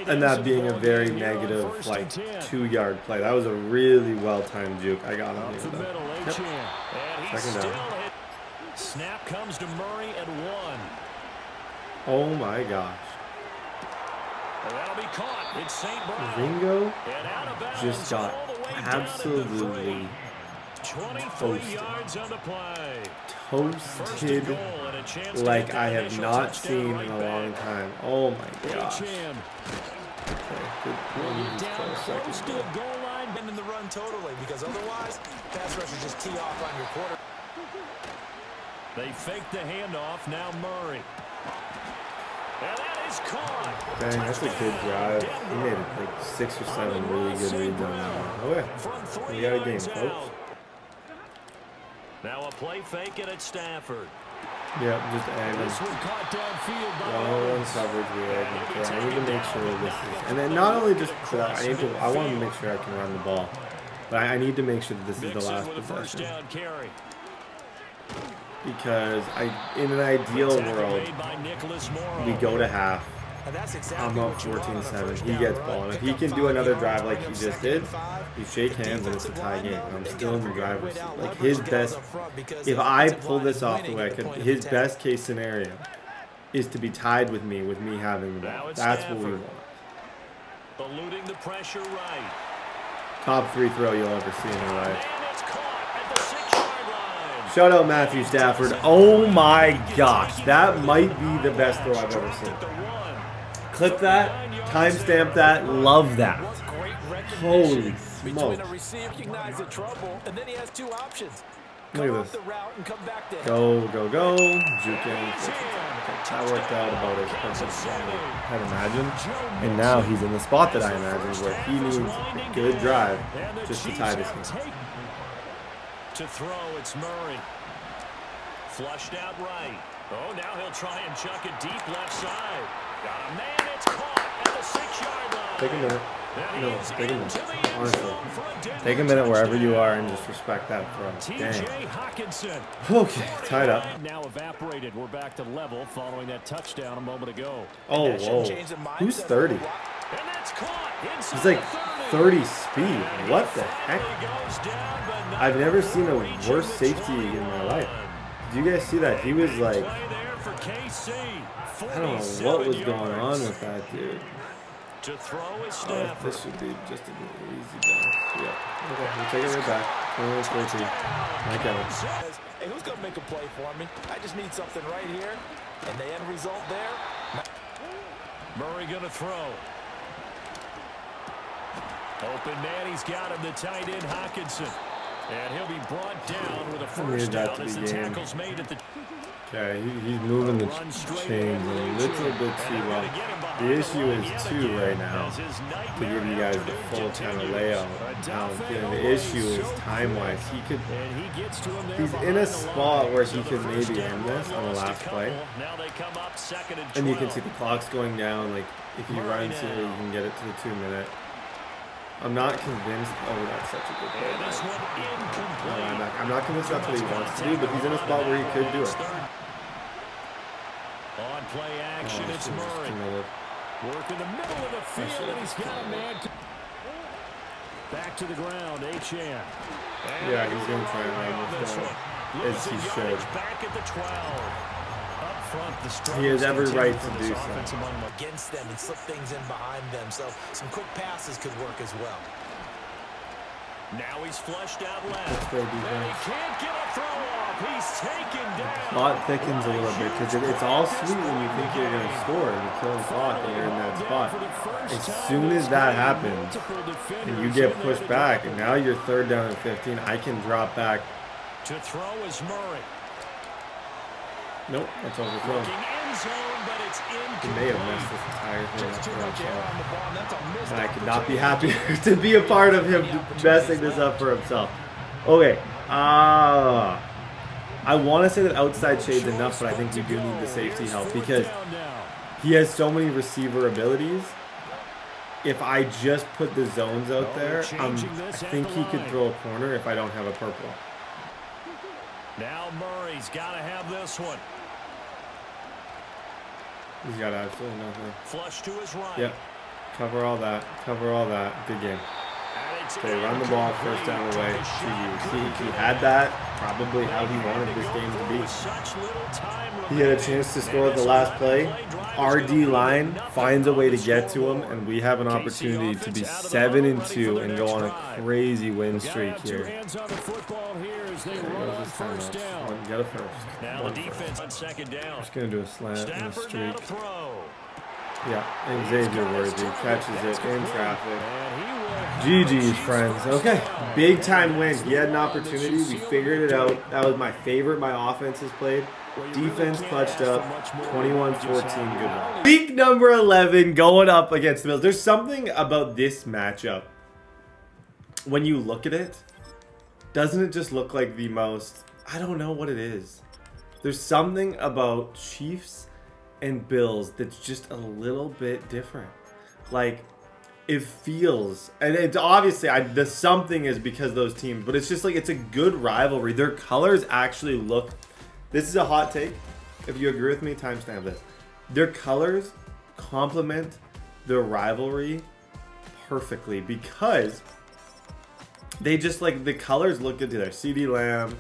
and that being a very negative 2-yard play. That was a really well-timed juke. I got him here though. Yep. Second down. Snap comes to Murray at 1. Oh my gosh. That'll be caught. It's St. Brown. Ringo And out of bounds just got all the way absolutely 23 yards on the play. toasted like I have not seen in a long time. Oh my gosh. Okay, good. Close to a goal line, bending the run totally, because otherwise, pass rushers just tee off on your quarter. They fake the handoff. Now Murray. And that is caught. Dang, that's a good drive. He made 6 or 7 really good reads on that one. Okay, we got a game, folks. Now a play fake it at Stafford. Yep, just add him. This one caught downfield by One-on-one coverage we had. Okay, I need to make sure this is, and then not only just for that, I want to make sure I can run the ball, but I need to make sure that this is the last possession. Because in an ideal world, we go to half. I'm up 14-7. He gets ball, and if he can do another drive like he just did, you shake hands and it's a tie game. And I'm still in the driver's seat. Like his best, if I pull this off the way I could, his best case scenario is to be tied with me having the ball. That's what we want. Eluding the pressure right. Top 3 throw you'll ever see in your life. Shout out Matthew Stafford. Oh my gosh, that might be the best throw I've ever seen. Clip that, timestamp that, love that. Holy smokes. Recognize the trouble, and then he has 2 options. Look at this. Go, go, go. Juking. That worked out about as perfect as I had imagined. And now he's in the spot that I imagined where he needs a good drive just to tie this game. To throw, it's Murray. Flushed out right. Oh, now he'll try and chuck it deep left side. Got a man, it's caught at the 6-yard line. Take a minute. No, take a minute. Honestly. Take a minute wherever you are and just respect that throw. Dang. Okay, tied up. Now evaporated. We're back to level following that touchdown a moment ago. Oh, whoa. Who's 30? He's like 30 speed. What the heck? I've never seen a worse safety in my life. Did you guys see that? He was like, I don't know what was going on with that dude. This should be just an easy dunk. Yeah. Okay, we'll take it right back. 21-14. Mike Evans. Hey, who's going to make a play for me? I just need something right here. And the end result there. Murray going to throw. Open man, he's got him, the tight end Hawkinson. And he'll be brought down with a first down as the tackle's made at the... Okay, he's moving the chains a little bit too well. The issue is, too, right now, to give you guys the full kind of layout. The issue is time-wise. He's in a spot where he could maybe end this on the last play. And you can see the clock's going down. Like, if he runs here, you can get it to the 2-minute. I'm not convinced. Oh, that's such a good play. I'm not convinced that's what he wants to do, but he's in a spot where he could do it. On play action, it's Murray. Work in the middle of the field, and he's got a man. Back to the ground, H.N. Yeah, he's going to try and run this down, as he should. Back at the 12. He has every right to do so. Against them and slip things in behind them, so some quick passes could work as well. Now he's flushed out left. Let's go defense. He can't get a throw off. He's taken down. Plot thickens a little bit because it's all sweet when you think you're going to score and you kill the clock and you're in that spot. As soon as that happens and you get pushed back and now you're 3rd down and 15, I can drop back. To throw is Murray. Nope, that's overthrown. He may have messed this entire thing up. And I could not be happier to be a part of him messing this up for himself. Okay. I want to say that outside shade's enough, but I think we do need the safety help because he has so many receiver abilities. If I just put the zones out there, I think he could throw a corner if I don't have a purple. Now Murray's got to have this one. He's got absolutely nothing. Flush to his right. Yep. Cover all that. Cover all that. Good game. Okay, run the ball, first down away. He had that, probably how he wanted this game to be. He had a chance to score at the last play. Our D-line finds a way to get to him, and we have an opportunity to be 7-2 and go on a crazy win streak here. There goes his timeout. Get a first. Now the defense on 2nd down. Just going to do a slant and a streak. Yeah, and Xavier Worthy catches it in traffic. GG's, friends. Okay, big time win. He had an opportunity. We figured it out. That was my favorite my offense has played. Defense clutched up. 21-14. Good one. Week number 11 going up against the Bills. There's something about this matchup. When you look at it, doesn't it just look like the most... I don't know what it is. There's something about Chiefs and Bills that's just a little bit different. Like, it feels, and it's obviously the something is because those teams, but it's just like it's a good rivalry. Their colors actually look. This is a hot take. If you agree with me, timestamp this. Their colors complement their rivalry perfectly because they just like the colors look good together. CD Lamb.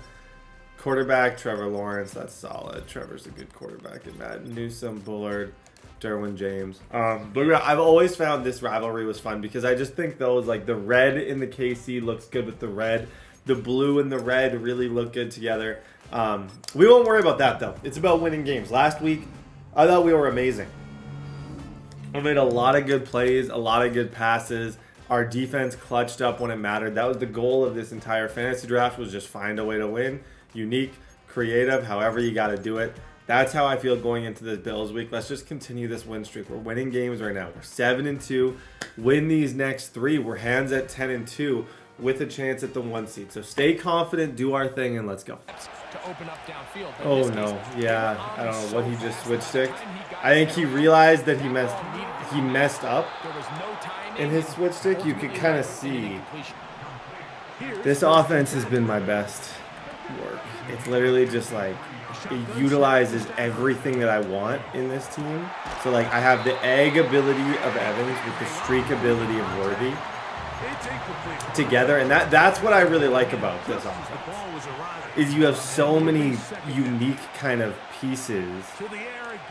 Quarterback, Trevor Lawrence, that's solid. Trevor's a good quarterback in that. Newsome, Bullard, Derwin James. But I've always found this rivalry was fun because I just think those, like the red in the KC looks good with the red. The blue and the red really look good together. We won't worry about that though. It's about winning games. Last week, I thought we were amazing. I made a lot of good plays, a lot of good passes. Our defense clutched up when it mattered. That was the goal of this entire fantasy draft, was just find a way to win. unique, creative, however you got to do it. That's how I feel going into this Bills week. Let's just continue this win streak. We're winning games right now. We're 7-2. Win these next 3. We're hands at 10-2 with a chance at the 1 seed. So stay confident, do our thing, and let's go. To open up downfield. Oh no, yeah, I don't know what he just switch sticked. I think he realized that he messed up in his switch stick. You could kind of see this offense has been my best work. It's literally just like it utilizes everything that I want in this team. So like I have the egg ability of Evans with the streak ability of Worthy together, and that's what I really like about this offense. Is you have so many unique kind of pieces.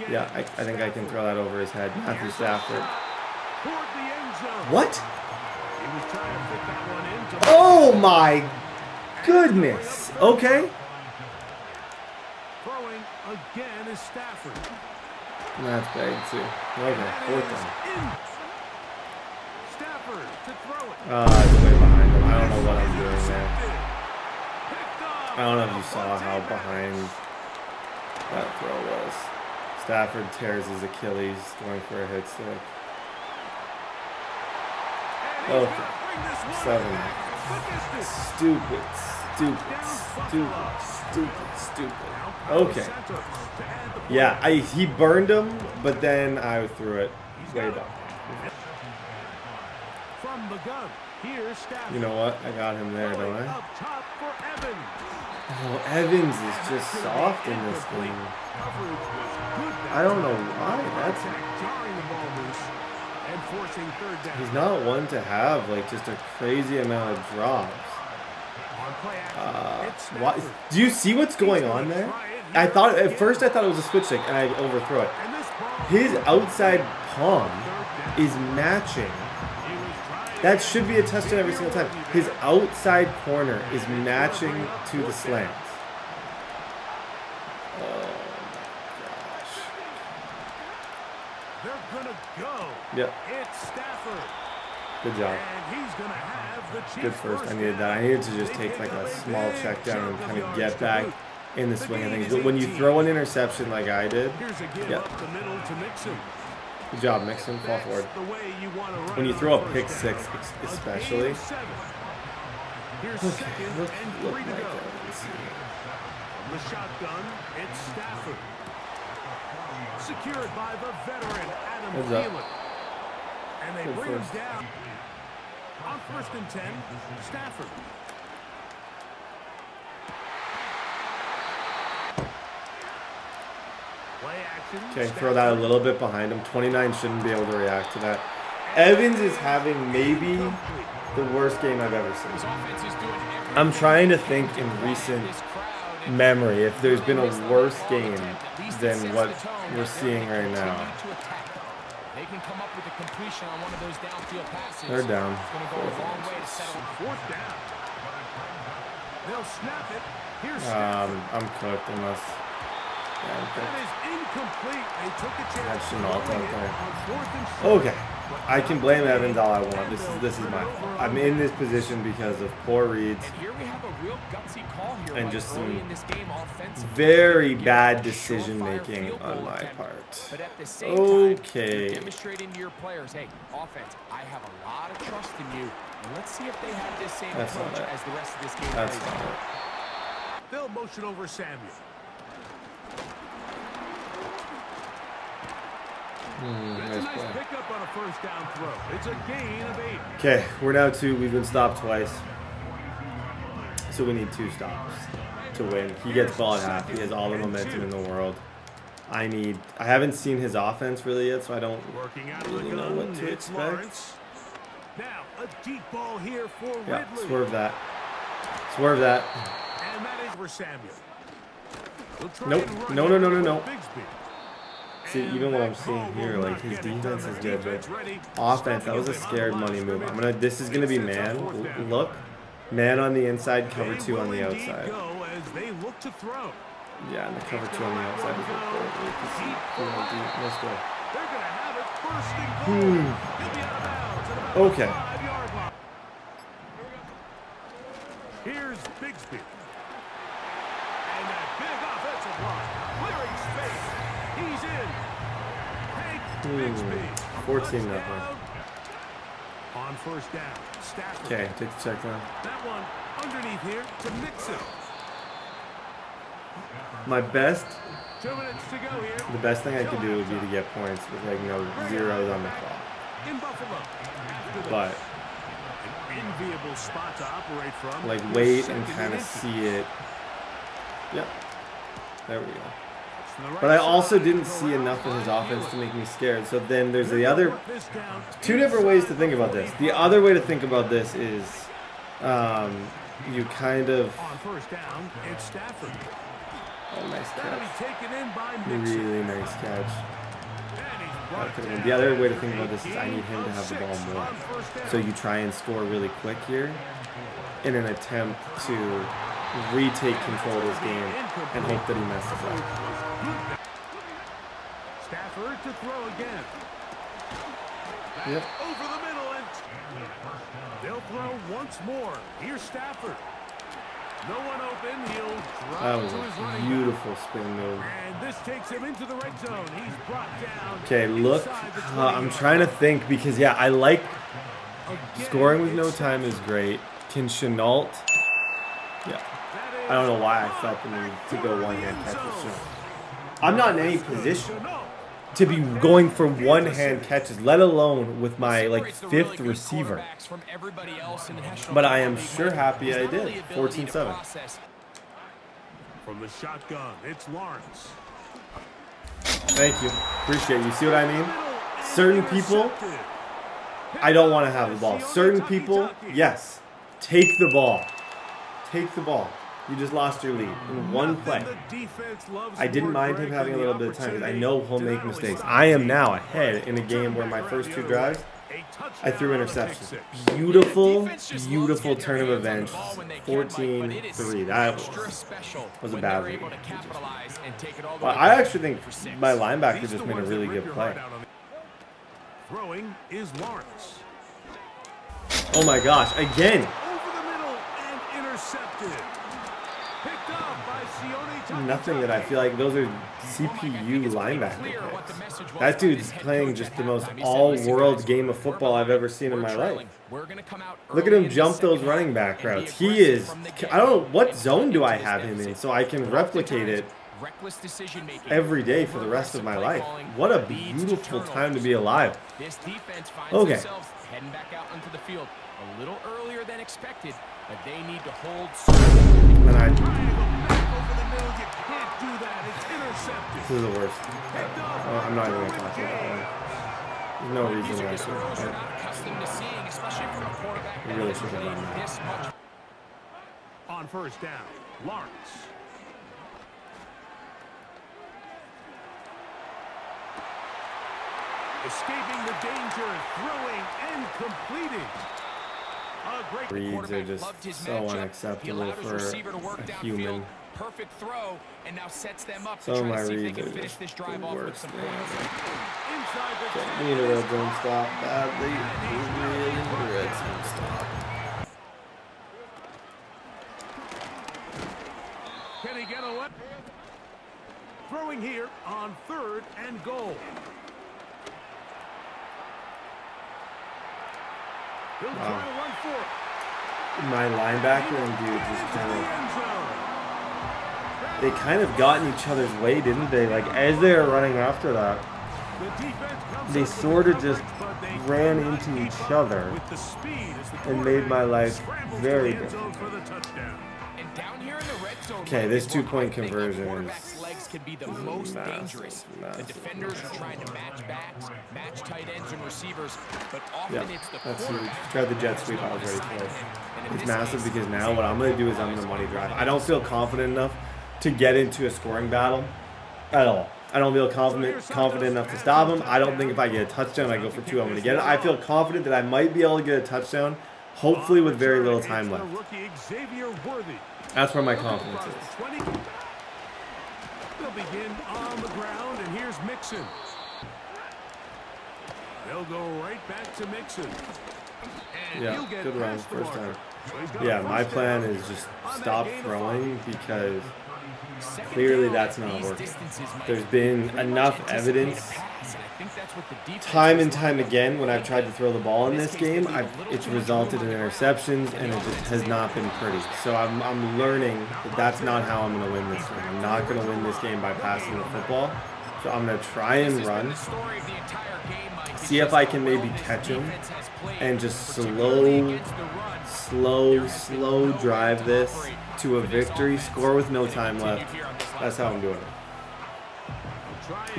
Yeah, I think I can throw that over his head. Matthew Stafford. What? Oh my goodness. Okay. Throwing again is Stafford. That's big too. Okay, 4th down. Stafford to throw it. It's way behind him. I don't know what I'm doing there. I don't know if you saw how behind that throw was. Stafford tears his Achilles going for a hit stick. Okay. 7. Stupid. Okay. Yeah, he burned him, but then I threw it way back. From the gun, here's Stafford. You know what? I got him there, don't I? Up top for Evans. Oh, Evans is just soft in this game. I don't know why. That's he's not one to have like just a crazy amount of drops. Why? Do you see what's going on there? I thought at first it was a switch stick and I overthrew it. His outside palm is matching. That should be a touchdown every single time. His outside corner is matching to the slants. Oh my gosh. They're gonna go. Yep. It's Stafford. Good job. And he's gonna have the Chiefs Good first. I needed that. I needed to just take like a small check down and kind of get back in the swing of things. But when you throw an interception like I did, yeah. Good job, Mixon. Fall forward. When you throw a pick 6, especially. Okay, look like that. Let's see. The shotgun, it's Stafford. Secured by the veteran, Adam Thielen. And they bring him down. On 1st and 10, Stafford. Okay, throw that a little bit behind him. 29 shouldn't be able to react to that. Evans is having maybe the worst game I've ever seen. I'm trying to think in recent memory if there's been a worse game than what we're seeing right now. They can come up with a completion on one of those downfield passes. They're down. It's going to go a long way to settle. 4th down. They'll snap it. Here's I'm cooked unless. Yeah, I'm cooked. That is incomplete. They took a chance. That should not out there. On 4th and 7. Okay. I can blame Evans all I want. This is my fault. I'm in this position because of poor reads. And here we have a real gutsy call here and just some in this game very bad decision making on my part. But at the same Okay. time, demonstrating to your players, hey, offense, I have a lot of trust in you. And let's see if they have this same approach as the rest of this game That's plays not out. it. They'll motion over Samuel. That's a nice pickup on a 1st down throw. It's a gain of 8. Okay, we're now 2. We've been stopped twice. So we need 2 stops to win. He gets ball at half. He has all the momentum in the world. I haven't seen his offense really yet, so I don't really know what to expect. Now, a deep ball here for Yeah, Ridley. swerve that. Swerve that. And that is for Samuel. Nope. No. See, even what I'm seeing here, like his defense is good, but offense, that was a scared money move. This is gonna be man. Look, man on the inside, cover 2 on the outside. Yeah, and the cover 2 on the outside is important. Let's go. Okay. Here's Bigsby. seen nothing. On first down, Stafford. Okay, take the check down. That one underneath here to Mixon. My best, 2 minutes to go here. the best thing I could do would be to get points with like no zeros on the clock. In Buffalo. After the But enviable spot to operate from. like wait and kind of see it. Yep. There we go. But I also didn't see enough of his offense to make me scared. So then there's the other, two different ways to think about this. The other way to think about this is you kind of, On first down, it's Stafford. oh, nice That'll be catch. taken in by Mixon. Really nice catch. And he's brought That could've been- down. The other way to think about this is I need him to have the ball more. On first down. So you try and score really quick here in an attempt to retake control of this game and hope that he messes up. Stafford to throw again. Yep. Over the middle and they'll throw once more. Here's Stafford. No one open. He'll That drop was to his a running beautiful spin move. back. And this takes him into the red zone. He's brought down. Okay, look. inside the I'm 20. trying to think because, yeah, I like Again, scoring with no it's time is great. Can Chenault? Yeah. that is I don't know why I felt the need to go one-hand catch with Chenault. I'm not in any position to be going for one-hand catches, let alone with my like fifth receiver. But I am sure happy I did. 14-7. From the shotgun, it's Lawrence. Thank you. Appreciate you. See what I mean? Certain people, I don't want to have the ball. Certain people, yes. Take the ball. Take the ball. You just lost your lead in one play. I didn't mind him having a little bit of time because I know he'll make mistakes. I am now ahead in a game where my first two drives, I threw interceptions. Beautiful, beautiful turn of events. 14-3. That was a bad lead. Well, I actually think my linebacker just made a really good play. Throwing is Lawrence. Oh my gosh, again. Over the middle and intercepted. Picked up by Sione Nothing that I feel like those are CPU linebacker picks. That dude's playing just the most all-world game of football I've ever seen in my life. Look at him jump those running back routes. He is, I don't know, what zone do I have him in so I can replicate it every day for the rest of my life. What a beautiful time to be alive. Okay. Heading back out onto the field a little earlier than expected, but they need to hold. And I, over the middle. You can't do that. It's intercepted. this is the worst. I'm not even going to talk about that. There's no reason why I should. I really should have done that. On first down, Lawrence. Escaping the danger, throwing and completing. A great Reads are just so unacceptable for a human. Perfect throw, and now sets them up Some to of try my to see if they reads can are finish just this the drive off with worst. some Man. inside the We need a red zone stop badly. We really need a red zone stop. Can he get away? Throwing here on 3rd and goal. He'll try to run for it. My linebacker and dude just kind End of, zone. they kind of got in each other's way, didn't they? Like as they were running after that, The defense comes they up with sort of the just coverage, but they ran cannot into keep each up other with the speed as the and made my life scrambles very to the end difficult. zone for the touchdown. And down here in the red zone, Okay, this is where 2-point I think conversion quarterback's is legs can be the most dangerous. The massive. defenders are trying to match backs, match tight ends and receivers, but often Yeah, it's the that's huge. quarterback. Tried the jet sweep I was ready for. It's massive because now what I'm going to do is I'm going to money drive. I don't feel confident enough to get into a scoring battle at all. I don't feel confident enough to stop him. I don't think if I get a touchdown, I go for 2, I'm going to get it. I feel confident that I might be able to get a touchdown, hopefully with very little time left. That's where my confidence is. They'll begin on the ground, and here's Mixon. They'll go right back to Mixon. And he'll Yeah, get good run, past the first marker. time. So he's got a Yeah, my first plan down is just on that stop gain of throwing 5. because Clearly that's not working. There's been enough evidence time and time again when I've tried to throw the ball in this game, it's resulted in interceptions, and it just has not been pretty. So I'm learning that that's not how I'm going to win this game. I'm not going to win this game by passing the football. So I'm going to try and run, see if I can maybe catch him, and just slow drive this to a victory, score with no time left. That's how I'm doing it.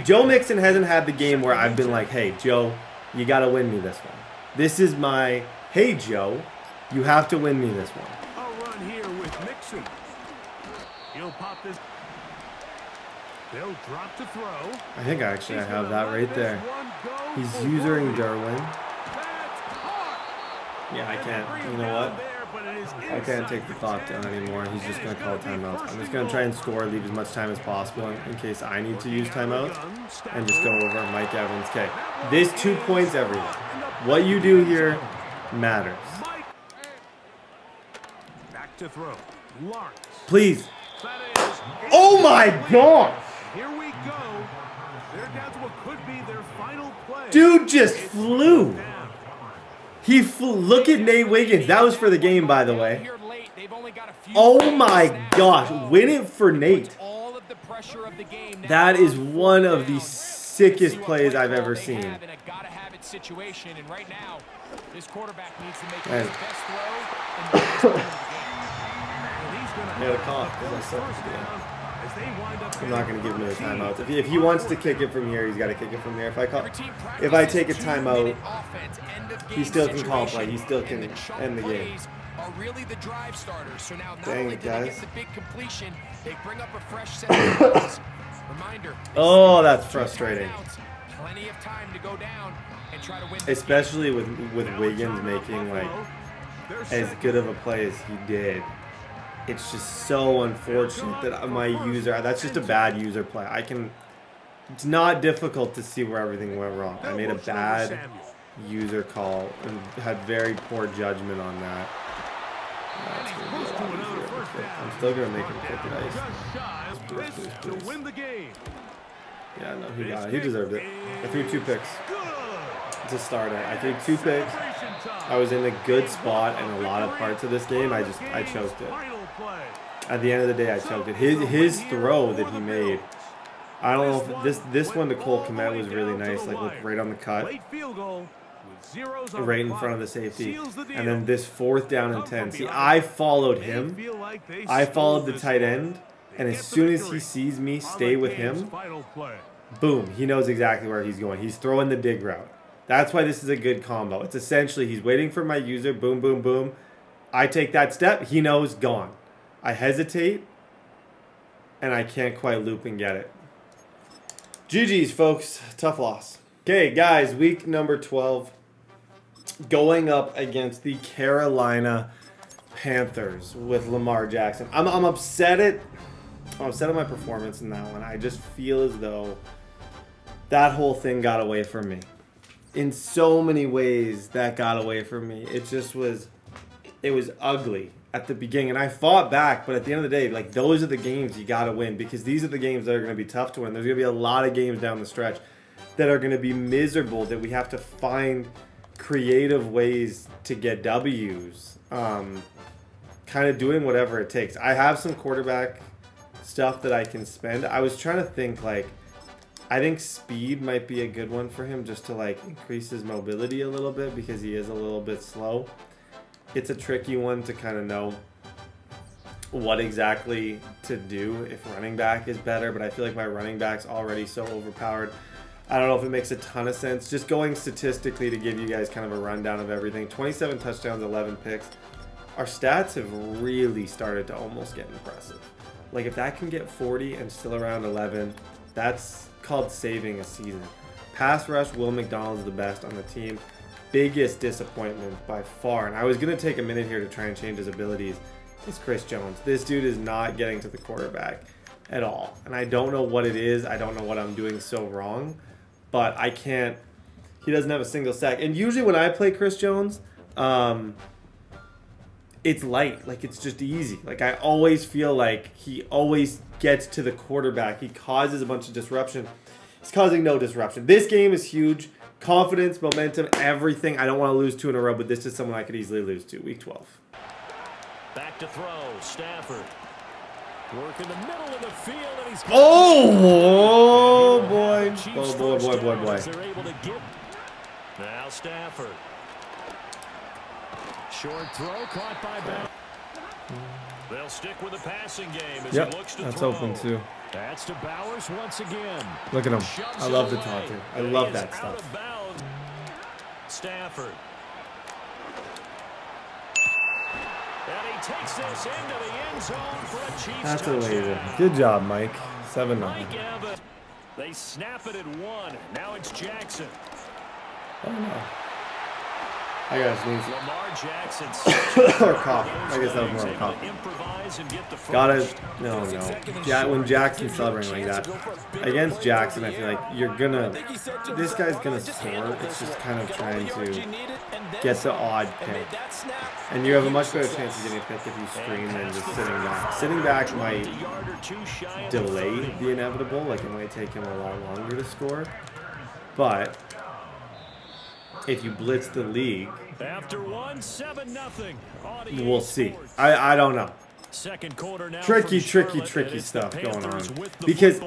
Joe Mixon hasn't had the game where I've been like, hey, Joe, you got to win me this one. This is my, hey, Joe, you have to win me this one. A run here with Mixon. He'll pop this. They'll drop to throw. I think I have that right there. He's using Derwin. Yeah, I can't. You know what? I can't take the clock down anymore. He's just going to call timeout. I'm just going to try and score, leave as much time as possible in case I need to use timeouts, and just go over Mike Evans. Okay, this 2 points everyone. What you do here matters. Back to throw. Lawrence. Please. Oh my God! Here we go. They're down to what could be their final play. Dude just flew. He flew. Look at Nate Wiggins. That was for the game, by the way. Oh my gosh. Win it for Nate. That is one of the sickest plays I've ever seen. Man. Yeah, the cough, I'm not going to give him a timeout. If he wants to kick it from here, he's got to kick it from here. If I take a timeout, he still can call play. He still can end the game. Dang it, guys. Oh, that's frustrating. Especially with Wiggins making like as good of a play as he did. It's just so unfortunate that my user, that's just a bad user play. It's not difficult to see where everything went wrong. I made a bad user call and had very poor judgment on that. That's gonna be a lot easier to kick. I'm still going to make him kick it. Yeah, no, he got it. He deserved it. I threw 2 picks to start it. I threw 2 picks. I was in a good spot in a lot of parts of this game. I choked it. At the end of the day, I choked it. His throw that he made, I don't know if this one to Cole Kmet was really nice. Like, look right on the cut, right in front of the safety. And then this 4th down and 10. See, I followed him. I followed the tight end. And as soon as he sees me stay with him, boom, he knows exactly where he's going. He's throwing the dig route. That's why this is a good combo. It's essentially he's waiting for my user, boom, boom, boom. I take that step, he knows, gone. I hesitate, and I can't quite loop and get it. GG's, folks. Tough loss. Okay, guys, week number 12. Going up against the Carolina Panthers with Lamar Jackson. I'm upset at my performance in that one. I just feel as though that whole thing got away from me. In so many ways, that got away from me. It was ugly at the beginning, and I fought back, but at the end of the day, like, those are the games you got to win, because these are the games that are going to be tough to win. There's going to be a lot of games down the stretch that are going to be miserable, that we have to find creative ways to get W's, kind of doing whatever it takes. I have some quarterback stuff that I can spend. I was trying to think, like, I think speed might be a good one for him, just to like increase his mobility a little bit, because he is a little bit slow. It's a tricky one to kind of know what exactly to do if running back is better, but I feel like my running back's already so overpowered. I don't know if it makes a ton of sense. Just going statistically to give you guys kind of a rundown of everything. 27 touchdowns, 11 picks. Our stats have really started to almost get impressive. Like, if that can get 40 and still around 11, that's called saving a season. Pass rush, Will McDonald's the best on the team. Biggest disappointment by far, and I was going to take a minute here to try and change his abilities, is Chris Jones. This dude is not getting to the quarterback at all, and I don't know what it is. I don't know what I'm doing so wrong, but I can't. He doesn't have a single sack, and usually when I play Chris Jones, it's light. Like, it's just easy. Like, I always feel like he always gets to the quarterback. He causes a bunch of disruption. He's causing no disruption. This game is huge. Confidence, momentum, everything. I don't want to lose 2 in a row, but this is someone I could easily lose to. Week 12. Back to throw. Stafford. Work in the middle of the field, and he's... Oh, boy. Boy. They're able to get... Now Stafford. Short throw caught by Bell. They'll stick with the passing game as he looks to that's throw. Open too. That's to Bowers once again. Look at him. I love the taunting. I love that stuff. Stafford. And he takes this into the end zone for a Chiefs That's touchdown. amazing. Good job, Mike. 7-9. They snap it at 1. Now it's Jackson. Oh no. I gotta sneeze. Lamar Jackson. Or cough. I guess that was more of a cough. Gotta. No. When Jackson's celebrating like that. Against Jackson, I feel like you're gonna. This guy's gonna score. It's just kind of trying to get the odd pick. And you have a much better chance of getting a pick if you screen than just sitting back. Sitting back might delay the inevitable. Like, it might take him a lot longer to score. But if you blitz the league, after 1, 7-0. We'll see. I don't know. Second quarter now. Tricky stuff going on. Because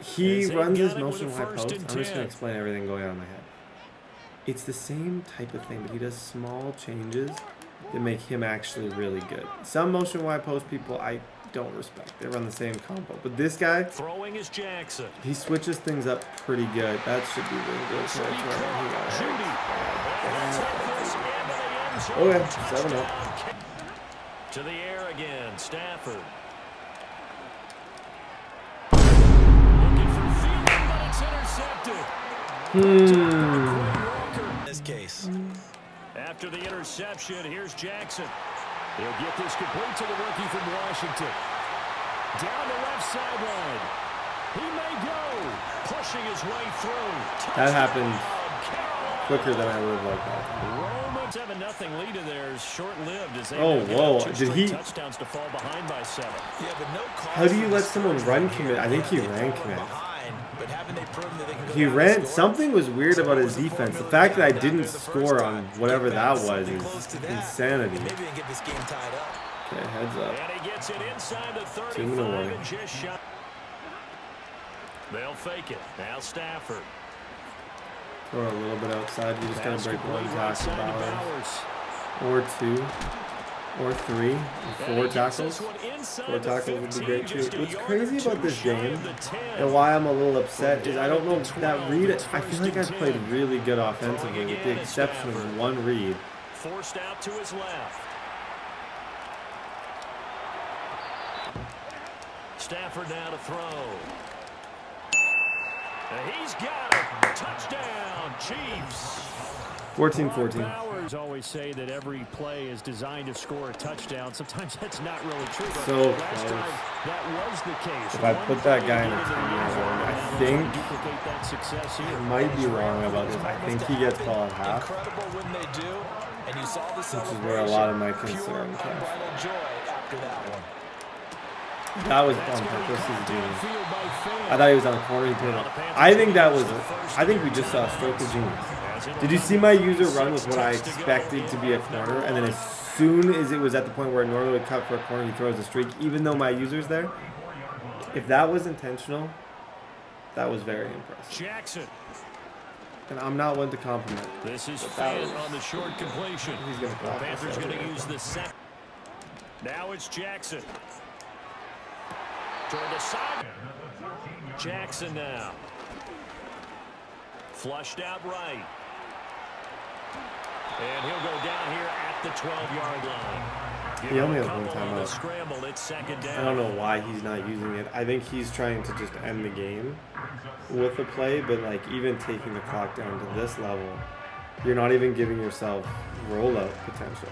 he runs his motion wide post. I'm just going to explain everything going on in my head. It's the same type of thing, but he does small changes that make him actually really good. Some motion wide post people I don't respect. They run the same combo. But this guy, throwing is Jackson. He switches things up pretty good. That should be really good. Oh yeah, 7-0. To the air again, Stafford. Looking for Thielen, but it's intercepted. In this case. After the interception, here's Jackson. He'll get this complete to the rookie from Washington. Down the left sideline. He may go. Pushing his way through. That happened quicker than I would have liked that. 7-0 lead in there is short-lived as they Did he? Touchdowns to fall behind by 7. Yeah, but no. How do you let someone run commit? I think he ran commit. He ran. Something was weird about his defense. The fact that I didn't score on whatever that was is insanity. Okay, heads up. And he gets it inside the 35 and just shot. They'll fake it. Now Stafford. Throw a little bit outside. You just gotta break 1 tackle, Bowers. Or 2. Or 3. 4 tackles. 4 tackles would be great too. What's crazy about this game and why I'm a little upset is I don't know that read. I feel like I've played really good offensively with the exception of 1 read. Forced out to his left. Stafford now to throw. And he's got it. Touchdown, Chiefs. 14-14. Bowers always say that every play is designed to score a touchdown. Sometimes that's not really true. But So last time that was the case. If I put that guy in a 10-yard zone, I think I might be wrong about this. I think he gets ball at half, which is where a lot of my concern comes. That was on purpose. I thought he was on the corner. He put it up. I think that was. I think we just saw a stroke of genius. Did you see my user run with what I expected to be a corner, and then as soon as it was at the point where it normally would cut for a corner, he throws a streak, even though my user's there? If that was intentional, that was very impressive. Jackson. And I'm not one to compliment. This is Fant on the short completion. He's gonna the Panthers going to use the set. Now it's Jackson. Toward the side. Jackson now. Flushed out right. And he'll go down here at the 12-yard line. He only has 1 timeout. Scramble, it's second down. I don't know why he's not using it. I think he's trying to just end the game with the play, but like even taking the clock down to this level, you're not even giving yourself rollout potential.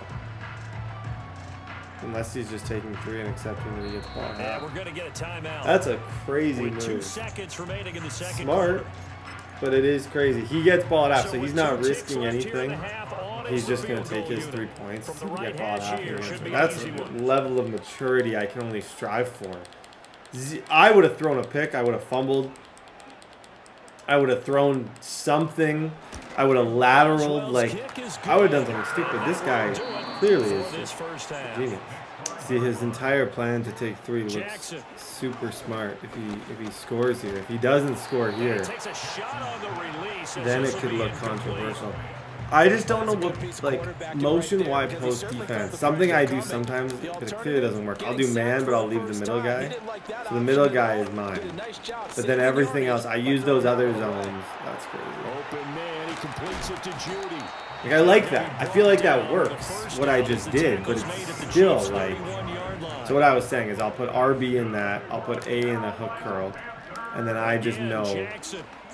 Unless he's just taking 3 and accepting that he gets ball. Yeah, we're going to get a timeout. That's a crazy with move. 2 seconds remaining in the second Smart, quarter. but it is crazy. He gets ball at half, so he's not risking anything. he's just going to take his 3 points and get ball out here. That's a level of maturity I can only strive for. I would have thrown a pick. I would have fumbled. I would have thrown something. I would have lateraled. Like, I would have done something stupid. This guy clearly is just a genius. See, his entire plan to take 3 looks super smart if he scores here. If he doesn't score here, then it could look controversial. I just don't know what, like, motion wide post defense. Something I do sometimes, but it clearly doesn't work. I'll do man, but I'll leave the middle guy. So the middle guy is mine. But then everything else, I use those other zones. That's crazy. Open man, he completes it to Judy. Like, I like that. I feel like that works, what I just did, but it's still like... So what I was saying is I'll put RB in that, I'll put A in the hook curl, and then I just know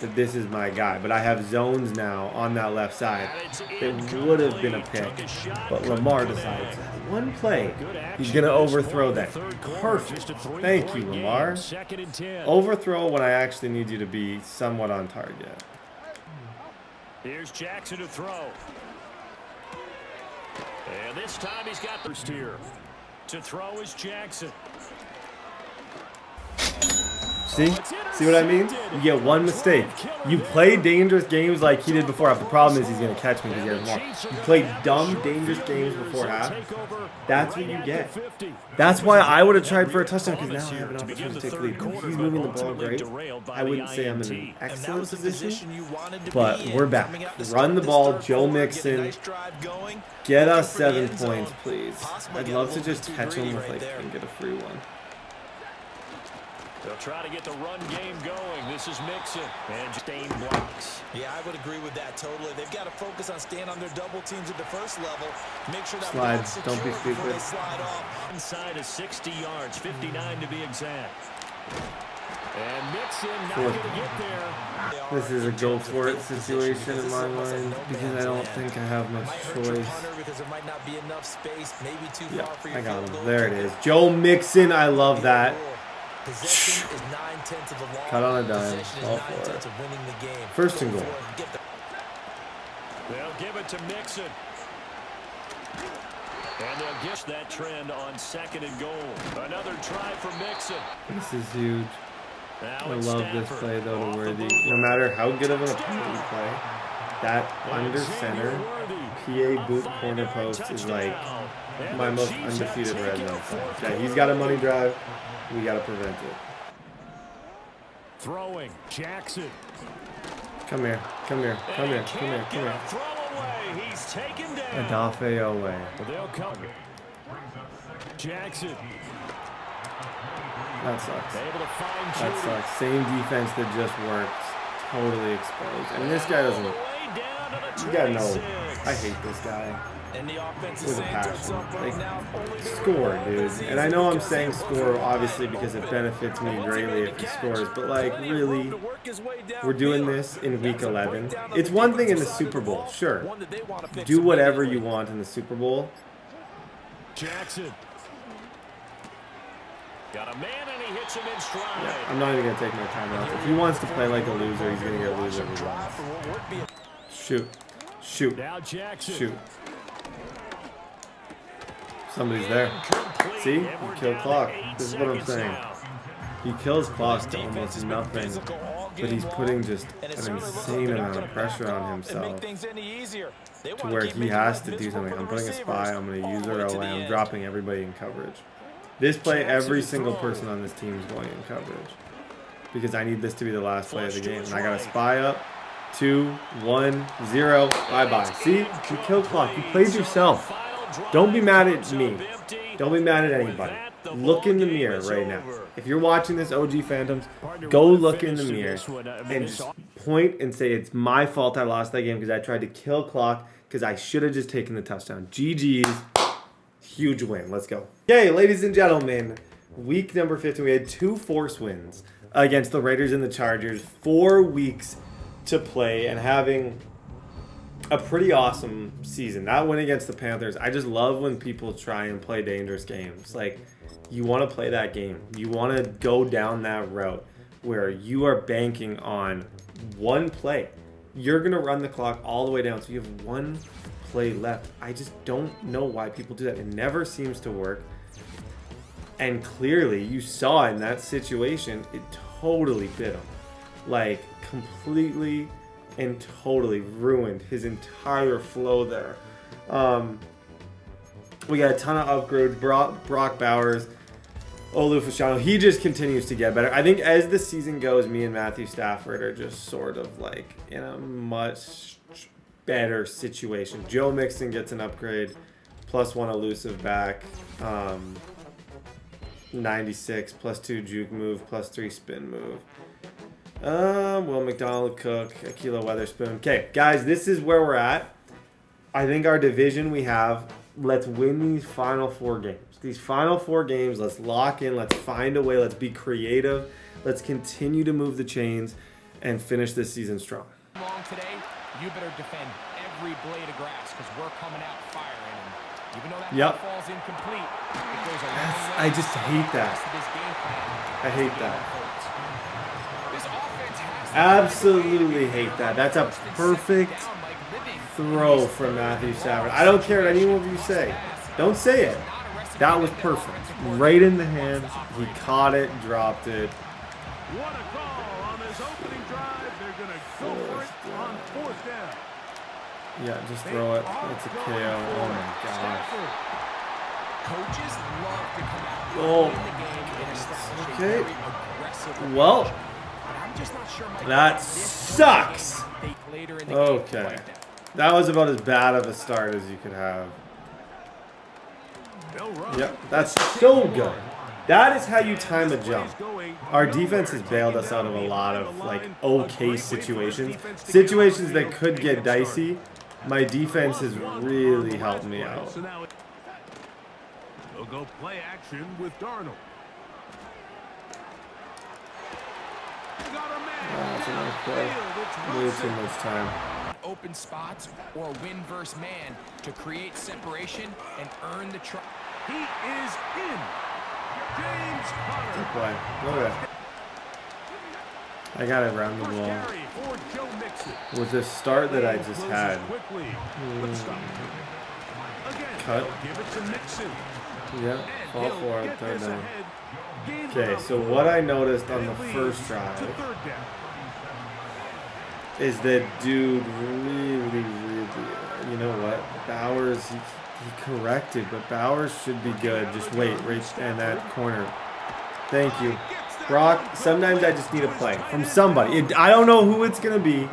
that this is my guy. But I have zones now on that left side that would have been a pick, but Lamar decides one play, he's going to overthrow that. Perfect. Thank you, Lamar. Overthrow when I actually need you to be somewhat on target. Here's Jackson to throw. And this time he's got first here. To throw is Jackson. See? See what I mean? You get one mistake. You play dangerous games like he did before half. The problem is he's going to catch me because he has more. You play dumb, dangerous games before half. That's what you get. That's why I would have tried for a touchdown, because now I have an opportunity to take the lead. If he's moving the ball great, I wouldn't say I'm in an excellent position, but we're back. Run the ball, Joe Mixon. Get us 7 points, please. I'd love to just catch him if I can get a free one. They'll try to get the run game going. This is Mixon. And Stain blocks. Yeah, I would agree with that totally. They've got to focus on staying on their double teams at the first level. Make sure that slide. Don't be stupid. Slide off. Inside is 60 yards, 59 to be exact. And Mixon not going to get there. This is a go for it situation in my mind because I don't think I have much choice. Yeah, I got him. There it is. Joe Mixon. I love that. Cut on a dime. All for it. First and goal. They'll give it to Mixon. And they'll get that trend on 2nd and goal. Another try for Mixon. This is huge. I love this play though to Worthy. No matter how good of an opponent you play, that under center PA boot corner post is like my most undefeated red zone play. Yeah, he's got a money drive. We got to prevent it. Throwing Jackson. Come here. Come here. Come here. Come here. Come here. He's taken down. Adafe away. They'll come. Jackson. That sucks. That sucks. Same defense that just worked. Totally exposed. And this guy doesn't. You gotta know. I hate this guy. With a passion. Like, score, dude. And I know I'm saying score, obviously, because it benefits me greatly if he scores. But, like, really, we're doing this in Week 11. It's one thing in the Super Bowl, sure. Do whatever you want in the Super Bowl. Jackson. Got a man and he hits him in stride. Yeah, I'm not even going to take my time off. If he wants to play like a loser, he's going to get a loser every round. Shoot. Shoot. Shoot. Somebody's there. See? He killed clock. This is what I'm saying. He kills clock to almost nothing, but he's putting just an insane amount of pressure on himself to where he has to do something. I'm putting a spy. I'm going to use our OA. I'm dropping everybody in coverage. This play, every single person on this team is going in coverage because I need this to be the last play of the game. And I got a spy up. 2, 1, 0. Bye-bye. See? You killed clock. You played yourself. Don't be mad at me. Don't be mad at anybody. Look in the mirror right now. If you're watching this, OG Phantoms, go look in the mirror and just point and say it's my fault I lost that game because I tried to kill clock because I should have just taken the touchdown. GG's. Huge win. Let's go. Okay, ladies and gentlemen, week number 15, we had 2 force wins against the Raiders and the Chargers. 4 weeks to play and having a pretty awesome season. That win against the Panthers, I just love when people try and play dangerous games. Like, you want to play that game. You want to go down that route where you are banking on one play. You're going to run the clock all the way down. So you have one play left. I just don't know why people do that. It never seems to work. And clearly, you saw in that situation, it totally bit him. Like, completely and totally ruined his entire flow there. We got a ton of upgrades. Brock Bowers, Olu Fashanu. He just continues to get better. I think as the season goes, me and Matthew Stafford are just sort of like in a much better situation. Joe Mixon gets an upgrade, +1 elusive back, 96, +2 juke move, +3 spin move. Will McDonald, Cook, Akila Weatherspoon. Okay, guys, this is where we're at. I think our division we have. Let's win these final 4 games. These final 4 games, let's lock in. Let's find a way. Let's be creative. Let's continue to move the chains and finish this season strong. Long today, you better defend every blade of grass because we're coming out firing. And even though that falls incomplete, it goes a long way. I just hate that. I hate that. Absolutely hate that. That's a perfect throw from Matthew Stafford. I don't care what any of you say. Don't say it. That was perfect. Right in the hands. He caught it, dropped it. What a call on this opening drive. They're going to go for it on 4th down. Yeah, just throw it. It's a KO. Oh my gosh. Coaches love to come out Oh. in the game and establish a Okay. very aggressive Well, approach. But I'm just not sure that sucks. later in the game Okay. like that. That was about as bad of a start as you could have. Yep, that's so good. That is how you time a jump. Our defense has bailed us out of a lot of like okay situations. Situations that could get dicey. My defense has really helped me out. They'll go play action with Darnold. That's a nice play. Way too much time. Open spots or win versus man to create separation and earn the trust. He is in. James Conner. Good play. Look at that. I got it around the First ball. carry for Joe Mixon. With the start that I just had. Quickly. Good stop. Again, Cut. give it to Mixon. Yeah, And fall he'll for it, get 3rd this down. ahead. Gains Okay, about so 4. what I noticed on And the it first leads drive to 3rd down. is that dude really, you know what? Bowers, he corrected, but Bowers should be good. Just wait, right in that corner. Thank you. Brock, sometimes I just need a play from somebody. I don't know who it's going to be.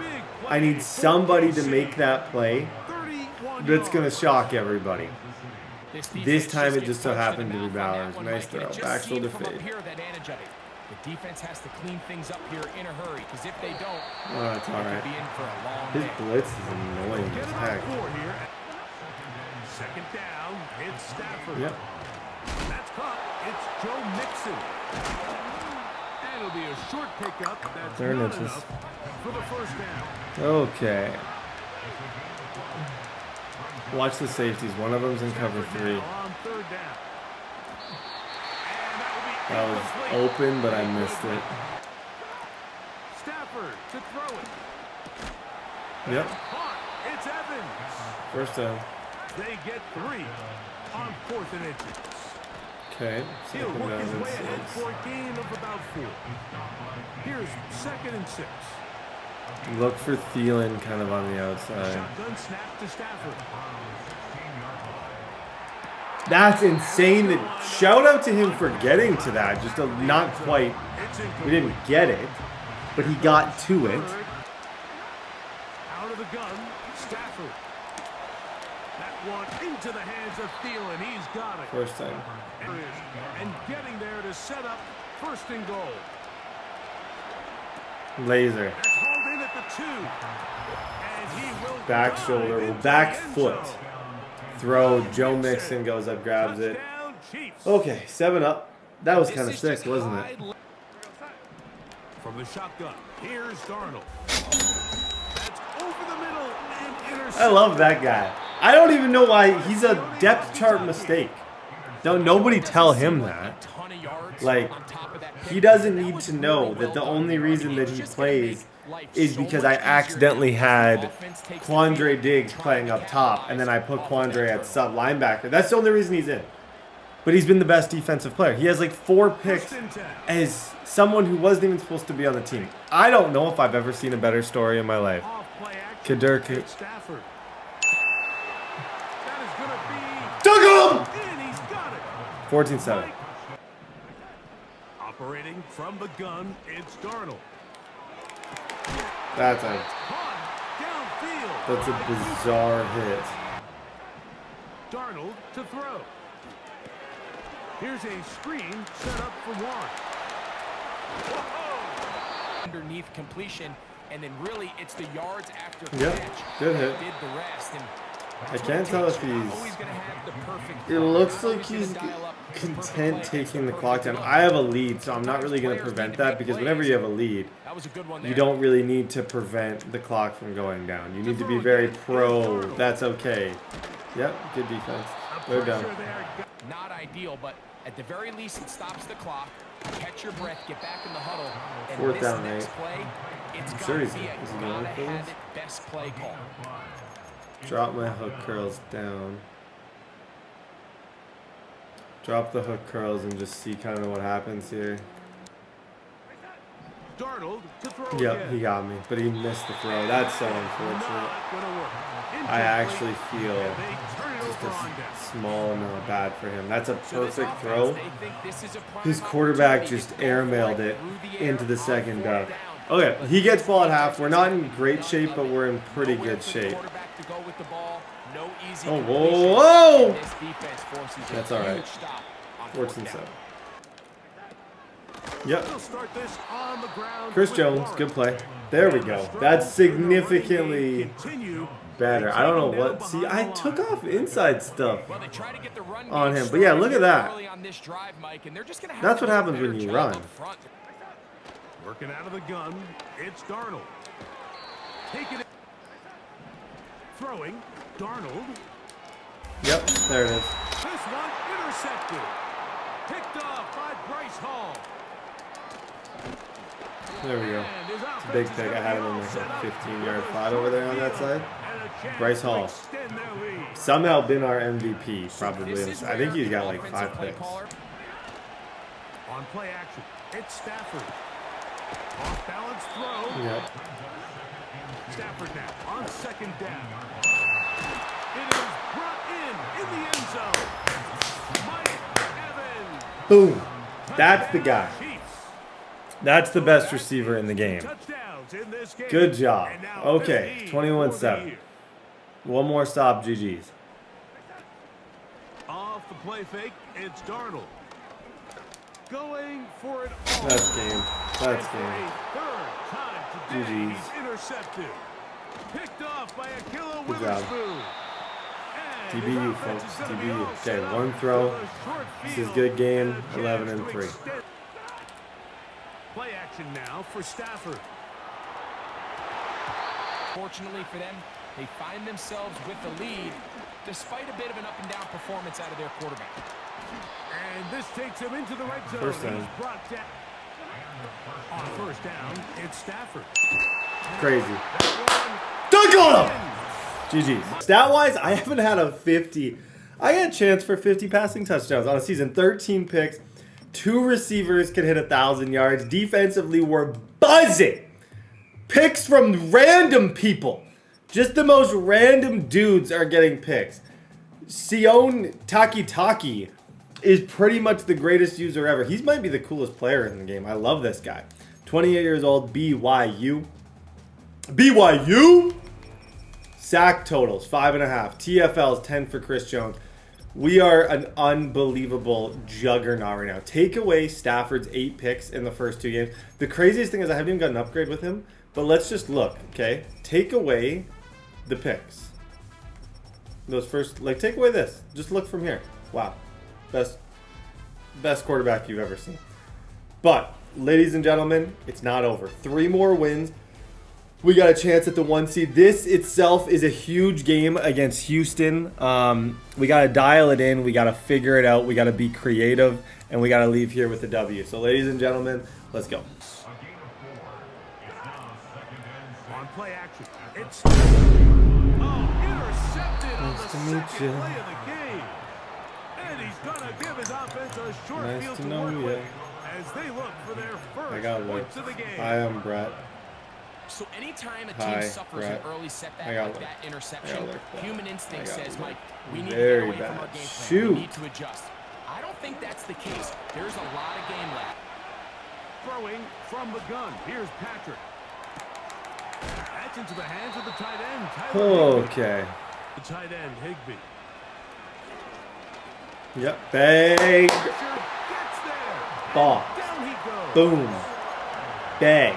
I need somebody to make that play that's going to shock everybody. This time it just so happened to be Bowers. Nice throw. Back shoulder fade. The defense has to clean things up here in a hurry, because if they don't, Oh, that's all right. be in for a long His day. blitz is annoying Get as about heck. 4 here. 2nd down. It's Stafford. Yep. That's caught. It's Joe Mixon. And it'll be a short pickup. That's 3rd not inches. enough for the 1st down. Okay. Watch the safeties. One of them's in cover 3. On 3rd down. That was open, but I missed it. Stafford to throw it. Yep. Caught. It's Evans. First down. They get 3 on 4th and inches. Okay. He'll 2nd work down his and way ahead 6. for a gain of about 4. Here's 2nd and 6. Look for Thielen kind of on the outside. Shotgun snap to Stafford. That's insane. Shout out to him for getting to that. Just not quite. We didn't get it, but he got to it. Out of the gun, Stafford. That one into the hands of Thielen. He's got it. First time. And getting there to set up 1st and goal. Laser. That's hauled in at the 2. And he will Back dive shoulder. into Back the end foot. zone. Throw. Joe Mixon goes up, grabs it. Touchdown, Chiefs. Okay, 7 up. That was kind of sick, wasn't it? From the shotgun, here's Darnold. That's over the middle and intercepted. I love that guy. I don't even know why he's a depth chart mistake. Don't nobody tell him that. Like, he doesn't need to know that the only reason that he plays is because I accidentally had Quandre Diggs playing up top, and then I put Quandre at sub linebacker. That's the only reason he's in. But he's been the best defensive player. He has like 4 picks as someone who wasn't even supposed to be on the team. I don't know if I've ever seen a better story in my life. Kadir Stafford. Dug him! 14-7. Operating from the gun, it's Darnold. That's a Downfield. bizarre hit. Darnold to throw. Here's a screen set up for one. Underneath completion, and then really it's the yards after Yep, catch good that hit. did the rest. And I can't tell if always gonna have the perfect It throw. looks Not like always gonna he's dial up the perfect content play. taking the It's clock down. perfect I have a look. lead, so I'm not really going to Players prevent need to that make because plays. whenever you have a lead, That was a good one you there. don't really need to prevent the clock from going down. You need to be very pro. That's okay. Yep, good defense. They're done. Not ideal, but at the very least it stops the clock. Catch your breath, get back in the huddle, and 4th this down, next right? play, it's I'm gotta sure he's be a is he gotta going for have this? it best play call. Drop my hook curls down. Drop the hook curls and just see kind of what happens here. Darnold to throw Yep, again. he got me, but he missed the throw. That's so unfortunate. Not gonna work. I actually feel And they turn it just over on a down. small amount bad for him. That's a So this perfect offense, throw. they think this is a prime His quarterback opportunity just to go for airmailed it through the air into the on second 4th down. down. Okay, he gets ball at half. We're not in great shape, but we're in pretty Nowhere good for the shape. quarterback to go with the ball. No easy Oh, completion. whoa! And this defense forces a That's all right. huge stop on 14-7. 4th down. Yep. They'll start this on the ground Chris with Jones, Lawrence. good play. There we go. That's significantly Continue. better. I don't know what. See, I took off inside stuff Well, they try to get the run on game him. But yeah, started look at that. early on this drive, Mike, and they're just gonna have That's to what do a happens when better you job run. up front. Working out of the gun, it's Darnold. Taking it. Throwing, Darnold. Yep, there it is. This one intercepted. Picked off by Bryce Hall. There we go. And his It's a offense big is pick. I gonna had be him in all like set a up 15-yard for a flat over there on that short side. field and a chance Bryce to Hall. extend their lead. Somehow been our MVP, probably. This is I think where he's got the like offensive 5 play picks. caller- On play action, it's Stafford. Off balance throw. Yep. Stafford now on 2nd down. It is brought in the end zone. Mike Evans. Boom. That's the guy. Chiefs. That's the best receiver in the game. Touchdowns in this game. Good job. And now Okay, 15 21-7. for the year. One more stop, GG's. Off the play fake, it's Darnold. Going for it all. That's game. That's And for game. a third time today, GG's. he's intercepted. Picked off by Akilla Good job. Witherspoon. And his TBU, offense folks. is gonna be TBU. all set Okay, up one for throw. the short This is field good game. and a chance 11 to 3. extend. Play action now for Stafford. Fortunately for them, they find themselves with the lead despite a bit of an up-and-down performance out of their quarterback. And this takes him into the red zone. First down. He's brought down. On 1st down, it's Stafford. Crazy. Dunk on him! GG's. Stat-wise, I haven't had a 50. I had a chance for 50 passing touchdowns on a season. 13 picks. 2 receivers could hit 1,000 yards. Defensively, we're buzzing. Picks from random people. Just the most random dudes are getting picks. Sion Taki is pretty much the greatest user ever. He might be the coolest player in the game. I love this guy. 28 years old, BYU. BYU? Sack totals, 5.5. TFLs, 10 for Chris Jones. We are an unbelievable juggernaut right now. Take away Stafford's 8 picks in the first 2 games. The craziest thing is I haven't even got an upgrade with him. But let's just look, okay? Take away the picks. Those first, like, take away this. Just look from here. Wow. Best quarterback you've ever seen. But, ladies and gentlemen, it's not over. 3 more wins. We got a chance at the 1 seed. This itself is a huge game against Houston. We got to dial it in. We got to figure it out. We got to be creative. And we got to leave here with a W. So, ladies and gentlemen, let's go. play action. It's intercepted on the second play of the game. And he's going to give his offense a short field to work with as they look for their first points of the game. I am Brett. So anytime a team suffers an early setback like that interception, human instinct says, Mike, we need to get away from our game plan. We need to adjust. I don't think that's the case. There's a lot of game left. Throwing from the gun. Here's Patrick. That's into the hands of the tight end. Okay. The tight end, Higbee. Yep. Bang. Ball. Boom. Bang.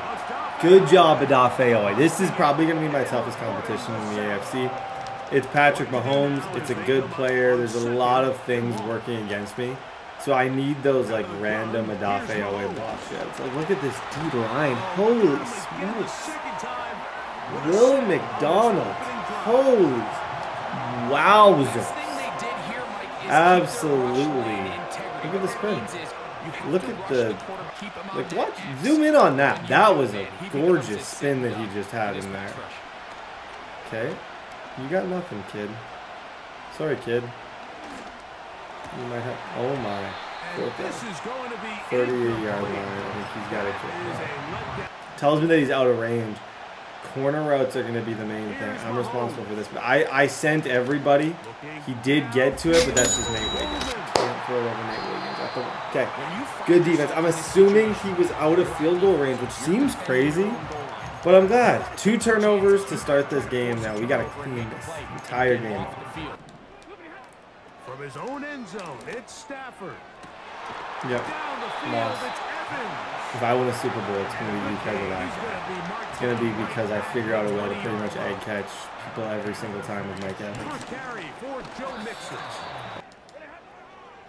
Good job, Adafeoy. This is probably going to be my toughest competition in the AFC. It's Patrick Mahomes. It's a good player. There's a lot of things working against me. So I need those like random Adafeoy block shots. Like, look at this D line. Holy smokes. Will McDonald. Holy wowzer. Absolutely. Look at the spin. Look at the, like, what? Zoom in on that. That was a gorgeous spin that he just had in there. Okay. You got nothing, kid. Sorry, kid. You might have, oh my. 38-yard line. I think he's got it. Tells me that he's out of range. Corner routes are going to be the main thing. I'm responsible for this. But I sent everybody. He did get to it, but that's just Nate Wiggins. Can't throw it over Nate Wiggins. Okay, good defense. I'm assuming he was out of field goal range, which seems crazy, but I'm glad. 2 turnovers to start this game now. We got to clean this entire game. From his own end zone, it's Stafford. Yep. Lost. If I win a Super Bowl, it's going to be because of that. It's going to be because I figure out a way to pretty much egg catch people every single time with Mike Evans. Carry for Joe Mixon.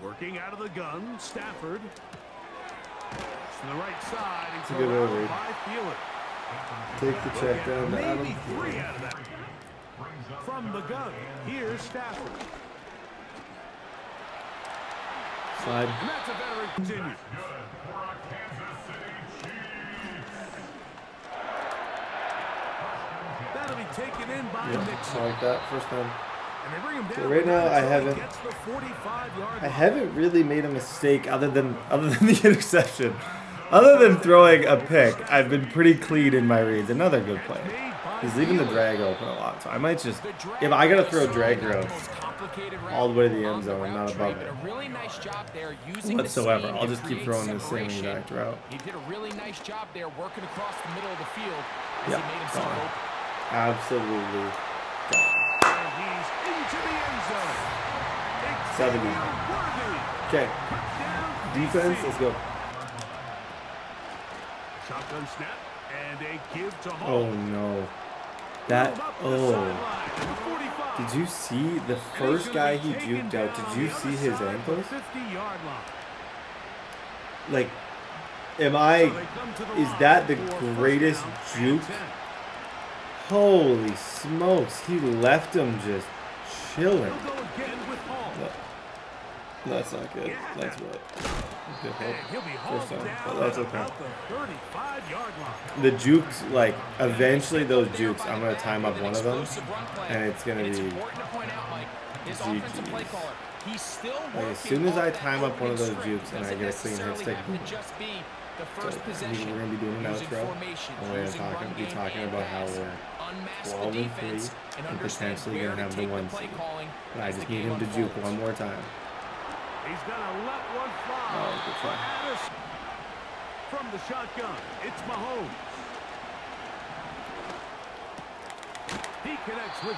Working out of the gun, Stafford. To the right side. It's a good overread. Take the check down to Adam. From the gun, here's Stafford. Slide. And that's a better continue. That'll be taken in by Mixon. Like that first time. So right now I haven't really made a mistake other than the interception. Other than throwing a pick, I've been pretty clean in my reads. Another good play. He's leaving the drag open a lot, so I might just, if I gotta throw drag routes all the way to the end zone, I'm not above it whatsoever. I'll just keep throwing the same exact route. He did a really nice job there working across the middle of the field. Yeah, gone. Absolutely gone. 70. Okay. Defense, let's go. Shotgun snap and a give to oh no. That, oh. Did you see the first guy he juked out? Did you see his ankles? Like, is that the greatest juke? Holy smokes, he left him just chilling. That's not good. That's what. Good help. First time, but that's okay. The jukes, like, eventually those jukes, I'm going to time up one of them, and it's going to be GG's. Like, as soon as I time up one of those jukes and I get a clean hit stick, so we're going to be doing an outro, and we're going to be talking about how we're 12-3 and potentially going to have the 1 seed. But I just need him to juke one more time. He's gonna let one fly. Oh, good try. From the shotgun, it's Mahomes. He connects with.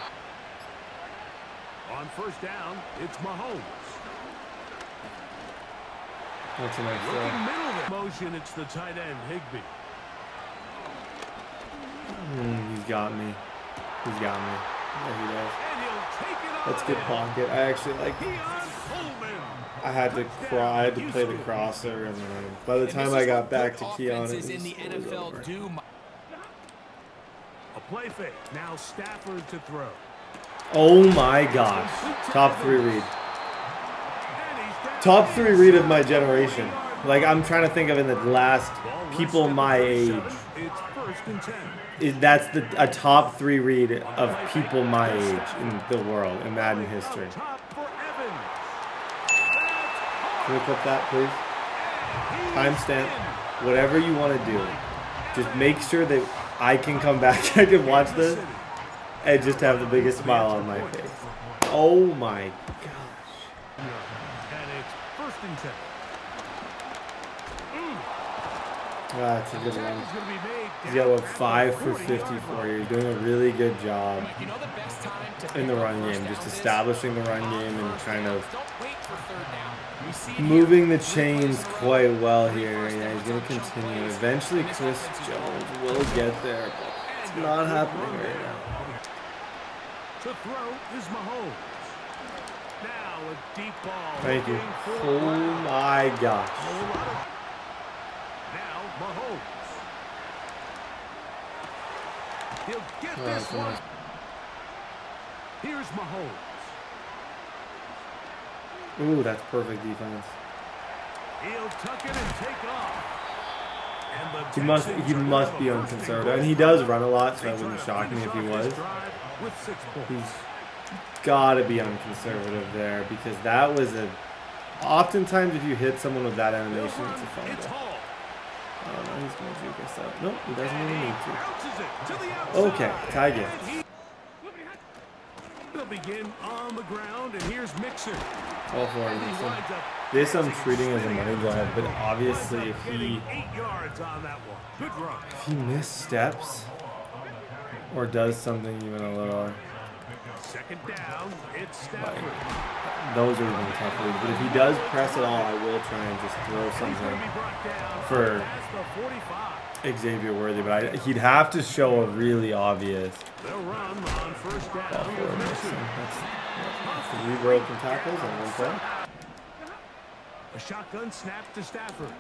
On first down, it's Mahomes. That's a nice throw. Middle of motion, it's the tight end, Higbee. He's got me. He's got me. Yeah, he does. That's good pocket. I actually like. I had to play the crosser, and then by the time I got back to Keon, it was over. A play fake. Now Stafford to throw. Oh my gosh. Top 3 read. Top 3 read of my generation. Like, I'm trying to think of in the last people my age. That's a top 3 read of people my age in the world, in Madden history. Can we clip that, please? Timestamp. Whatever you want to do. Just make sure that I can come back. I can watch this and just have the biggest smile on my face. Oh my gosh. And it's 1st and 10. That's a good one. He's got what, 5 for 54. You're doing a really good job in the run game, just establishing the run game and kind of moving the chains quite well here. Yeah, he's going to continue. Eventually, Chris Jones will get there, but it's not happening right now. To throw is Mahomes. Now a deep ball. Thank you. Oh my gosh. Now Mahomes. He'll get this one. Here's Mahomes. Ooh, that's perfect defense. He'll tuck it and take off. He must be unconservative, and he does run a lot, so it wouldn't shock me if he was. He's got to be unconservative there, because that was a. Oftentimes, if you hit someone with that animation, it's a fumble. Oh no, he's going to juke us up. Nope, he doesn't even need to. Okay, tie game. They'll begin on the ground, and here's Mixon. All for him, Mixon. This I'm treating as a money drive, but obviously if he missteps or does something even a little, like, those are even tough leads. But if he does press at all, I will try and just throw something for Xavier Worthy, but he'd have to show a really obvious ball for Mixon. That's 3 broken tackles on 1 play. A shotgun snap to Stafford.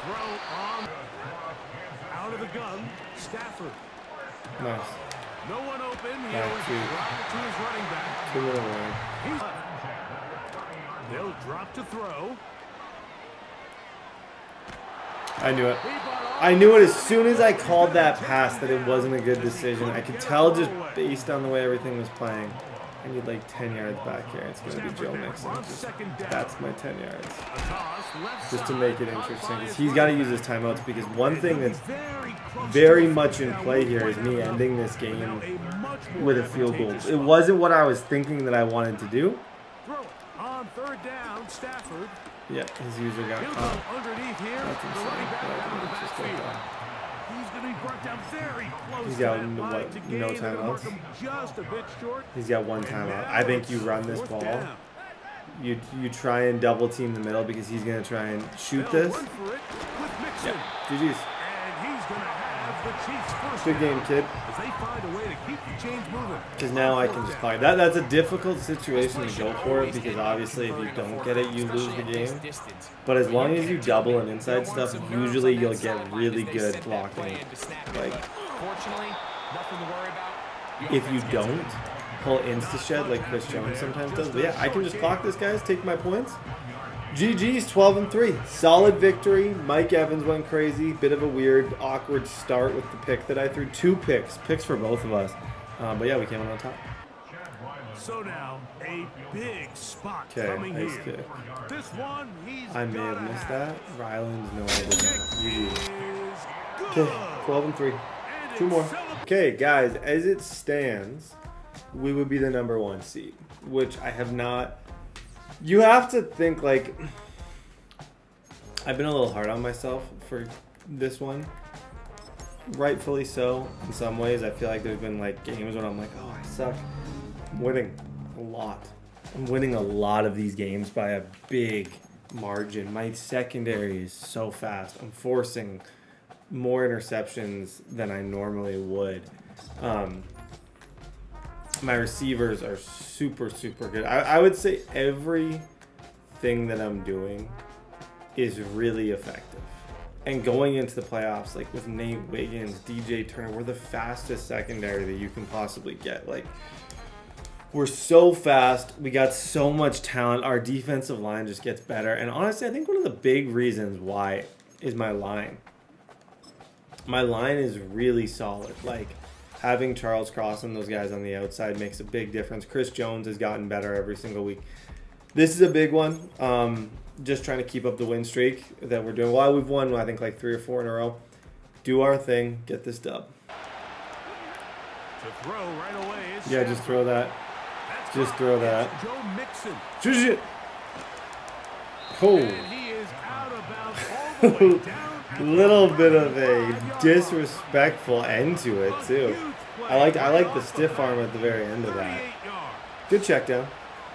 Throw on. Out of the gun. Stafford. Nice. No one open. He Back was right to his running back. 2 in a row. They'll drop to throw. I knew it. I knew it as soon as I called that pass that it wasn't a good decision. I could tell just based on the way everything was playing. I need like 10 yards back here. It's going to be Joe Mixon. That's my 10 yards. Just to make it interesting. Because he's got to use his timeouts, because one thing that's very much in play here is me ending this game with a field goal. It wasn't what I was thinking that I wanted to do. On 3rd down, Stafford. Yeah, his user got caught. Underneath here. That's insane. He's going to be brought down very close. He's got no timeouts. He's got 1 timeout. I think you run this ball. You try and double team the middle, because he's going to try and shoot this. Yeah, GG's. Good game, kid. Because now I can just play. That's a difficult situation to go for it, because obviously if you don't get it, you lose the game. But as long as you double and inside stuff, usually you'll get really good blocking. Like, if you don't pull insta-shed like Chris Jones sometimes does. But yeah, I can just clock this, guys, take my points. GG's 12-3. Solid victory. Mike Evans went crazy. Bit of a weird, awkward start with the pick that I threw. 2 picks. Picks for both of us. But yeah, we came on top. So now, a big spot Okay, coming nice here. kick. This one, I may have missed that. Ryland's no idea. GG. Okay, 12-3. 2 more. Okay, guys, as it stands, we would be the #1 seed, which I have not. You have to think, like, I've been a little hard on myself for this one. Rightfully so, in some ways. I feel like there's been, like, games when I'm like, oh, I suck. I'm winning a lot. I'm winning a lot of these games by a big margin. My secondary is so fast. I'm forcing more interceptions than I normally would. My receivers are super, super good. I would say everything that I'm doing is really effective. And going into the playoffs, like with Nate Wiggins, DJ Turner, we're the fastest secondary that you can possibly get. Like, we're so fast. We got so much talent. Our defensive line just gets better. And honestly, I think one of the big reasons why is my line. My line is really solid. Like, having Charles Cross and those guys on the outside makes a big difference. Chris Jones has gotten better every single week. This is a big one. Just trying to keep up the win streak that we're doing. Well, we've won, I think, like 3 or 4 in a row. Do our thing. Get this dub. To throw right away. Yeah, just throw that. Just throw that. Joe Mixon. Just it. Oh. And he is out of bounds all the way down. Little bit of a disrespectful end to it too. I like the stiff arm at the very end of that. Good check down.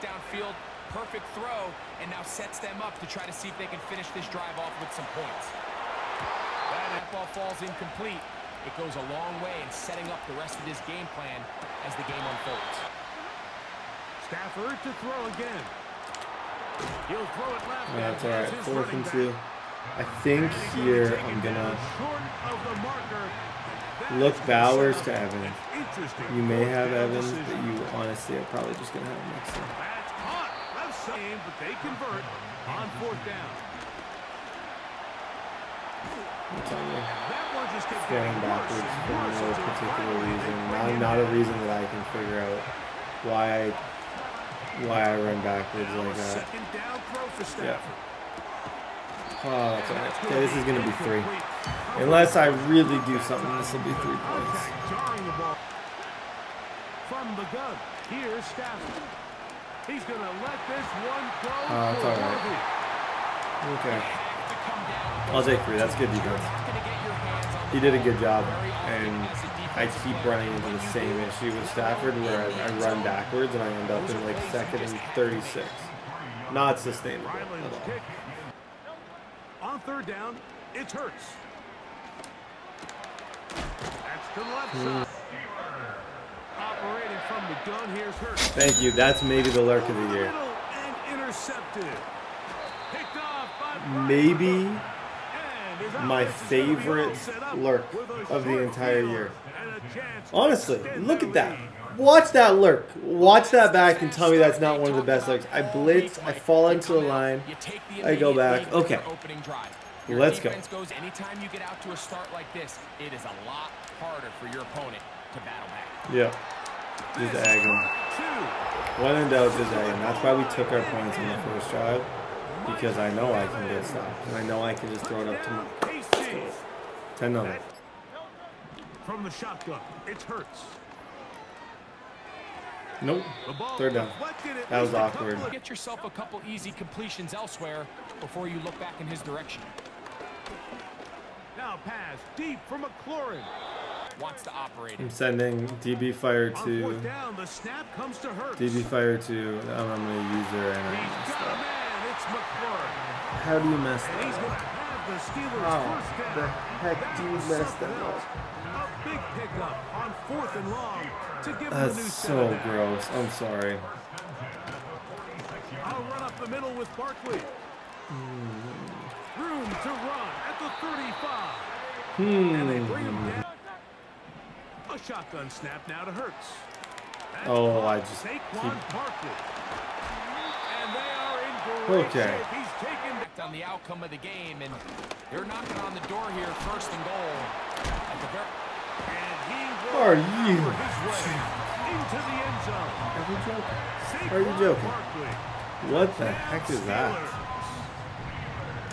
Downfield, perfect throw, and now sets them up to try to see if they can finish this drive off with some points. That ball falls incomplete. It goes a long way in setting up the rest of this game plan as the game unfolds. Stafford to throw again. He'll throw it left. Yeah, that's all right. 4th and 2. I think here I'm gonna look Bowers to Evans. You may have Evans, but you honestly are probably just gonna have Mixon. That's hot. Left side, but they convert on 4th down. What's on there? Going backwards for no particular reason. Not a reason that I can figure out why I run backwards like that. Yeah. Oh, that's all right. Okay, this is going to be 3. Unless I really do something, this will be 3 points. From the gun, here's Stafford. He's going to let this one go. Oh, that's all right. Okay. I'll take 3. That's good defense. He did a good job, and I keep running into the same issue with Stafford where I run backwards and I end up in like 2nd and 36. Not sustainable at all. On 3rd down, it's Hurts. That's to the left side. Operating from the gun, here's Hurts. Thank you. That's maybe the lurk of the year. And intercepted. Picked off by maybe my favorite lurk of the entire year. Honestly, look at that. Watch that lurk. Watch that back and tell me that's not one of the best lurks. I blitz, I fall into the line, I go back. Okay, let's go. Anytime you get out to a start like this, it is a lot harder for your opponent to battle back. Yeah, just ag him. When in doubt, just ag him. That's why we took our points in the first drive, because I know I can get stopped, and I know I can just throw it up to Mike. 10-0. From the shotgun, it's Hurts. Nope. 3rd down. That was awkward. Get yourself a couple easy completions elsewhere before you look back in his direction. Now pass deep from McLaurin. Wants to operate. I'm sending DB fire to. Down, the snap comes to Hurts. DB fire to. I'm going to use her and I messed up. How do you mess that up? How the heck do you mess that up? A big pickup on 4th and long to give That's so gross. I'm sorry. I'll run up the middle with Barkley. Room to run at the 35. And they bring him down. A shotgun snap now to Hurts. That's I just keep. Barkley. And they are in great Okay. shape. He's taken on the outcome of the game, and they're knocking on the door here, 1st and goal. At the very Are you? Into the end zone. Are you joking? Are you joking? What the heck is that?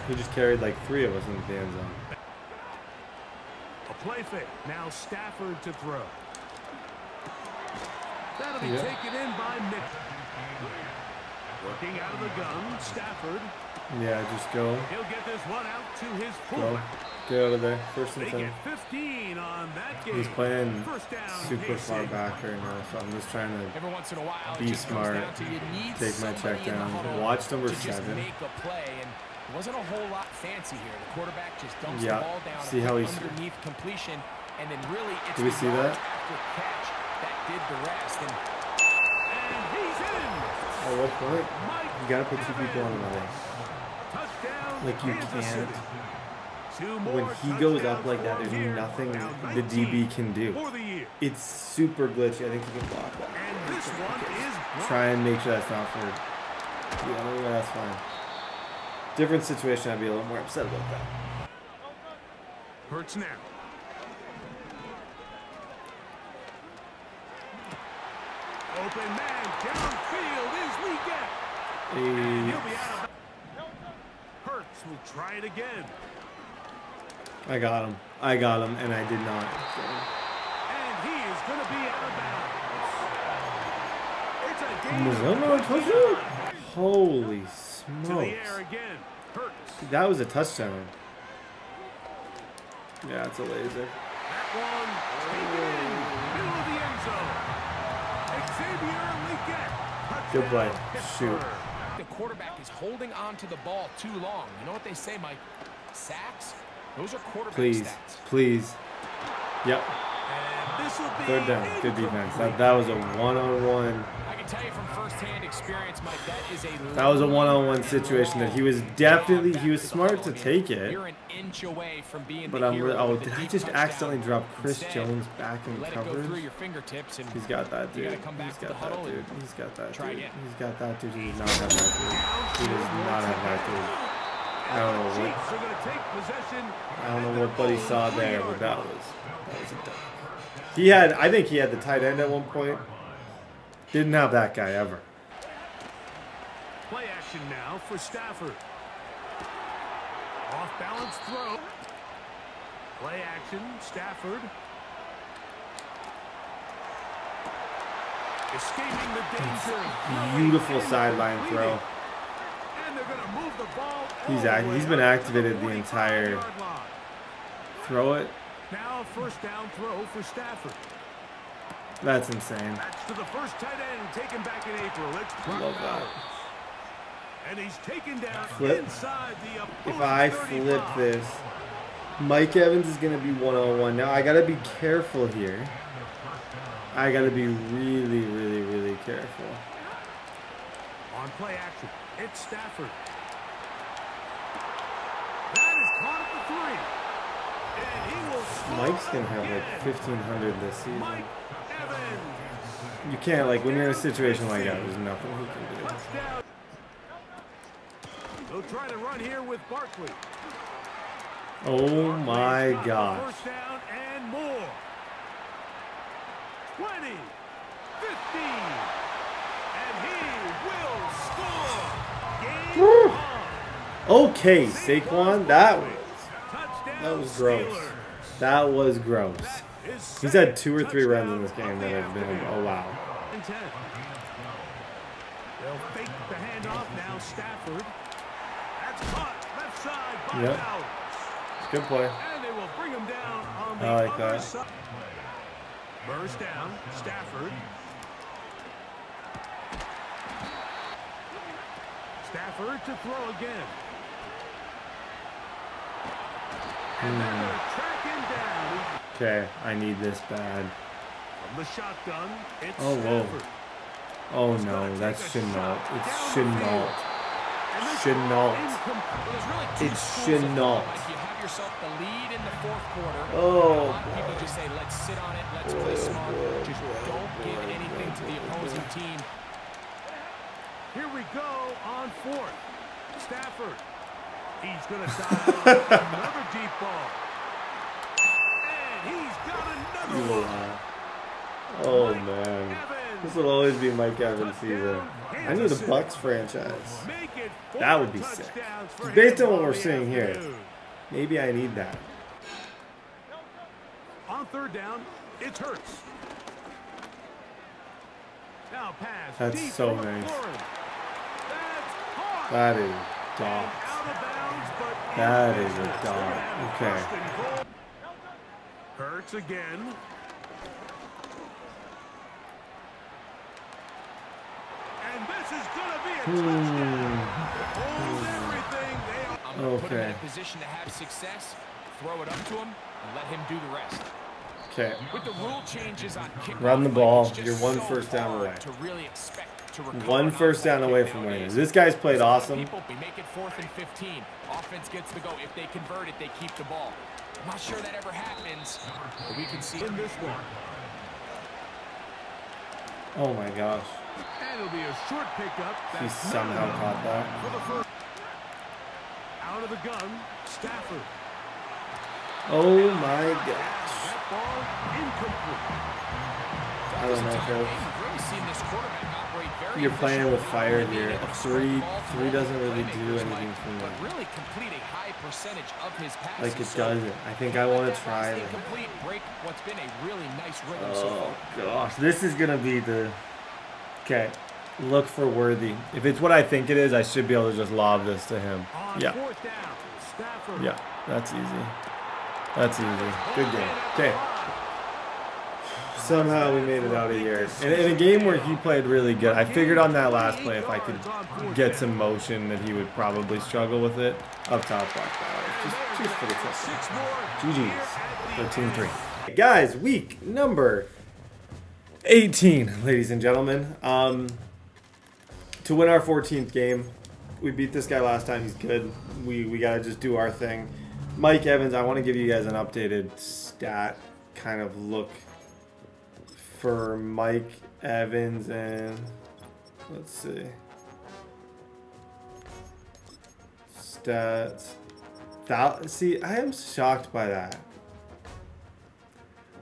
He just carried like 3 of us into the end zone. A play fake. Now Stafford to throw. That'll be taken in by Nick. Working out of the gun, Stafford. Yeah, just go. He'll get this one out to his Go. fullback. Get out of there. 1st and 10. They get 15 on that game. He's playing First down, super KC. far back right now, so I'm just trying every once in a while, to be smart, take my check down. Watch number 7. Make a play, and it wasn't a whole lot fancy here. The quarterback just dumps Yeah. the ball down See how he's underneath completion, and then really it's Do we the see yards that? after catch that did the rest. And he's in. At what point? You gotta put 2 people on another. Touchdown, Like you Kansas can't. City. When he goes up like that, there's nothing the DB can do. It's super glitchy. I think he can block that. And this one is Try and make sure that's not for. Yeah, that's fine. Different situation, I'd be a little more upset about that. Hurts now. Open man downfield is Liggett. And he'll be out of. Hurts will try it again. I got him, and I did not. And he is going to be out of bounds. It's a game. Holy To the smokes. air again. Hurts. That was a touchdown. Yeah, it's a laser. That one taken in. Middle of the end zone. Xavier Liggett. Good play. Shoot. The quarterback is holding on to the ball too long. You know what they say, Mike? Sacks? Those are quarterback stats. Please. Yep. And this will be 3rd down. Good defense. That was a one-on-one. I can tell you from firsthand experience, Mike, that was a one-on-one situation that he was smart to take it. You're an inch away from being But did I just accidentally drop Chris Jones back in coverage? He's got that dude. He's got that dude. He's got that dude. He's got that dude. He does not have that dude. He does not have that dude. I don't know what Buddy saw there, but that was a dump. I think he had the tight end at one point. Didn't have that guy ever. Play action now for Stafford. Off balance throw. Play action, Stafford. Escaping the danger. Beautiful sideline throw. And they're going to move the ball. He's been activated the entire. Throw it. Now first down throw for Stafford. That's insane. That's to the first tight end taken back in April. It's love that. And he's taken down inside the if I flip this, Mike Evans is going to be one-on-one. Now, I got to be careful here. I got to be really, really, really careful. On play action, it's Stafford. That is caught at the 3. And he will score. Mike's going to have like 1,500 this season. Mike Evans. You can't, like, when you're in a situation like that, there's nothing he can do. They'll try to run here with Barkley. Oh my gosh. First down and more. 20, 15, and he will score. Game on. Okay, Saquon, that was gross. That was gross. He's had 2 or 3 runs in this game that have been, oh wow. They'll fake the handoff now, Stafford. That's caught left side by Bowers. Good play. And they will bring him down on the I like other that. side. First down, Stafford. Stafford to throw again. And then they'll track him down. Okay, I need this bad. From the shotgun, it's Oh, whoa. Stafford. Oh no, that's Chenault. It's Chenault. Chenault. It's Chenault. You have yourself the lead in the 4th quarter. Oh. A lot of people just say, let's sit on it, let's play smart. Just don't give anything to the opposing team. Here we go on 4th. Stafford. He's going to dial another deep ball. And he's got another one. Oh man. This will always be Mike Evans' season. I need a Bucks franchise. That would be sick. Based on what we're seeing here, maybe I need that. On 3rd down, it's Hurts. Now pass. That's so nice. That is dog. That is a dog. Okay. Hurts again. And this is going to be a touchdown. Hold everything. I'm going to put him in a position to have success, throw it up to him, and let him do the rest. Okay. With the rule changes on kickoff, Run the ball. You're 1 first down away. To really expect to 1 first down away from winning. This guy's played awesome. We make it 4th and 15. Offense gets the go. If they convert it, they keep the ball. I'm not sure that ever happens, but we can see in this one. Oh my gosh. And it'll be a short pickup. He somehow caught that. Out of the gun, Stafford. Oh my gosh. I don't know, Phil. You're playing with fire here. A three doesn't really do anything for me. Like it doesn't. I think I want to try it. Oh gosh, this is gonna be the. Okay, look for Worthy. If it's what I think it is, I should be able to just lob this to him. Yeah. Yeah, that's easy. That's easy. Good game. Okay. Somehow we made it out of here. And in a game where he played really good, I figured on that last play if I could get some motion that he would probably struggle with it. Up top, black ball. Just for the touchdown. GG's. 13-3. Guys, week number 18, ladies and gentlemen. To win our 14th game, we beat this guy last time. He's good. We got to just do our thing. Mike Evans, I want to give you guys an updated stat kind of look for Mike Evans, and let's see. Stats. See, I am shocked by that. I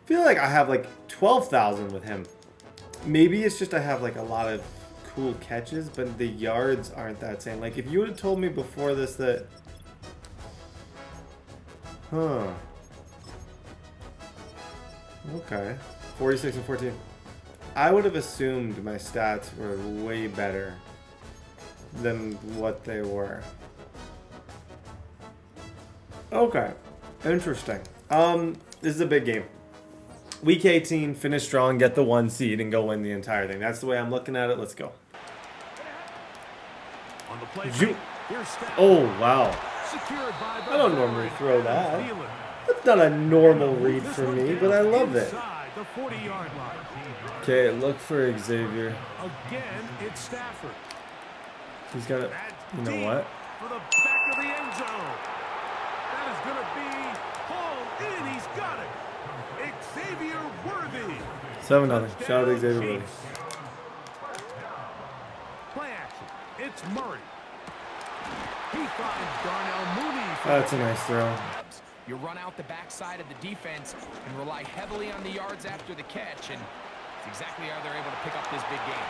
feel like I have like 12,000 with him. Maybe it's just I have like a lot of cool catches, but the yards aren't that same. Like if you would have told me before this that, okay. 46 and 14. I would have assumed my stats were way better than what they were. Okay. Interesting. This is a big game. Week 18, finish strong, get the 1 seed, and go win the entire thing. That's the way I'm looking at it. Let's go. Oh, wow. I don't normally throw that. That's not a normal read for me, but I love it. Okay, look for Xavier. Again, it's Stafford. He's got it. You know what? For the back of the end zone. That is going to be hauled in. He's got it. Xavier Worthy. 7-0. Shout out to Xavier Worthy. Play action. It's Murray. He finds Darnell Mooney. That's a nice throw. You run out the backside of the defense and rely heavily on the yards after the catch, and it's exactly how they're able to pick up this big game.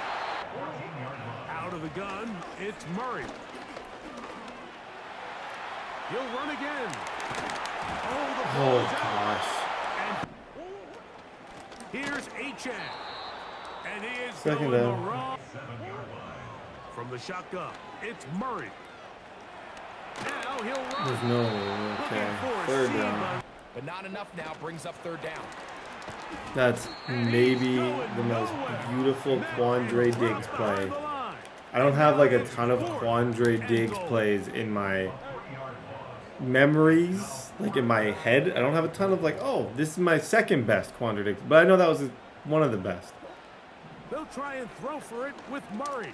Out of the gun, it's Murray. He'll run again. Oh gosh. And here's Achane. And he is Second going down. the wrong. From the shotgun, it's Murray. Now he'll run. There's no okay. Third down. But not enough now, brings up third down. That's maybe the most beautiful Quandre Diggs play. I don't have like a ton of Quandre Diggs plays in my memories, like in my head. I don't have a ton of like, oh, this is my second best Quandre Diggs, but I know that was one of the best. They'll try and throw for it with Murray.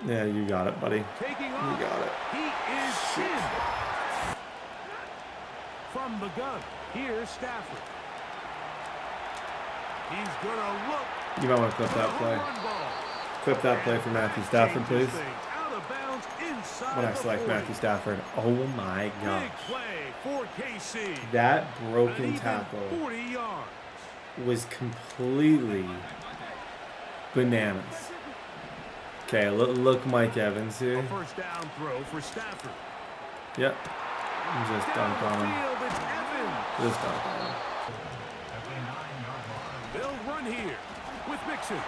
Yeah, you got it, buddy. Taking You off. got it. He is in. From the gun, here's Stafford. He's going to look. You might want to clip that play. Clip that play for Matthew Stafford, please. Out of bounds inside When I select Matthew Stafford, oh my gosh. Big play for KC. That broken tackle 40 yards. was completely bananas. Okay, look Mike Evans here. A first down throw for Stafford. Yep. Just dunk on him. Downfield, it's Evans. Just dunk on him. They'll run here with Mixon.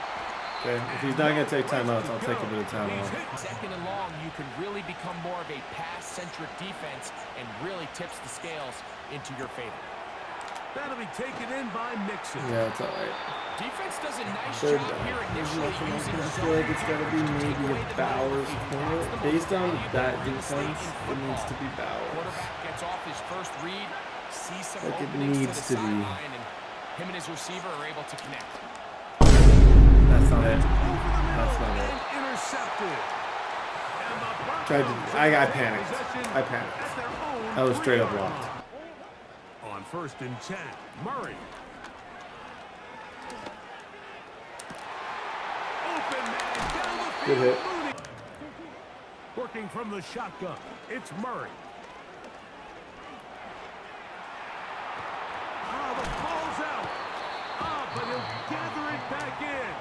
Okay, if he's not going to take timeouts, I'll take a bit of timeout. Second and long, you can really become more of a pass-centric defense and really tips the scales into your favor. That'll be taken in by Mixon. Yeah, it's all right. Defense does a nice Third job down. here initially using I feel like it's got to be maybe a Bowers corner. Based on that defense, it needs to be Bowers. Quarterback gets off his first read, sees some Like it openings needs to the to be. sideline, and him and his receiver are able to connect. That's not it. That's not it. Intercepted. Tried to. I panicked. I panicked. That was straight up locked. On 1st and 10, Murray. Open man down the field. Good hit. Mooney. Working from the shotgun, it's Murray. gather it back in.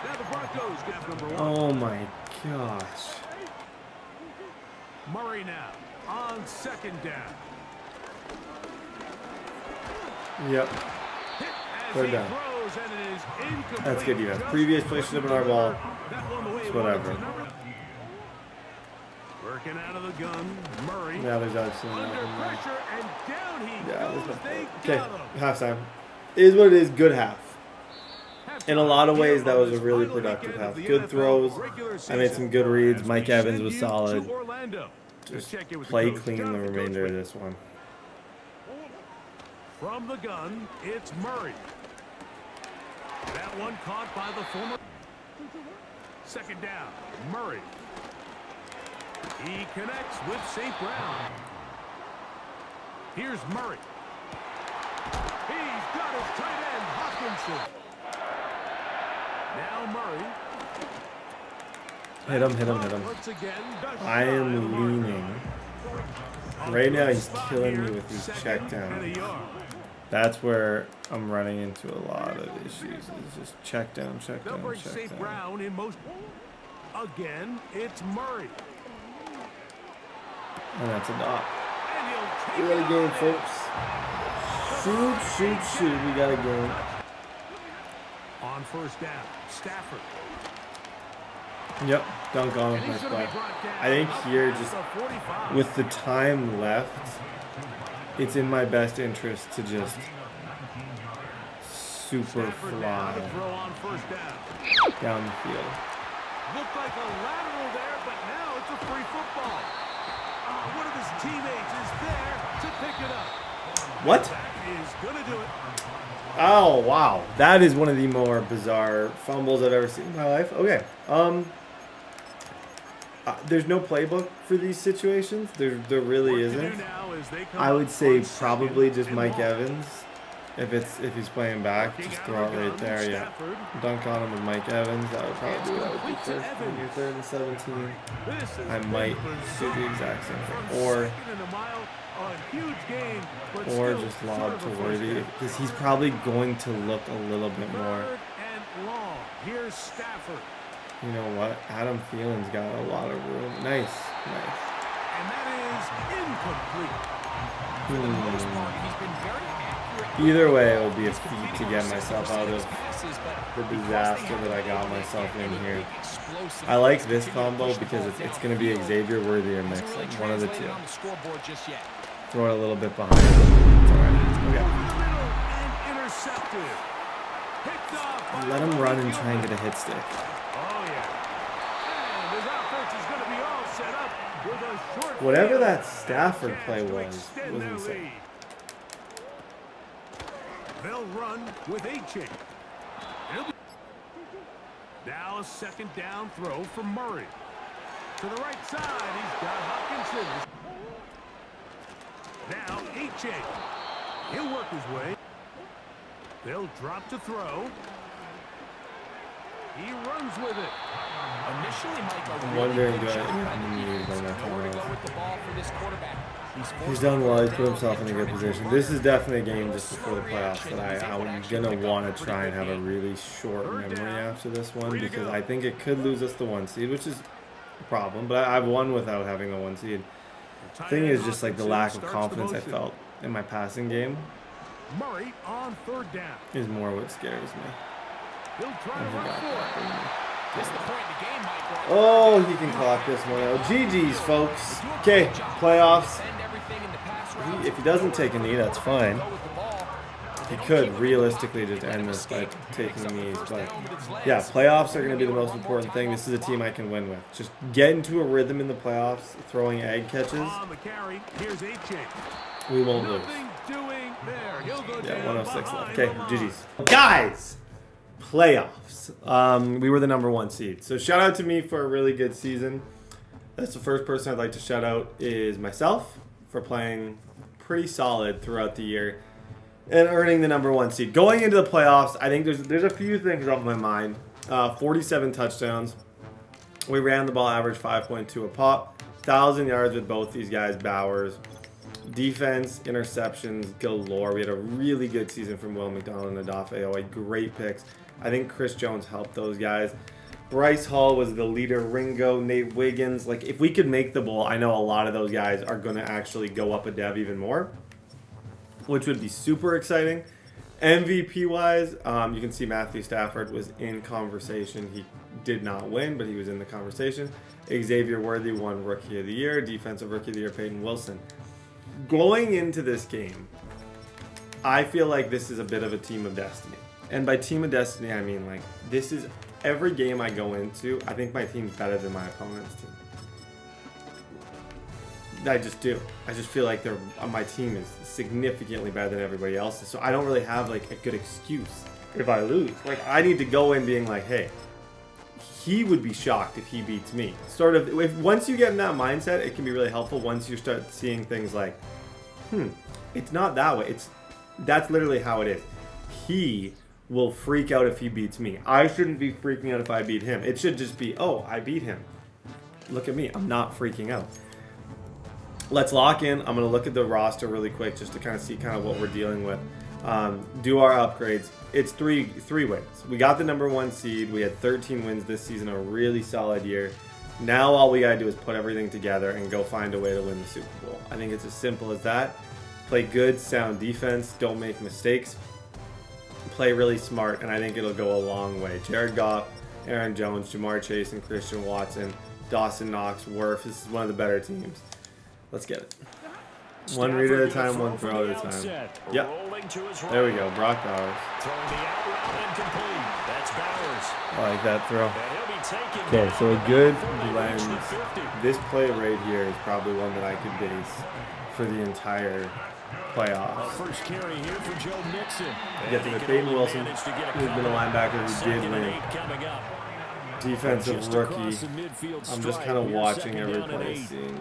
Now the Broncos get number 1. Oh my gosh. Murray now on 2nd down. Yep. Third down. That's good, yeah. Previous play should have been our ball. It's whatever. Working out of the gun, Murray. Yeah, there's absolutely under nothing there. pressure, and down he Yeah, goes. there's They okay, got him. halftime. Is what it is, good half. In a lot of ways, that was a really productive half. Good throws. I made some good reads. Mike Evans was solid. Just play clean the remainder of this one. From the gun, it's Murray. That one caught by the former. 2nd down, Murray. He connects with St. Brown. Here's Murray. He's got his tight end, Hopkinson. Now Murray. Hit him, hit him, hit him. Once again, I am leaning. Right now, he's killing me with these checkdowns. That's where I'm running into a lot of issues. It's just check down, check down, check St. down. Brown in motion. Again, it's Murray. And that's a dot. And he'll We take got a game, folks. Shoot, shoot, shoot. We got a game. On 1st down, Stafford. Yep, dunk on him. Nice play. I think here, just with the time left, it's in my best interest to just super fly down the field. Looked like a lateral there, but now it's a free football. One of his teammates is there to pick it up. What? That is going to do it. Oh, wow. That is one of the more bizarre fumbles I've ever seen in my life. Okay. There's no playbook for these situations. There really isn't. I would say probably just Mike Evans. If he's playing back, just throw it right there. Yeah. Dunk on him with Mike Evans. That would probably be what I would do first. When you're 3rd and 17, I might do the exact same thing. Or just lob to Worthy, because he's probably going to look a little bit more. Here's Stafford. You know what? Adam Thielen's got a lot of room. Nice, nice. And that is incomplete. Either way, it will be a feat to get myself out of the disaster that I got myself in here. I like this combo because it's going to be Xavier Worthy or Mixon, one of the two. Throw it a little bit behind. It's all right. Okay. Let him run and try and get a hit stick. Whatever that Stafford play was insane. They'll run with H. Now a 2nd down throw from Murray. To the right side, he's got Hopkinson. Now H. He'll work his way. They'll drop to throw. He runs with it. Initially, I'm wondering, he's done well. He's put himself in a good position. This is definitely a game just before the playoffs that I'm going to want to try and have a really short memory after this one, because I think it could lose us the 1 seed, which is a problem, but I've won without having the 1 seed. The thing is just like the lack of confidence I felt in my passing game Murray on 3rd down. is more what scares me. He'll try to run for it. Oh, he can clock this one out. GG's, folks. Okay, playoffs. If he doesn't take a knee, that's fine. He could realistically just end this by taking knees. But yeah, playoffs are going to be the most important thing. This is a team I can win with. Just get into a rhythm in the playoffs, throwing egg catches. We won't lose. Yeah, 106 left. Okay, GG's. Guys! Playoffs. We were the number 1 seed. So shout out to me for a really good season. That's the first person I'd like to shout out is myself for playing pretty solid throughout the year and earning the number 1 seed. Going into the playoffs, I think there's a few things on my mind. 47 touchdowns. We ran the ball average 5.2 a pop. 1,000 yards with both these guys, Bowers. Defense, interceptions galore. We had a really good season from Will McDonald and Odafe. Great picks. I think Chris Jones helped those guys. Bryce Hall was the leader. Ringo, Nate Wiggins. Like, if we could make the bowl, I know a lot of those guys are going to actually go up a dev even more, which would be super exciting. MVP-wise, you can see Matthew Stafford was in conversation. He did not win, but he was in the conversation. Xavier Worthy won Rookie of the Year. Defensive Rookie of the Year, Peyton Wilson. Going into this game, I feel like this is a bit of a team of destiny. And by team of destiny, I mean, like, this is every game I go into, I think my team's better than my opponent's team. I just do. I just feel like my team is significantly better than everybody else's. So I don't really have, like, a good excuse if I lose. Like, I need to go in being like, hey, he would be shocked if he beats me. Sort of, once you get in that mindset, it can be really helpful once you start seeing things like, it's not that way. That's literally how it is. He will freak out if he beats me. I shouldn't be freaking out if I beat him. It should just be, oh, I beat him. Look at me. I'm not freaking out. Let's lock in. I'm going to look at the roster really quick just to kind of see kind of what we're dealing with. Do our upgrades. It's three wins. We got the #1 seed. We had 13 wins this season, a really solid year. Now all we got to do is put everything together and go find a way to win the Super Bowl. I think it's as simple as that. Play good, sound defense. Don't make mistakes. Play really smart, and I think it'll go a long way. Jared Goff, Aaron Jones, Jamar Chase, and Christian Watson, Dawson Knox, Wirf. This is one of the better teams. Let's get it. One read at a time, one throw at a time. Yep. There we go. Brock Bowers. I like that throw. Okay, so a good blend. This play right here is probably one that I could base for the entire playoffs. First carry here for Joe Mixon. Get to Peyton Wilson, who's been a linebacker who did win. Defensive rookie. I'm just kind of watching every play, seeing.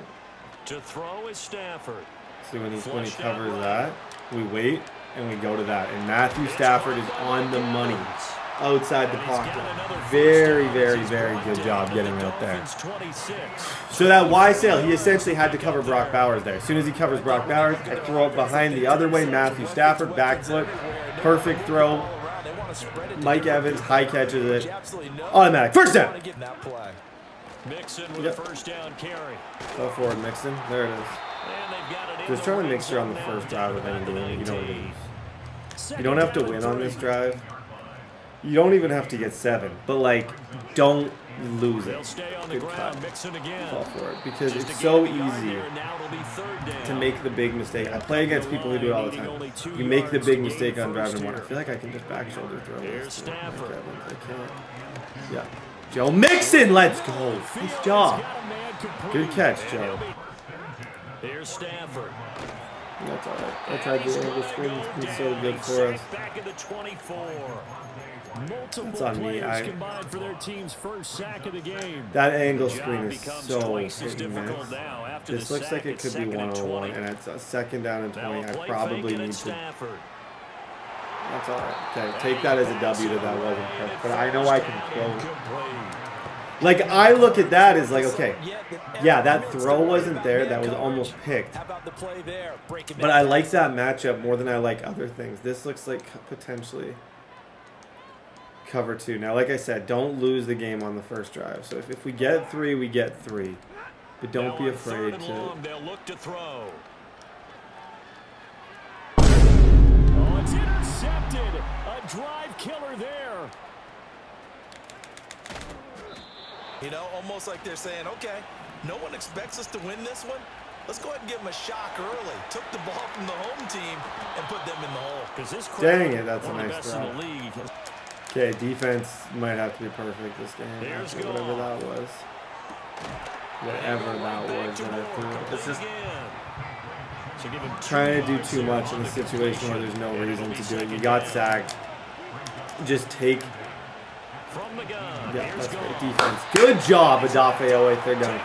To throw is Stafford. See when he covers that, we wait and we go to that. And Matthew Stafford is on the money outside the pocket. Very, very, very good job getting out there. So that Y sail, he essentially had to cover Brock Bowers there. As soon as he covers Brock Bowers, I throw it behind the other way. Matthew Stafford, back foot, perfect throw. Mike Evans high catches it. Automatic. First down. Mixon with a first down carry. Go forward, Mixon. There it is. Just trying to make sure on the first drive with any game, you don't lose. You don't have to win on this drive. You don't even have to get 7. But, like, don't lose it. Good cut. Fall for it. Because it's so easy to make the big mistake. I play against people who do it all the time. You make the big mistake on drive number 1. I feel like I can just back shoulder throw this. I can't. Yeah. Joe Mixon, let's go. Nice job. Good catch, Joe. Here's Stafford. That's all right. I tried the angle screen's been so good for us. It's on me. For their team's first sack of the game. That angle screen is so hit and miss. This looks like it could be 101, and it's a second down and 20. I probably need to. That's all right. Okay, take that as a W that wasn't picked, but I know I can throw. Like, I look at that as like, okay, yeah, that throw wasn't there. That was almost picked. But I like that matchup more than I like other things. This looks like potentially cover 2. Now, like I said, don't lose the game on the first drive. So if we get 3, we get 3. But don't be afraid to. They'll look to throw. Oh, it's intercepted. A drive killer there. You know, almost like they're saying, okay, no one expects us to win this one. Let's go ahead and give them a shock early. Took the ball from the home team and put them in the hole. Dang it, that's a nice throw. Okay, defense might have to be perfect this game. Whatever that was. Whatever that was that I threw. It's just trying to do too much in a situation where there's no reason to do it. You got sacked. Just take. Yeah, that's great defense. Good job, Odafe Owe, 3rd down and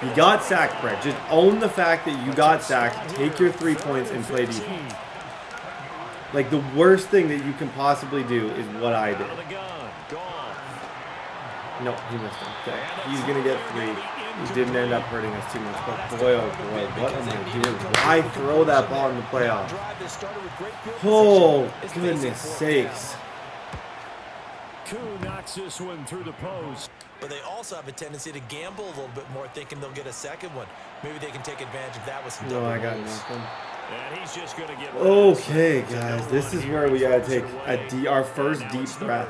15. You got sacked, Brett. Just own the fact that you got sacked, take your 3 points, and play defense. Like, the worst thing that you can possibly do is what I did. No, he missed him. Okay, he's going to get 3. He didn't end up hurting us too much, but boy, oh boy, what am I doing? Why throw that ball in the playoffs? Oh, goodness sakes. Koo knocks this one through the post. But they also have a tendency to gamble a little bit more, thinking they'll get a second one. Maybe they can take advantage of that with some double No, I got moves. nothing. And he's just going to get Okay, guys, this is where we got to take our first deep breath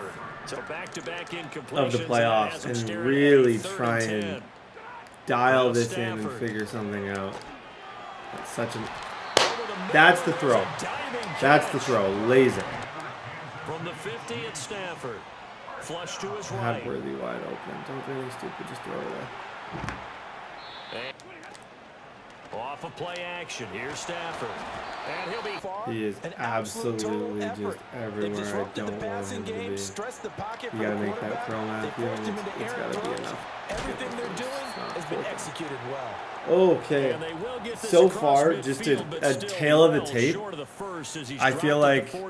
of the playoffs and really try and dial this in and figure something out. That's the throw. That's the throw. Laser. From the 50 at Stafford. Flush to his Had right. Worthy wide open. Don't do anything stupid. Just throw it away. Off of play action. Here's Stafford. And he'll be far. He is absolutely just everywhere. I don't want him to be. You gotta make that throw, Matthew, and it's gotta be enough. Everything they're doing has been executed well. Okay, so far, just a tail of the tape. I feel like, no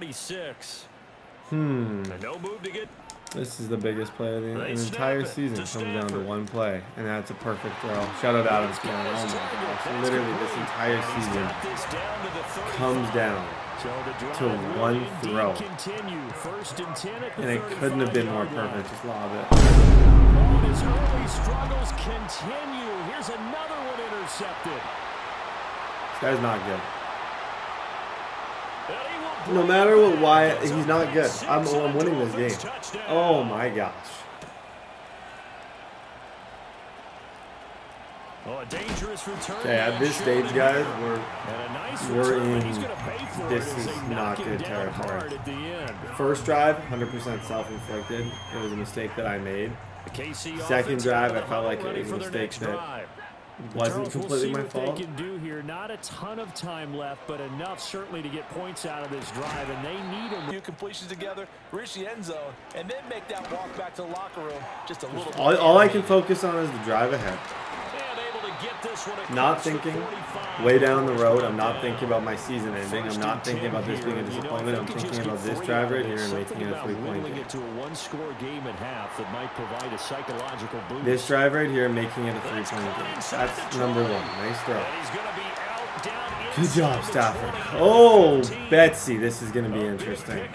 move to get. This is the biggest play of the entire season. Comes down to one play, and that's a perfect throw. Shout out Adams. Oh my gosh! Literally, this entire season comes down to one throw, and it couldn't have been more perfect. Just lob it. His early struggles continue. Here's another one intercepted. This guy's not good. No matter what, why he's not good. I'm winning this game. Oh my gosh. Okay, at this stage, guys, we're in. This is not good territory. First drive, 100% self-inflicted. It was a mistake that I made. Second drive, I felt like it was a mistake that wasn't completely my fault. They can do here. Not a ton of time left, but enough certainly to get points out of this drive, and they need them. Few completions together, reach the end zone, and then make that walk back to the locker room just a little. All I can focus on is the drive ahead. Not thinking way down the road. I'm not thinking about my season ending. I'm not thinking about this being a disappointment. I'm thinking about this drive right here and making it a 3-point game. This drive right here, making it a 3-point game. That's number one. Nice throw. Good job, Stafford. Oh, Betsy, this is going to be interesting.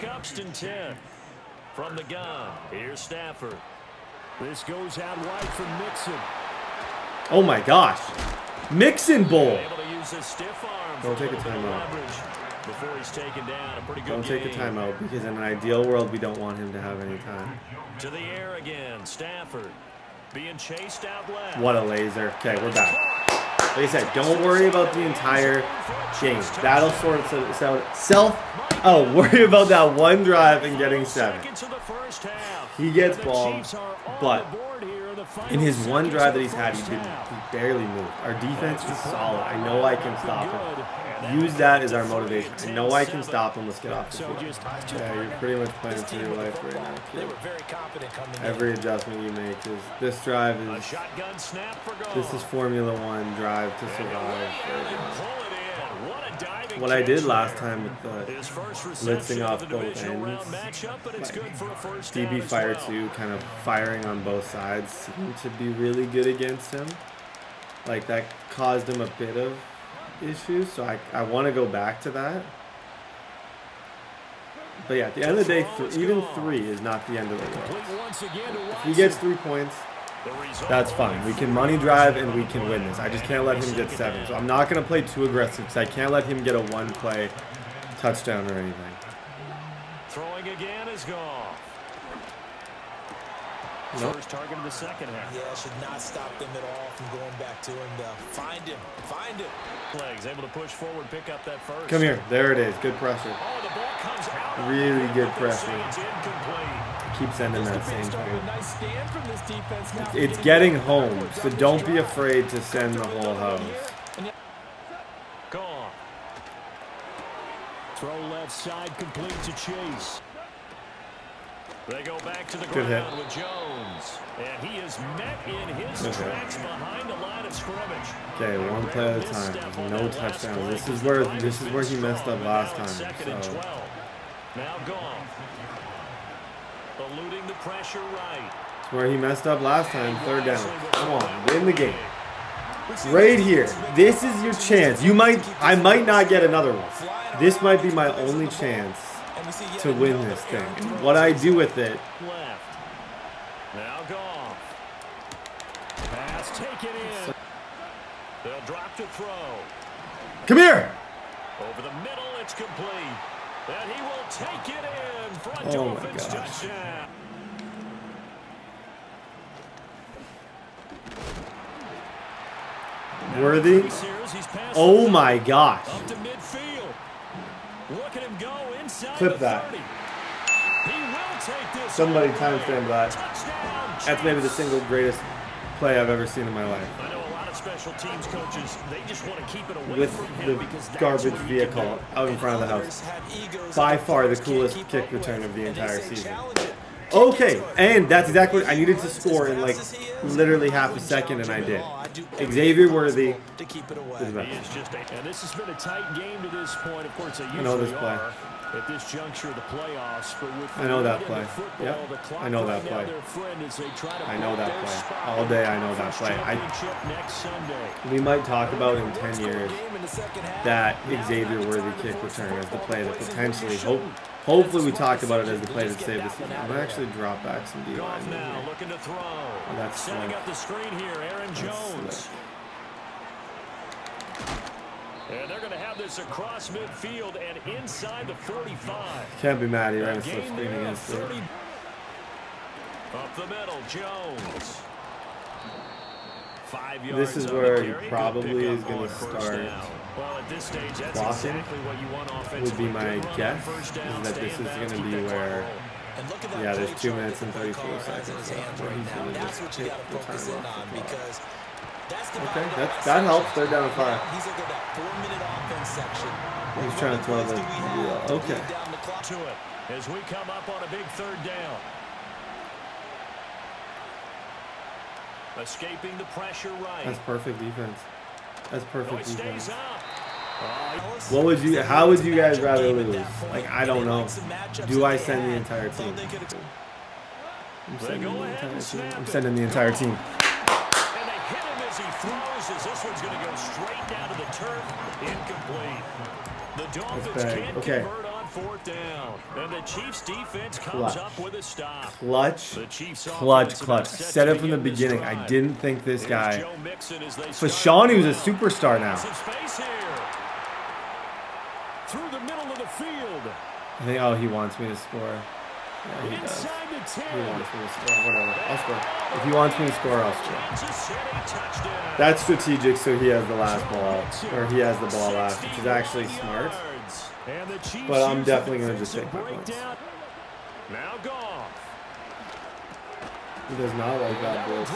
From the gun, here's Stafford. This goes out wide from Mixon. Oh my gosh. Mixon Bowl. Don't take a timeout. Don't take a timeout because in an ideal world, we don't want him to have any time. To the air again, Stafford being chased out left. What a laser. Okay, we're back. Like I said, don't worry about the entire game. That'll sort itself. Oh, worry about that one drive and getting 7. He gets ball, but in his one drive that he's had, he barely moved. Our defense is solid. I know I can stop him. Use that as our motivation. I know I can stop him. Let's get off the field. Yeah, you're pretty much playing for your life right now, kid. Every adjustment you make is this drive is this is Formula One drive to survive. What I did last time with the blitzing off both ends, like DB Fire 2 kind of firing on both sides seemed to be really good against him. Like that caused him a bit of issues, so I want to go back to that. But yeah, at the end of the day, even 3 is not the end of the world. If he gets 3 points, that's fine. We can money drive and we can win this. I just can't let him get 7. So I'm not going to play too aggressive because I can't let him get a 1-play touchdown or anything. Throwing again is gone. Nope. First target of the second half. Yeah, should not stop them at all from going back to him. Find him. Legs able to push forward, pick up that first. Come here. There it is. Good pressure. Oh, the ball comes out. Really good pressure. Incomplete. Keep sending that same thing. It's getting home, so don't be afraid to send the whole hose. Gone. Throw left side, complete to Chase. They go back to the ground with Jones. And he is met in his tracks behind the line of scrimmage. Okay, one play at a time. No touchdowns. This is where he messed up last time. So. Now gone. Eluding the pressure right. It's where he messed up last time. 3rd down. Come on, win the game. Right here. This is your chance. I might not get another one. This might be my only chance to win this thing. And what I do with it. Now Goff. Pass taken in. They'll drop to throw. Come here. Over the middle, it's complete. And he will take it in. Front offense touchdown. Worthy. Oh my gosh. Up to midfield. Look at him go inside. Clip that. He will take this. Somebody timestamp that. That's maybe the single greatest play I've ever seen in my life. I know a lot of special teams coaches, they just want to keep it away with from him the garbage vehicle out in front of the house. By far the coolest kick return of the entire season. Okay, and that's exactly what I needed to score in like literally half a second, and I did. Xavier Worthy is the best. And this has been a tight game to this point. Of course, I know this play. At this juncture of the playoffs, but with I know that play. Yep, I know that play. I know that play. All day I know that play. We might talk about in 10 years that Xavier Worthy kick return as the play that potentially, hopefully we talked about it as the play that saved the season. I'm going to actually drop back some D-line. Now looking to throw. Oh, that's setting up the screen here, Aaron Jones. And they're going to have this across midfield and inside the 45. Can't be mad. He ran a slip screen against it. Up the middle, Jones. 5 yards. This is where he probably is going to start. Well, at this stage, that's blocking. Exactly what you want would be my guess. Is that this is going to be where. Yeah, there's 2 minutes and 34 seconds left where he's going to just take the time off. Okay, that helps. 3rd down and 5. He's looking at that 4-minute offense section. He's trying to throw the okay. To it as we come up on a big 3rd down. Escaping the pressure right. That's perfect defense. That's perfect defense. What would you? How would you guys rather lose? Like, I don't know. Do I send the entire team? I'm sending the entire team. He throws as this one's going to go straight down to the turf. Incomplete. The Dolphins can't convert on 4th down. And the Chiefs defense comes up with a stop. Clutch. Said it from the beginning. I didn't think this guy. Fashawn, who's a superstar now. Through the middle of the field. I think, oh, he wants me to score. Yeah, he does. He wants me to score. Whatever. I'll score. If he wants me to score, I'll score. That's strategic, so he has the last ball. Or he has the ball last, which is actually smart. But I'm definitely going to just take my points. Now Goff. He does not like that blitz.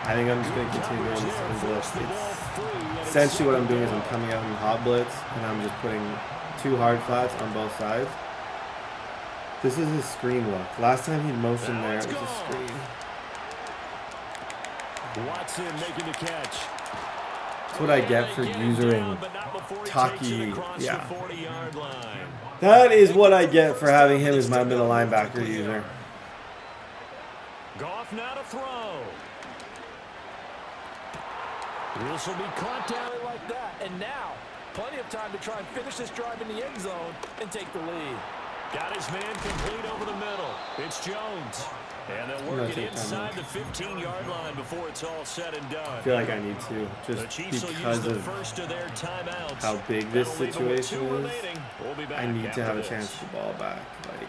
I think I'm just going to continue doing this in blitz. It's essentially what I'm doing is I'm coming out in hot blitz, and I'm just putting 2 hard flats on both sides. This is his screen look. Last time he motioned there, it was a screen. Watson making the catch. That's what I get for using Taki. Yeah. That is what I get for having him as my middle linebacker user. Goff now to throw. This will be caught down like that. And now, plenty of time to try and finish this drive in the end zone and take the lead. Got his man complete over the middle. It's Jones. And they'll work it inside the 15-yard line before it's all said and done. I feel like I need to, just because of how big this situation is. I need to have a chance to ball back. Like,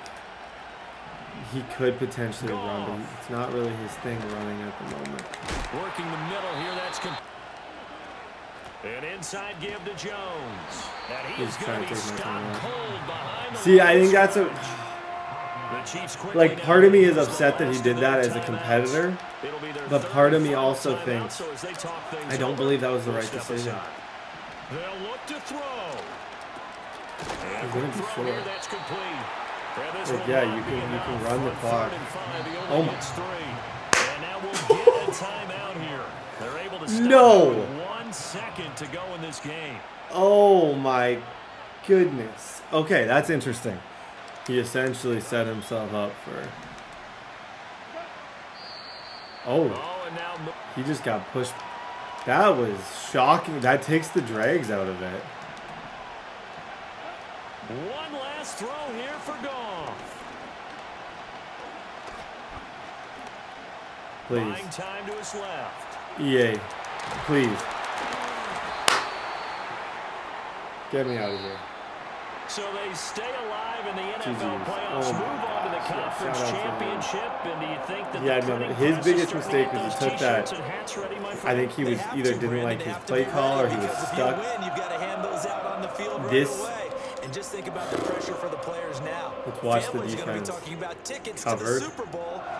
he could potentially run, but it's not really his thing running at the moment. Working the middle here, that's an inside give to Jones. And he's going to be stopped cold behind the See, I think that's a... Like, part of me is upset that he did that as a competitor, but part of me also thinks, I don't believe that was the right decision. They'll look to throw. He's going to be short. Like, yeah, you can run the clock. Oh my. And now we'll get a timeout here. They're able to stop no. with 1 second to go in this game. Oh my goodness. Okay, that's interesting. He essentially set himself up for Oh, he just got pushed. That was shocking. That takes the drags out of it. One last throw here for Goff. Please. Buying time to his left. EA, please. Get me out of here. So they stay alive in the NFL GG's. playoffs, move on to the conference championship, and do you think that his biggest mistake was he took that. I think he was either didn't like his play call or he was stuck. You've got to hand those out on the field right away. And just think about the pressure for the players now. Let's watch the defense. Covered.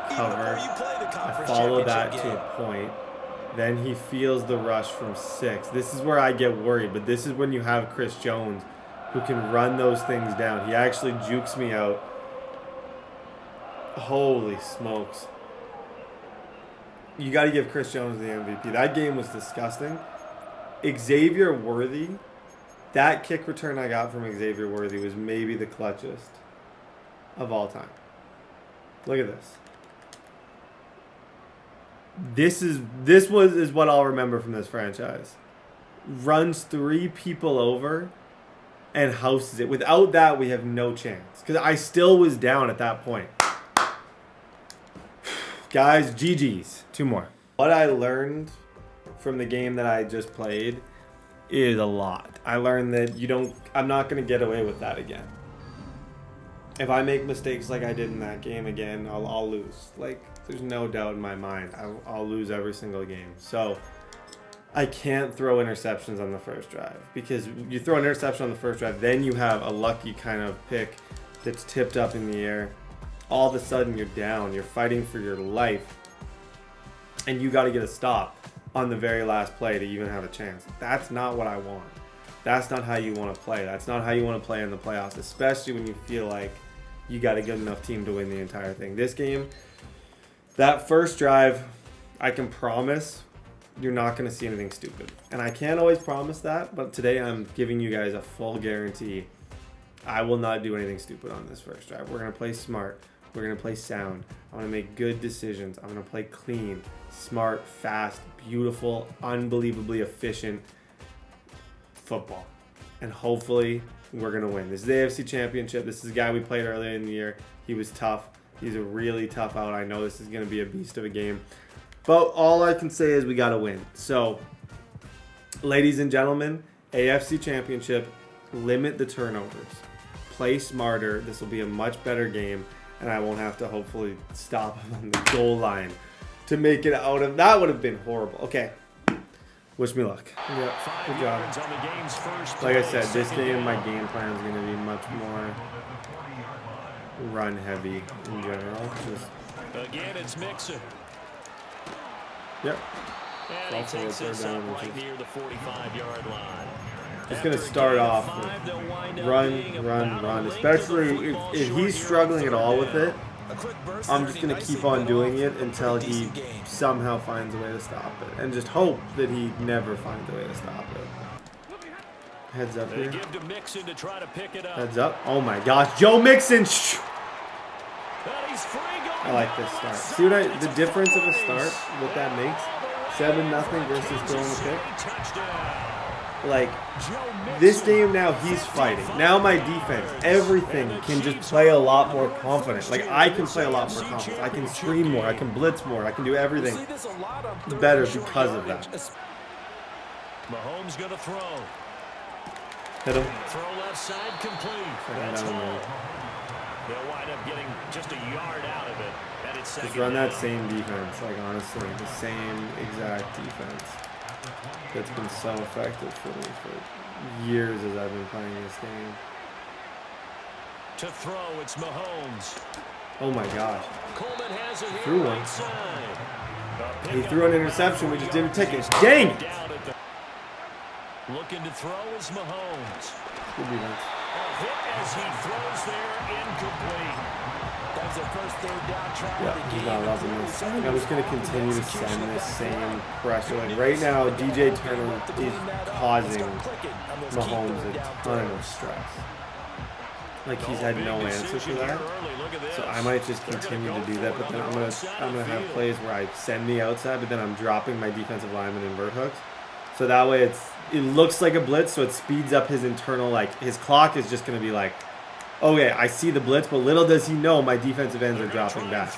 I follow that to a point. Then he feels the rush from 6. This is where I get worried, but this is when you have Chris Jones who can run those things down. He actually jukes me out. Holy smokes. You got to give Chris Jones the MVP. That game was disgusting. Xavier Worthy, that kick return I got from Xavier Worthy was maybe the clutchest of all time. Look at this. This is what I'll remember from this franchise. Runs 3 people over and houses it. Without that, we have no chance. Because I still was down at that point. Guys, GG's. 2 more. What I learned from the game that I just played is a lot. I learned that I'm not going to get away with that again. If I make mistakes like I did in that game again, I'll lose. Like, there's no doubt in my mind. I'll lose every single game. So I can't throw interceptions on the first drive, because you throw an interception on the first drive, then you have a lucky kind of pick that's tipped up in the air. All of a sudden you're down. You're fighting for your life, and you got to get a stop on the very last play to even have a chance. That's not what I want. That's not how you want to play. That's not how you want to play in the playoffs, especially when you feel like you got a good enough team to win the entire thing. This game, that first drive, I can promise you're not going to see anything stupid. And I can't always promise that, but today I'm giving you guys a full guarantee. I will not do anything stupid on this first drive. We're going to play smart. We're going to play sound. I'm going to make good decisions. I'm going to play clean, smart, fast, beautiful, unbelievably efficient football. And hopefully we're going to win. This is the AFC Championship. This is the guy we played earlier in the year. He was tough. He's a really tough out. I know this is going to be a beast of a game. But all I can say is we got to win. So, ladies and gentlemen, AFC Championship, limit the turnovers. Play smarter. This will be a much better game, and I won't have to hopefully stop on the goal line to make it out of. That would have been horrible. Okay. Wish me luck. Yeah, good job. Like I said, this game, my game plan is going to be much more run heavy in general. Again, it's Mixon. Yep. And he takes this up right near the 45-yard line. Just going to start off with run. Especially if he's struggling at all with it, I'm just going to keep on doing it until he somehow finds a way to stop it. And just hope that he never finds a way to stop it. Heads up here. Heads up. Oh my gosh. Joe Mixon. I like this start. See what the difference of a start, what that makes? 7-0 versus throwing a pick. Like, this game now, he's fighting. Now my defense, everything can just play a lot more confident. Like, I can play a lot more confident. I can screen more. I can blitz more. I can do everything better because of that. Mahomes gonna throw. Hit him. Throw left side complete. They'll wind up getting just a yard out of it. And it's just run that same defense. Like, honestly, the same exact defense that's been so effective for me for years as I've been playing this game. To throw, it's Mahomes. Oh my gosh. Coleman has it threw one. Right, he threw an interception. We just didn't take it. Dang it! Looking to throw is Mahomes. Good defense. A hit as he throws there, incomplete. That's their first third down try. Yeah, he's not loving this. I think I'm just going to continue to send this same pressure. Like right now, DJ Turner is causing Mahomes a ton of stress. Like he's had no answer for that. So I might just continue to do that, but then I'm gonna have plays where I send the outside, but then I'm dropping my defensive lineman invert hooks. So that way it looks like a blitz, so it speeds up his internal, like his clock is just gonna be like, okay, I see the blitz, but little does he know my defensive ends are dropping back.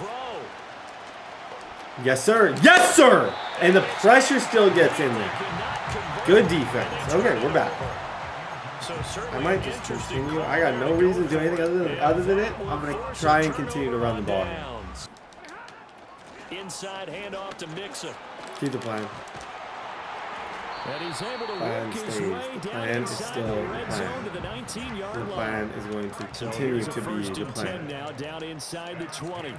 Yes, sir. Yes, sir! And the pressure still gets in there. Good defense. Okay, we're back. I might just continue. I got no reason to do anything other than it. I'm going to try and continue to run the ball. Inside handoff to Mixon. Keep the plan. And he's able to Plan work his stays. way The down plan is inside still the the red plan. zone to the 19-yard The line. plan is going to continue to be the plan. Now down inside the 20.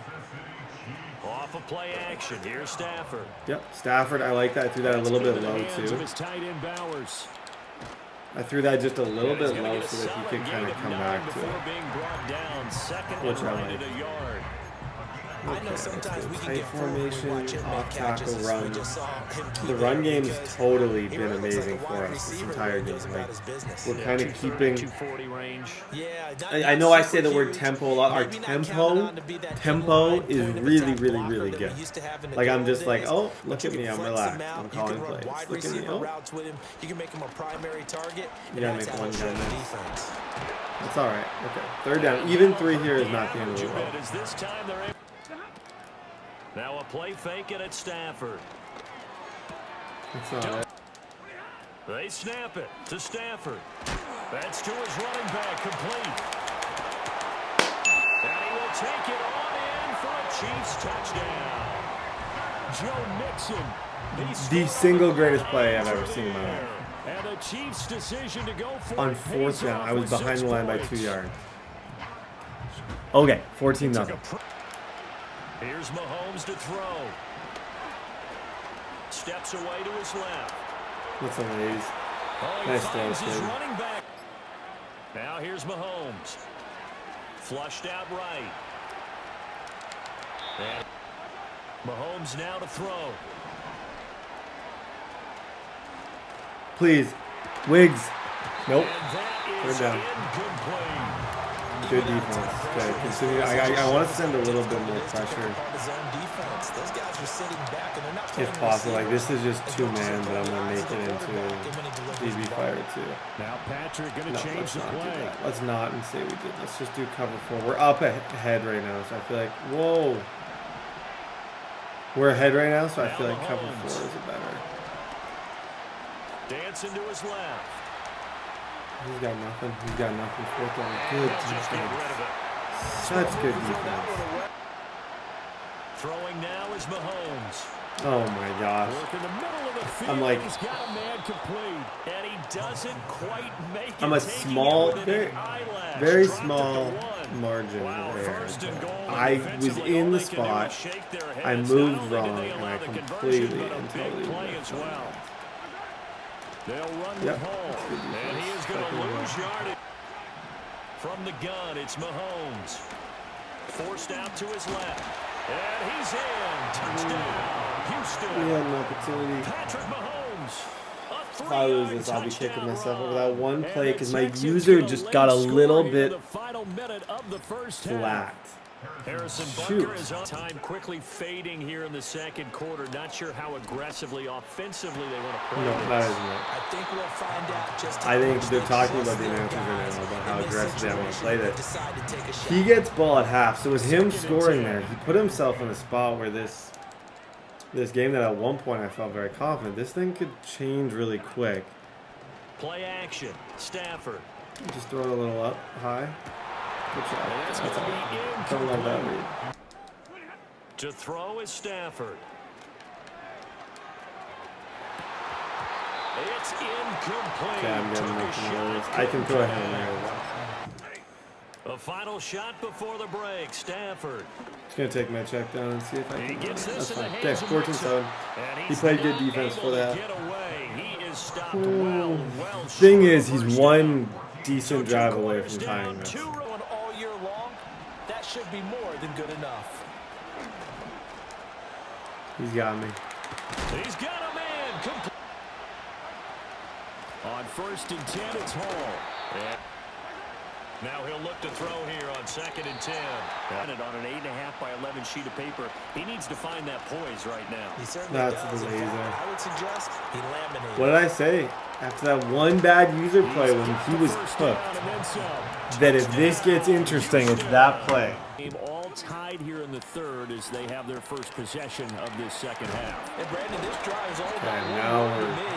Off of play action. Here's Stafford. Yep, Stafford. I like that. I threw that a little bit low too. I threw that just a little bit low so that he could kind of come back to it, which I like. Okay, let's go tight formation, off tackle run. The run game's totally been amazing for us this entire game. Like, we're kind of keeping. I know I say the word tempo a lot. Our tempo is really, really, really good. Like I'm just like, oh, look at me, I'm relaxed. I'm calling plays. Look at me, oh. You gotta make one guy miss. That's all right. Okay, third down. Even 3 here is not the end of the world. Now a play fake it at Stafford. That's all right. They snap it to Stafford. That's to his running back, complete. And he will take it on in for a Chiefs touchdown. Joe Mixon. The single greatest play I've ever seen in my life. And the Chiefs' decision to go for on 4th down, I was behind the line by 2 yards. Okay, 14-0. Here's Mahomes to throw. Steps away to his left. That's a laze. Nice throw, kid. Now here's Mahomes. Flushed out right. And Mahomes now to throw. Please. Wiggs. Nope. Third down. Good defense. Okay, continue. I want to send a little bit more pressure. If possible. Like, this is just 2-man, but I'm going to make it into DB fire 2. Now Patrick going to change the play. Let's not and say we did. Let's just do cover 4. We're up ahead right now, so I feel like, whoa. We're ahead right now, so I feel like cover 4 is better. Dancing to his left. He's got nothing. He's got nothing. 4th down. Good defense. Such good defense. Throwing now is Mahomes. Oh my gosh. I'm like, he's got a man complete, and he doesn't quite make it. I'm a small, very small margin of error. I was in the spot. I moved wrong, and I completely and totally missed. They'll run with Hall, and he is going to lose yardage. From the gun, it's Mahomes. Forced out to his left. And he's in. Touchdown, Houston. We had an opportunity. Patrick Mahomes. If I lose this, I'll be kicking myself over that one play because my user just got a little bit flat. Harrison Butker is on time, quickly fading here in the second quarter. Not sure how aggressively, offensively they want to play. No, that isn't it. I think we'll find out just I think they're talking about the announcers right now about how aggressive they want to play this. He gets ball at half, so with him scoring there, he put himself in a spot where this game that at one point I felt very confident, this thing could change really quick. Play action, Stafford. Just throw it a little up high. Good job. Don't love that read. To throw is Stafford. It's incomplete. Okay, I'm getting nothing to I can throw a hand there. A final shot before the break. Stafford. Just going to take my check down and see if I can. That's fine. Okay, 14-7. He played good defense for that. Thing is, he's one decent drive away from tying this. All year long, that should be more than good enough. He's got me. He's got a man. On 1st and 10, it's Hall. Now he'll look to throw here on 2nd and 10. Got it on an 8.5 by 11 sheet of paper. He needs to find that poise right now. That's the laser. I would suggest he laminated. What did I say? After that one bad user play when he was cooked, that if this gets interesting, it's that play. All tied here in the third as they have their first possession of this second half. And Brandon, this drive is all about now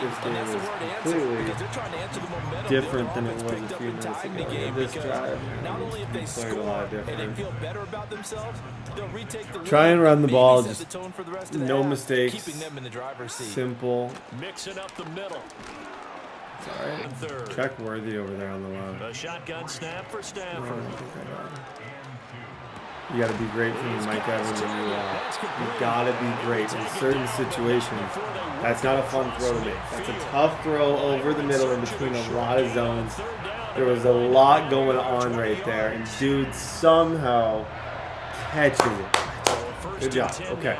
this game is completely different than it was a few minutes ago. This drive, we played a lot different. Try and run the ball, just no mistakes, simple. Mixing up the middle. Alright. Check Worthy over there on the line. A shotgun snap for Stafford. You got to be great for me, Mike Evans, when you got to be great in certain situations. That's not a fun throw to make. That's a tough throw over the middle in between a lot of zones. There was a lot going on right there, and dude somehow catches it. Good job. Okay.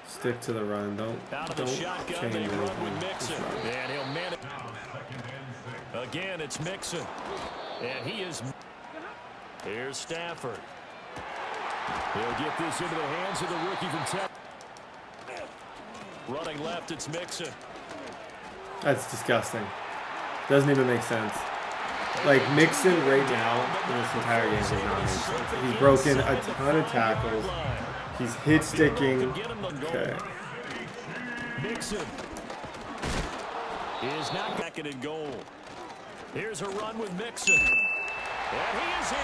Stick to the run. Don't change anything. Again, it's Mixon. And he is. Here's Stafford. He'll get this into the hands of the rookie from Tech. Running left, it's Mixon. That's disgusting. Doesn't even make sense. Like, Mixon right now in this entire game does not make sense. He's broken a ton of tackles. He's hit sticking. Okay. Mixon is not back in goal. Here's a run with Mixon. And he is in.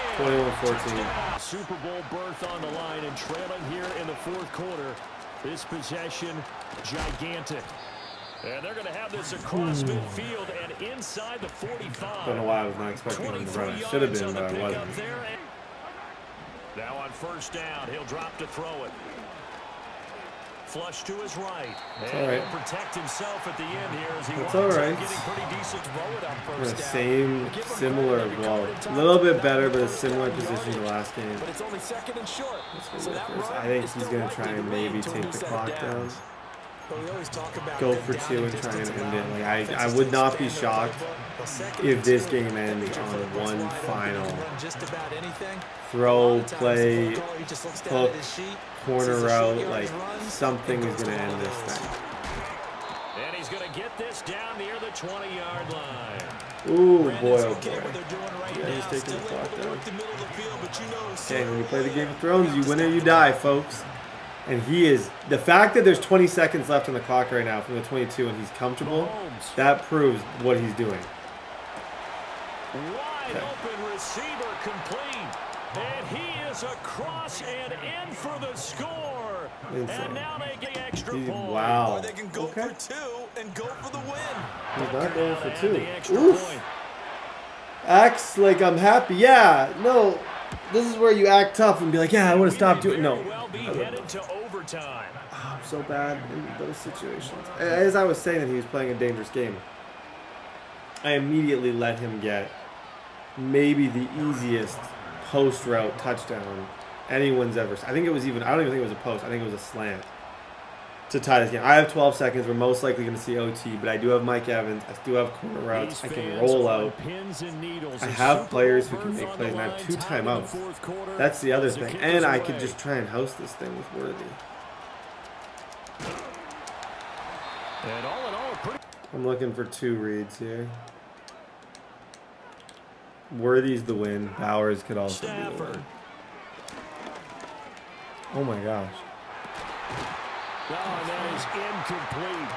21-14. Super Bowl berth on the line and trailing here in the fourth quarter. This possession, gigantic. And they're going to have this across midfield and inside the 45. Don't know why I was not expecting him to run. It should have been, but I wasn't. Now on first down, he'll drop to throw it. Flush to his right. And right. he'll protect himself at the end here as he That's all right. getting pretty decent throw it on first down. Same, similar, well, a little bit better, but a similar position to last game. But it's only 2nd and short. I think he's going to try and maybe take the clock down. Go for 2 and try and end it. Like I would not be shocked if this game ends on one final throw, play, hook, corner route. Like something is going to end this thing. And he's going to get this down near the 20-yard line. Ooh, boy, oh boy. Yeah, he's taking the clock down. Okay, when you play the Game of Thrones, you win or you die, folks. And he is, the fact that there's 20 seconds left on the clock right now from the 22 and he's comfortable, that proves what he's doing. Wide open receiver complete. And he is across and in for the score. Insane. And now they get extra point. Wow. Or they can go for 2 and go for the win. He's not going for 2. Oof. Acts like I'm happy. Yeah, no. This is where you act tough and be like, yeah, I would have stopped doing it. No. Oh, I'm so bad in those situations. As I was saying that he was playing a dangerous game, I immediately let him get maybe the easiest post route touchdown anyone's ever seen. I think it was even, I don't even think it was a post. I think it was a slant to tie this game. I have 12 seconds. We're most likely going to see OT, but I do have Mike Evans. I do have corner routes. I can roll out. I have players who can make plays, and I have 2 timeouts. That's the other thing. And I could just try and house this thing with Worthy. I'm looking for 2 reads here. Worthy's the win. Bowers could also be the win. Oh my gosh. Oh, that is incomplete.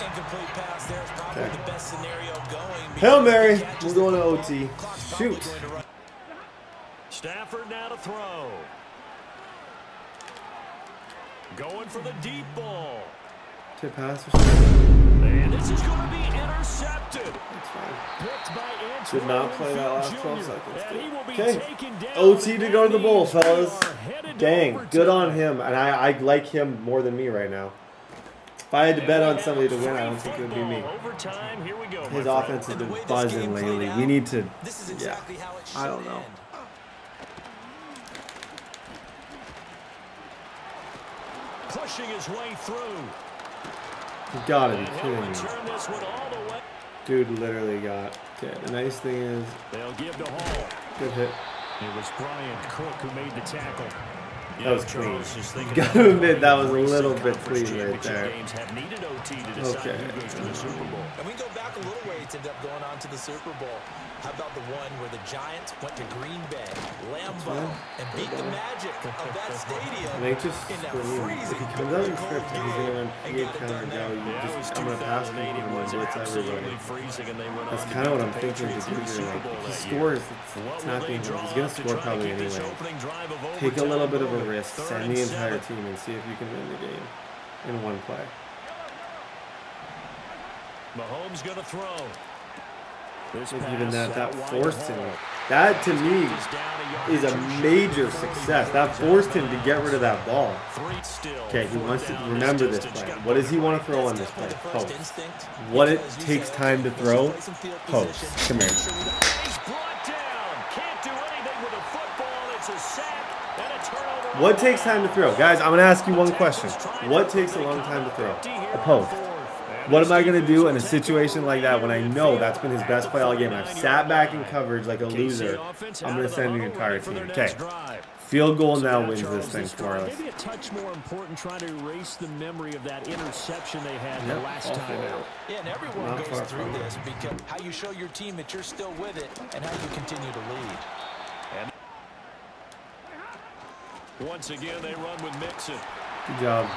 Incomplete pass there is probably the best scenario going. Hail Mary. We're going to OT. Shoot. Stafford now to throw. Going for the deep ball. Tip pass or something. And this is going to be intercepted. That's fine. Picked by Did not play that last 12 seconds. Okay. OT to go to the bowl, fellas. Dang. Good on him. And I like him more than me right now. If I had to bet on somebody to win, I don't think it would be me. His offense has been buzzing lately. We need to, yeah, I don't know. Pushing his way through. You gotta be kidding me. Dude literally got. Okay, the nice thing is. They'll give to Hall. Good hit. It was Bryant Cook who made the tackle. That was clean. Got to admit, that was a little bit clean right there. Okay. And we go back a little ways, end up going on to the Super Bowl. How about the one where the Giants went to Green Bay, Lambeau, and beat the magic of that stadium in that freezing if he comes out in script and he's going to run 8 counter go, I'm going to pass him and blitz everybody. That's kind of what I'm thinking to do here. Like, if he scores, it's not being good. He's going to score probably anyway. Take a little bit of a risk, send the entire team, and see if you can win the game in one play. Mahomes going to throw. Even that forced him. That to me is a major success. That forced him to get rid of that ball. Okay, he wants to remember this play. What does he want to throw on this play? Post. What it takes time to throw? Post. Come here. What takes time to throw? Guys, I'm going to ask you one question. What takes a long time to throw? A post. What am I going to do in a situation like that when I know that's been his best play all game? I've sat back in coverage like a loser. I'm going to send the entire team. Okay. Field goal now wins this thing for us. Maybe a touch more important trying to erase the memory of that interception they had the last time out. Yeah, and everyone goes through this because how you show your team that you're still with it and how you continue to lead. And once again, they run with Mixon. Good job.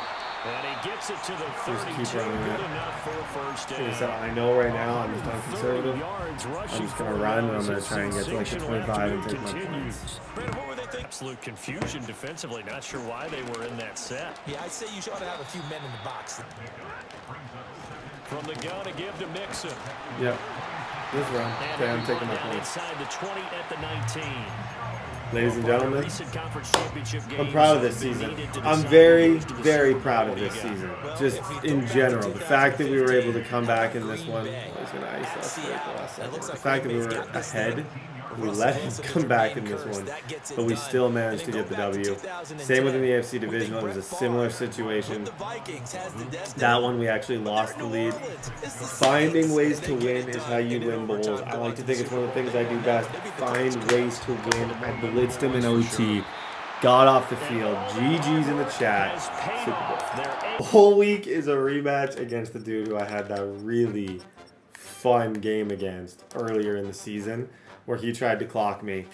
And he gets it to the 32. Just keep running Good it. enough for a first down. I know right now I'm just not conservative. I'm just going to run and I'm going to try and get to like the 25 and take my points. Brandon, what were they thinking? Absolute confusion defensively. Not sure why they were in that set. Yeah, I'd say you should have a few men in the box. From the gun to give to Mixon. Yep. This run. Okay, I'm taking my points. Inside the 20 at the 19. Ladies and gentlemen, I'm proud of this season. I'm very, very proud of this season. Just in general. The fact that we were able to come back in this one. I was going to ice us right the last second. The fact that we were ahead, we let him come back in this one, but we still managed to get the W. Same within the AFC division. It was a similar situation. That one we actually lost the lead. Finding ways to win is how you win bowls. I like to think it's one of the things I do best. Find ways to win. I blitzed him in OT. Got off the field. GG's in the chat. Super Bowl. Whole week is a rematch against the dude who I had that really fun game against earlier in the season, where he tried to clock me.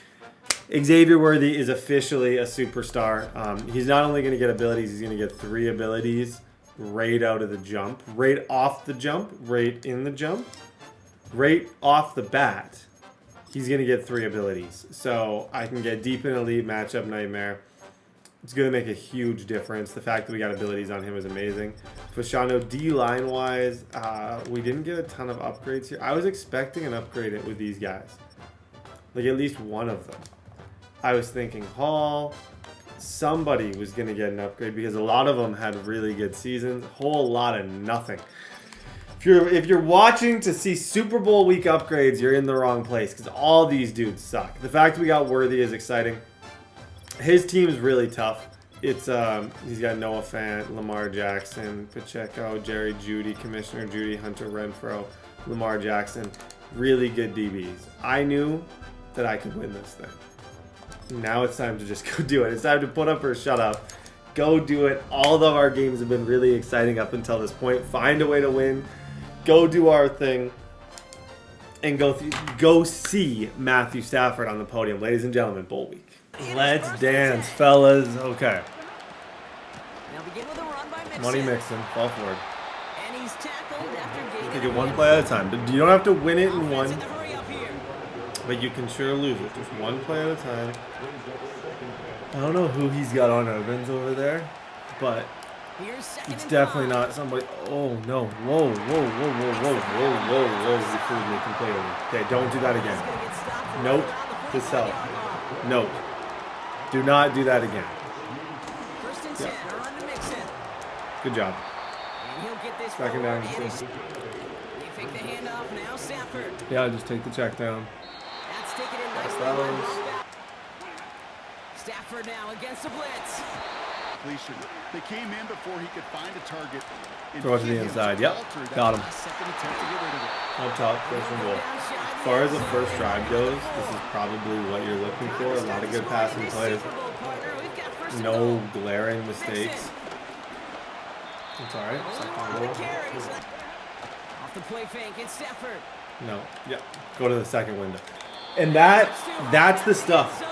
Xavier Worthy is officially a superstar. He's not only going to get abilities, he's going to get 3 abilities right out of the jump, right off the jump, right in the jump, right off the bat. He's going to get 3 abilities. So I can get deep in elite matchup nightmare. It's going to make a huge difference. The fact that we got abilities on him is amazing. Fashano, D-line wise, we didn't get a ton of upgrades here. I was expecting an upgrade with these guys. Like at least one of them. I was thinking Hall, somebody was going to get an upgrade because a lot of them had really good seasons. A whole lot of nothing. If you're watching to see Super Bowl week upgrades, you're in the wrong place because all these dudes suck. The fact that we got Worthy is exciting. His team is really tough. It's he's got Noah Fant, Lamar Jackson, Pacheco, Jerry Jeudy, Commissioner Jeudy, Hunter Renfrow, Lamar Jackson. Really good DBs. I knew that I could win this thing. Now it's time to just go do it. It's time to put up or shut up. Go do it. All of our games have been really exciting up until this point. Find a way to win. Go do our thing. And go see Matthew Stafford on the podium. Ladies and gentlemen, bowl week. Let's dance, fellas. Okay. Now begin with a run by Mixon. Money Mixon. Fall forward. And he's tackled after gaining Take it one play at a time. You don't have to win it in one. But you can sure lose it. Just one play at a time. I don't know who he's got on Evans over there, but it's definitely not somebody. Oh no! Whoa! Whoa! Whoa! Whoa! Whoa! Whoa! Whoa! Whoa! You fooled me completely. Okay, don't do that again. Note to self. Note. Do not do that again. Yeah. Good job. Second down. Yeah, just take the check down. Stafford now against the blitz. completion. They came in before he could find a target. Throw it to the inside. Yep, got him. Up top, first and goal. As far as the first drive goes, this is probably what you're looking for. A lot of good passing plays. No glaring mistakes. It's alright. Second goal. Off the play fake, it's Stafford. No. Yep. Go to the second window. And that's the stuff.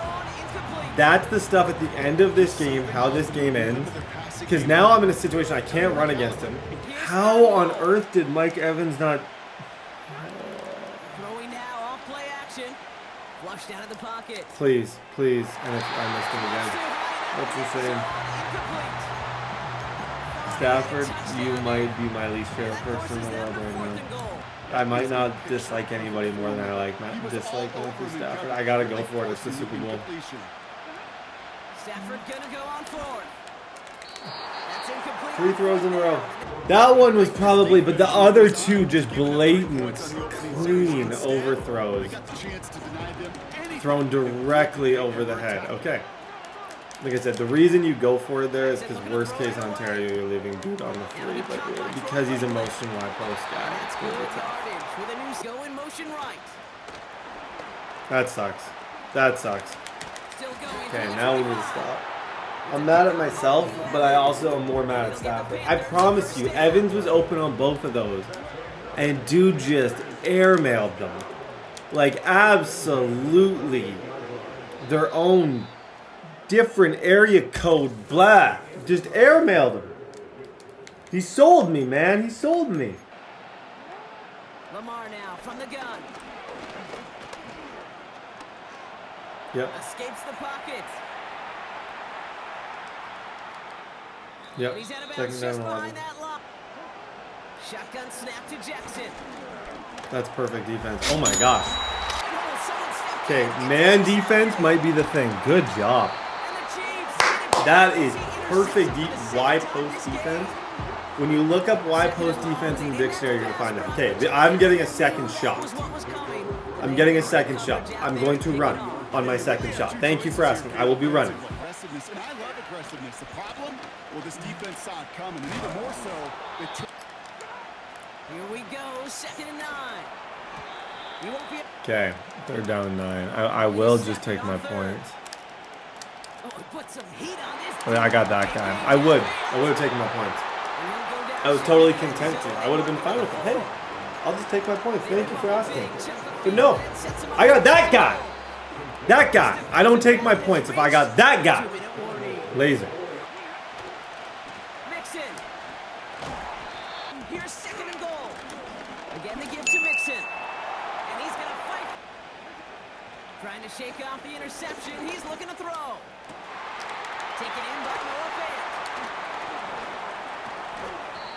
That's the stuff at the end of this game, how this game ends. Because now I'm in a situation I can't run against him. How on earth did Mike Evans not... Throwing now, off play action. Flushed out of the pocket. Please, please. And I missed him again. That's insane. Stafford, you might be my least favorite person in the world right now. I might not dislike anybody more than I dislike Matthew Stafford. I gotta go for it. It's the Super Bowl. Stafford gonna go on forward. That's incomplete. 3 throws in a row. That one was probably, but the other two just blatant, clean overthrows. Thrown directly over the head. Okay. Like I said, the reason you go for it there is because worst case Ontario, you're leaving dude on the 3, but because he's a motion wide post guy, it's good. That sucks. That sucks. Okay, now we need to stop. I'm mad at myself, but I also am more mad at Stafford. I promise you, Evans was open on both of those, and dude just airmailed them. Like, absolutely their own different area code, blah. Just airmailed him. He sold me, man. He sold me. Lamar now from the gun. Yep. Escapes the pocket. Yep. He's out of Second bounds down just 11. behind that line. Shotgun snap to Jackson. That's perfect defense. Oh my gosh. Okay, man defense might be the thing. Good job. That is perfect deep Y post defense. When you look up Y post defense in the dictionary, you're gonna find that. Okay, I'm getting a second shot. I'm getting a second shot. I'm going to run on my second shot. Thank you for asking. I will be running. And I love aggressiveness. The problem, well, this defense saw it coming, and even more so, they took. Here we go, 2nd and 9. You won't be. Okay, 3rd down and 9. I will just take my points. Put some heat on this. I mean, I got that guy. I would have taken my points. I was totally content to. I would have been fine with it. Hey, I'll just take my points. Thank you for asking. But no, I got that guy. That guy. I don't take my points if I got that guy. Laser. Mixon. Here's 2nd and goal. Again, they give to Mixon. And he's going to fight. Trying to shake off the interception. He's looking to throw. Taken in by Noah.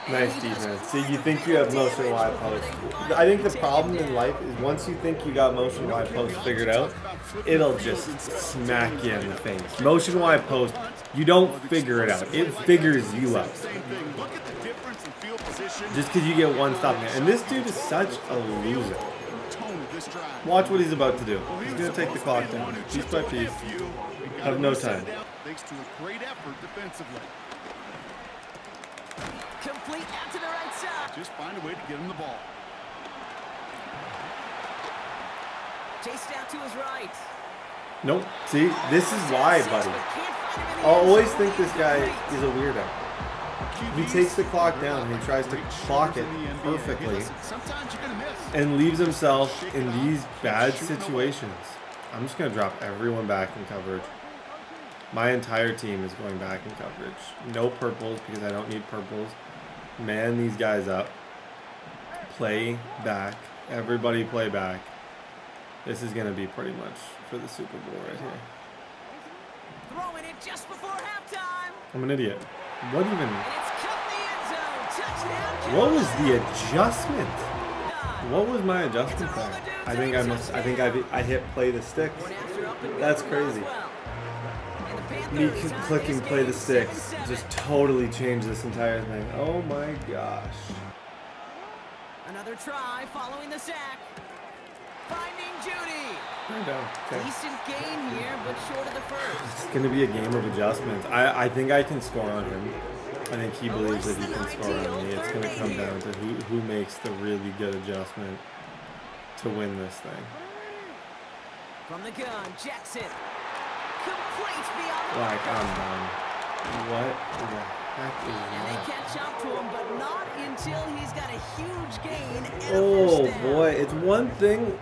Nice defense. See, you think you have motion wide post. I think the problem in life is once you think you got motion wide post figured out, it'll just smack you in the face. Motion wide post, you don't figure it out. It figures you out. Just because you get one stop. And this dude is such a loser. Watch what he's about to do. He's going to take the clock down. Piece by piece. Have no time. Thanks to a great effort defensively. Complete out to the right side. Just find a way to get him the ball. Chased out to his right. Nope. See, this is why, buddy. I'll always think this guy is a weirdo. He takes the clock down and he tries to clock it perfectly and leaves himself in these bad situations. I'm just going to drop everyone back in coverage. My entire team is going back in coverage. No purples because I don't need purples. Man these guys up. Play back. Everybody play back. This is going to be pretty much for the Super Bowl right here. Throwing it just before halftime. I'm an idiot. What even? And it's cut the end zone. Touchdown. What was the adjustment? What was my adjustment there? I think I hit play the sticks. That's crazy. Me clicking play the sticks just totally changed this entire thing. Oh my gosh. Another try following the sack. Finding Judy. Okay. Decent gain here, but short of the first. It's going to be a game of adjustments. I think I can score on him. I think he believes that he can score on me. It's going to come down to who makes the really good adjustment to win this thing. From the gun, Jackson. Complete beyond the Like, I'm done. What the heck is and that? they catch up to him, but not until he's got a huge gain and a Oh first down. boy, it's one thing.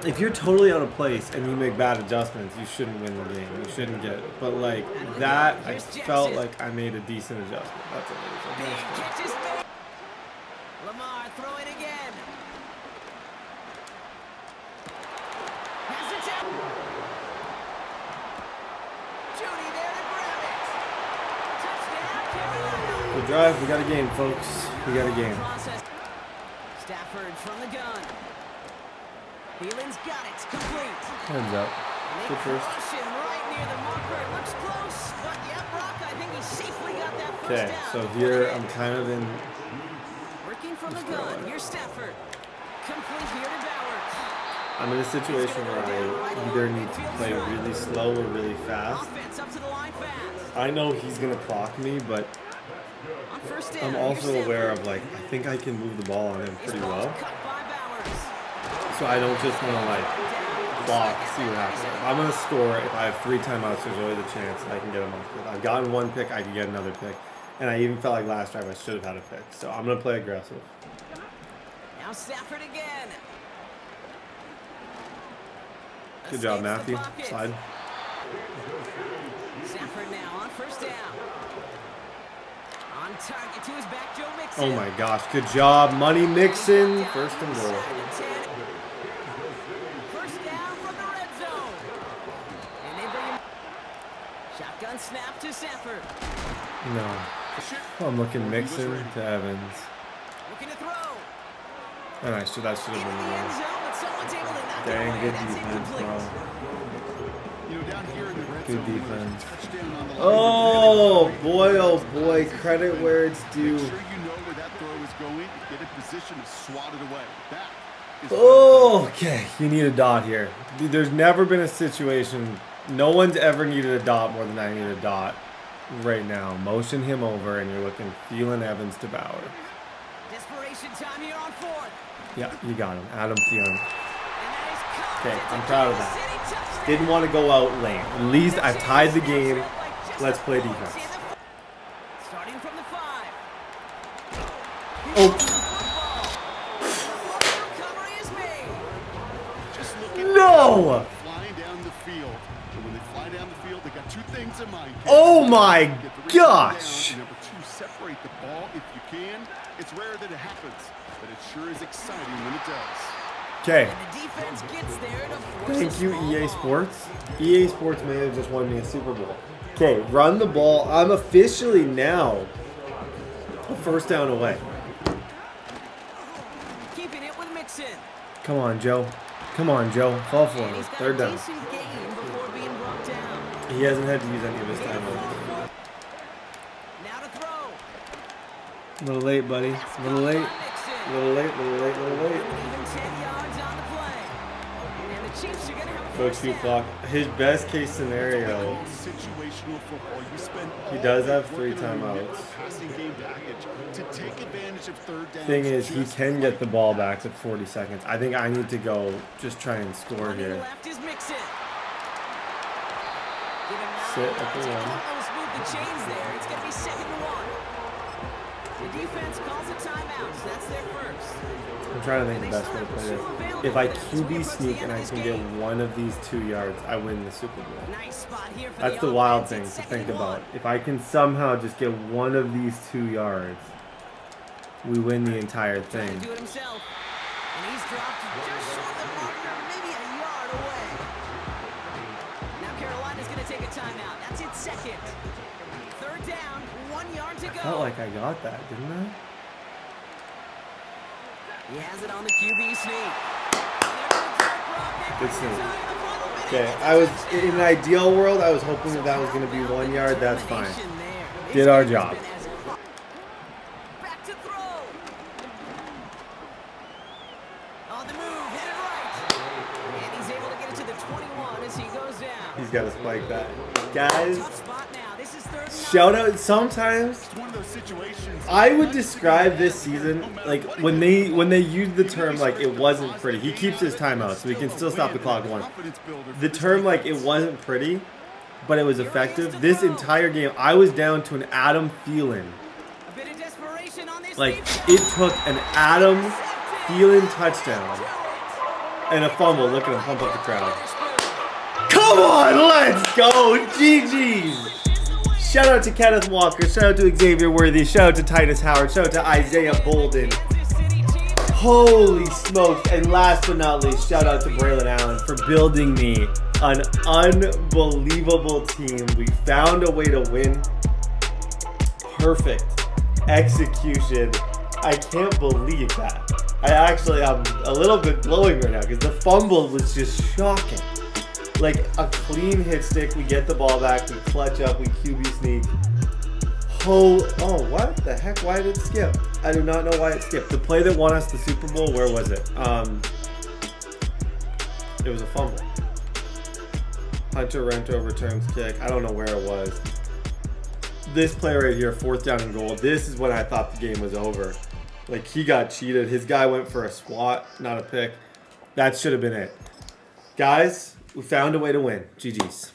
If you're totally out of place and you make bad adjustments, you shouldn't win the game. You shouldn't get it. But like that, I felt like I made a decent adjustment. That's amazing. Big catch is made. Lamar throwing again. Has it down. Judy there to grab it. Touchdown, Carolina. Good drive. We got a game, folks. We got a game. Stafford from the gun. Thielen's got it. Complete. Heads up. Good first. Right near the marker. It looks close, but yeah, Brock, I think he safely got that first Okay, down. so here I'm kind of in. Working from the gun. Here's Stafford. Complete here to Bowers. I'm in a situation where I either need to play really slow or really fast. Offense up to the line fast. I know he's gonna proc me, but On first down, I'm also aware of like I think I can move the ball on him pretty well. cut by Bowers. So I don't just want to like block, see what happens. If I'm gonna score, if I have 3 timeouts, there's always a chance that I can get him off. If I've gotten 1 pick, I can get another pick. And I even felt like last drive I should have had a pick. So I'm gonna play aggressive. Now Stafford again. Good job, Escapes the Matthew. pocket. Slide. Stafford now on first down. On target to his back, Joe Mixon. Oh my gosh, good job, Money Mixon. First and goal. First down from the red zone. And they bring him. Shotgun snap to Stafford. No. I'm looking Mixon to Evans. Looking to throw. And that should have been Into the end the zone, but someone's able to knock it Dang, away. good That's defense, incomplete. bro. You know, down here in the red Good zone, where defense. there's a touchdown on the line, Oh boy, credit where it's due. make sure you know where that throw is going. Get in position to swat it away. That is Oh, okay. You need a dot here. Dude, there's never been a situation. No one's ever needed a dot more than I need a dot right now. Motion him over, and you're looking Thielen, Evans to Bauer. Desperation time here on fourth. Yeah, you got him. Adam Thielen. And that is caught. Okay, It's I'm a proud of Kansas that. City touchdown. Didn't want to go out lame. At least I've tied the game. Let's play defense. Starting from the 5. Oh, Recovery is made. just looking no! flying down the field. And when they fly down the field, they got 2 things in mind. Oh my Get the rebound down, gosh! and number 2, separate the ball if you can. It's rare that it happens, but it sure is exciting when it does. Okay. And the defense gets there to force Thank a you, small EA ball. Sports. EA Sports may have just won me a Super Bowl. Okay, run the ball. I'm officially now a first down away. Keeping it with Mixon. Come on, Joe. Come on, Joe. Fall And forward. he's got Third a down. decent gain before being brought down. He hasn't had to use any of his time. Now to throw. A little late, buddy. A little late. A little late, little late, little late. Even 10 yards on the play. And the Chiefs are going to have a Coach first Hugh down. clock. His best case scenario, Situational football. You spend he all does day have 3 working on your timeouts. passing game package to take advantage of third downs. Thing is, he just can get like the ball back at 40 seconds. I think I need to go just try and score On the here. left is Mixon. Give him 9 Sit at yards. the He one. almost moved the chains there. It's going to be 2nd and 1. The defense calls a timeout. So that's their first. I'm trying to think the best way to play this. If I QB sneak and I can get one of these 2 yards, I win the Super Bowl. Nice spot here for That's the the wild offense. thing It's to 2nd think and 1. about. If I can somehow just get one of these 2 yards, we win the entire Trying thing. to do it himself. And he's dropped just short of the marker, maybe a yard away. Now Carolina's going to take a timeout. That's its 2nd. 3rd down, 1 yard to go. Felt like I got that, didn't I? He has it on the QB sneak. Good sneak. Okay, I was in an ideal world. I was hoping that was going to be 1 yard. That's fine. Did our job. Back to throw. On the move, hit it right. And he's able to get it to 21 as he goes down. He's got to spike that. Guys, Tough spot now. This is 3rd and 9. shout out. Sometimes I would describe this season like when they use the term like it wasn't pretty. He keeps his timeout, so he can still stop the clock once. The term like it wasn't pretty, but it was effective. This entire game, I was down to an Adam Thielen. A bit of desperation on this Like defense. it took an Adam Thielen touchdown and a fumble. Look at him pump up the crowd. Come on, let's go, GG's. Shout out to Kenneth Walker. Shout out to Xavier Worthy. Shout out to Titus Howard. Shout out to Isaiah Bolden. Holy smokes. And last but not least, shout out to Braylon Allen for building me an unbelievable team. We found a way to win. Perfect execution. I can't believe that. I'm a little bit glowing right now because the fumble was just shocking. Like a clean hit stick, we get the ball back, we clutch up, we QB sneak. Oh, what the heck? Why did it skip? I do not know why it skipped. The play that won us the Super Bowl, where was it? It was a fumble. Hunter Renfrow returns kick. I don't know where it was. This play right here, 4th down and goal. This is when I thought the game was over. Like he got cheated. His guy went for a swat, not a pick. That should have been it. Guys, we found a way to win. GG's.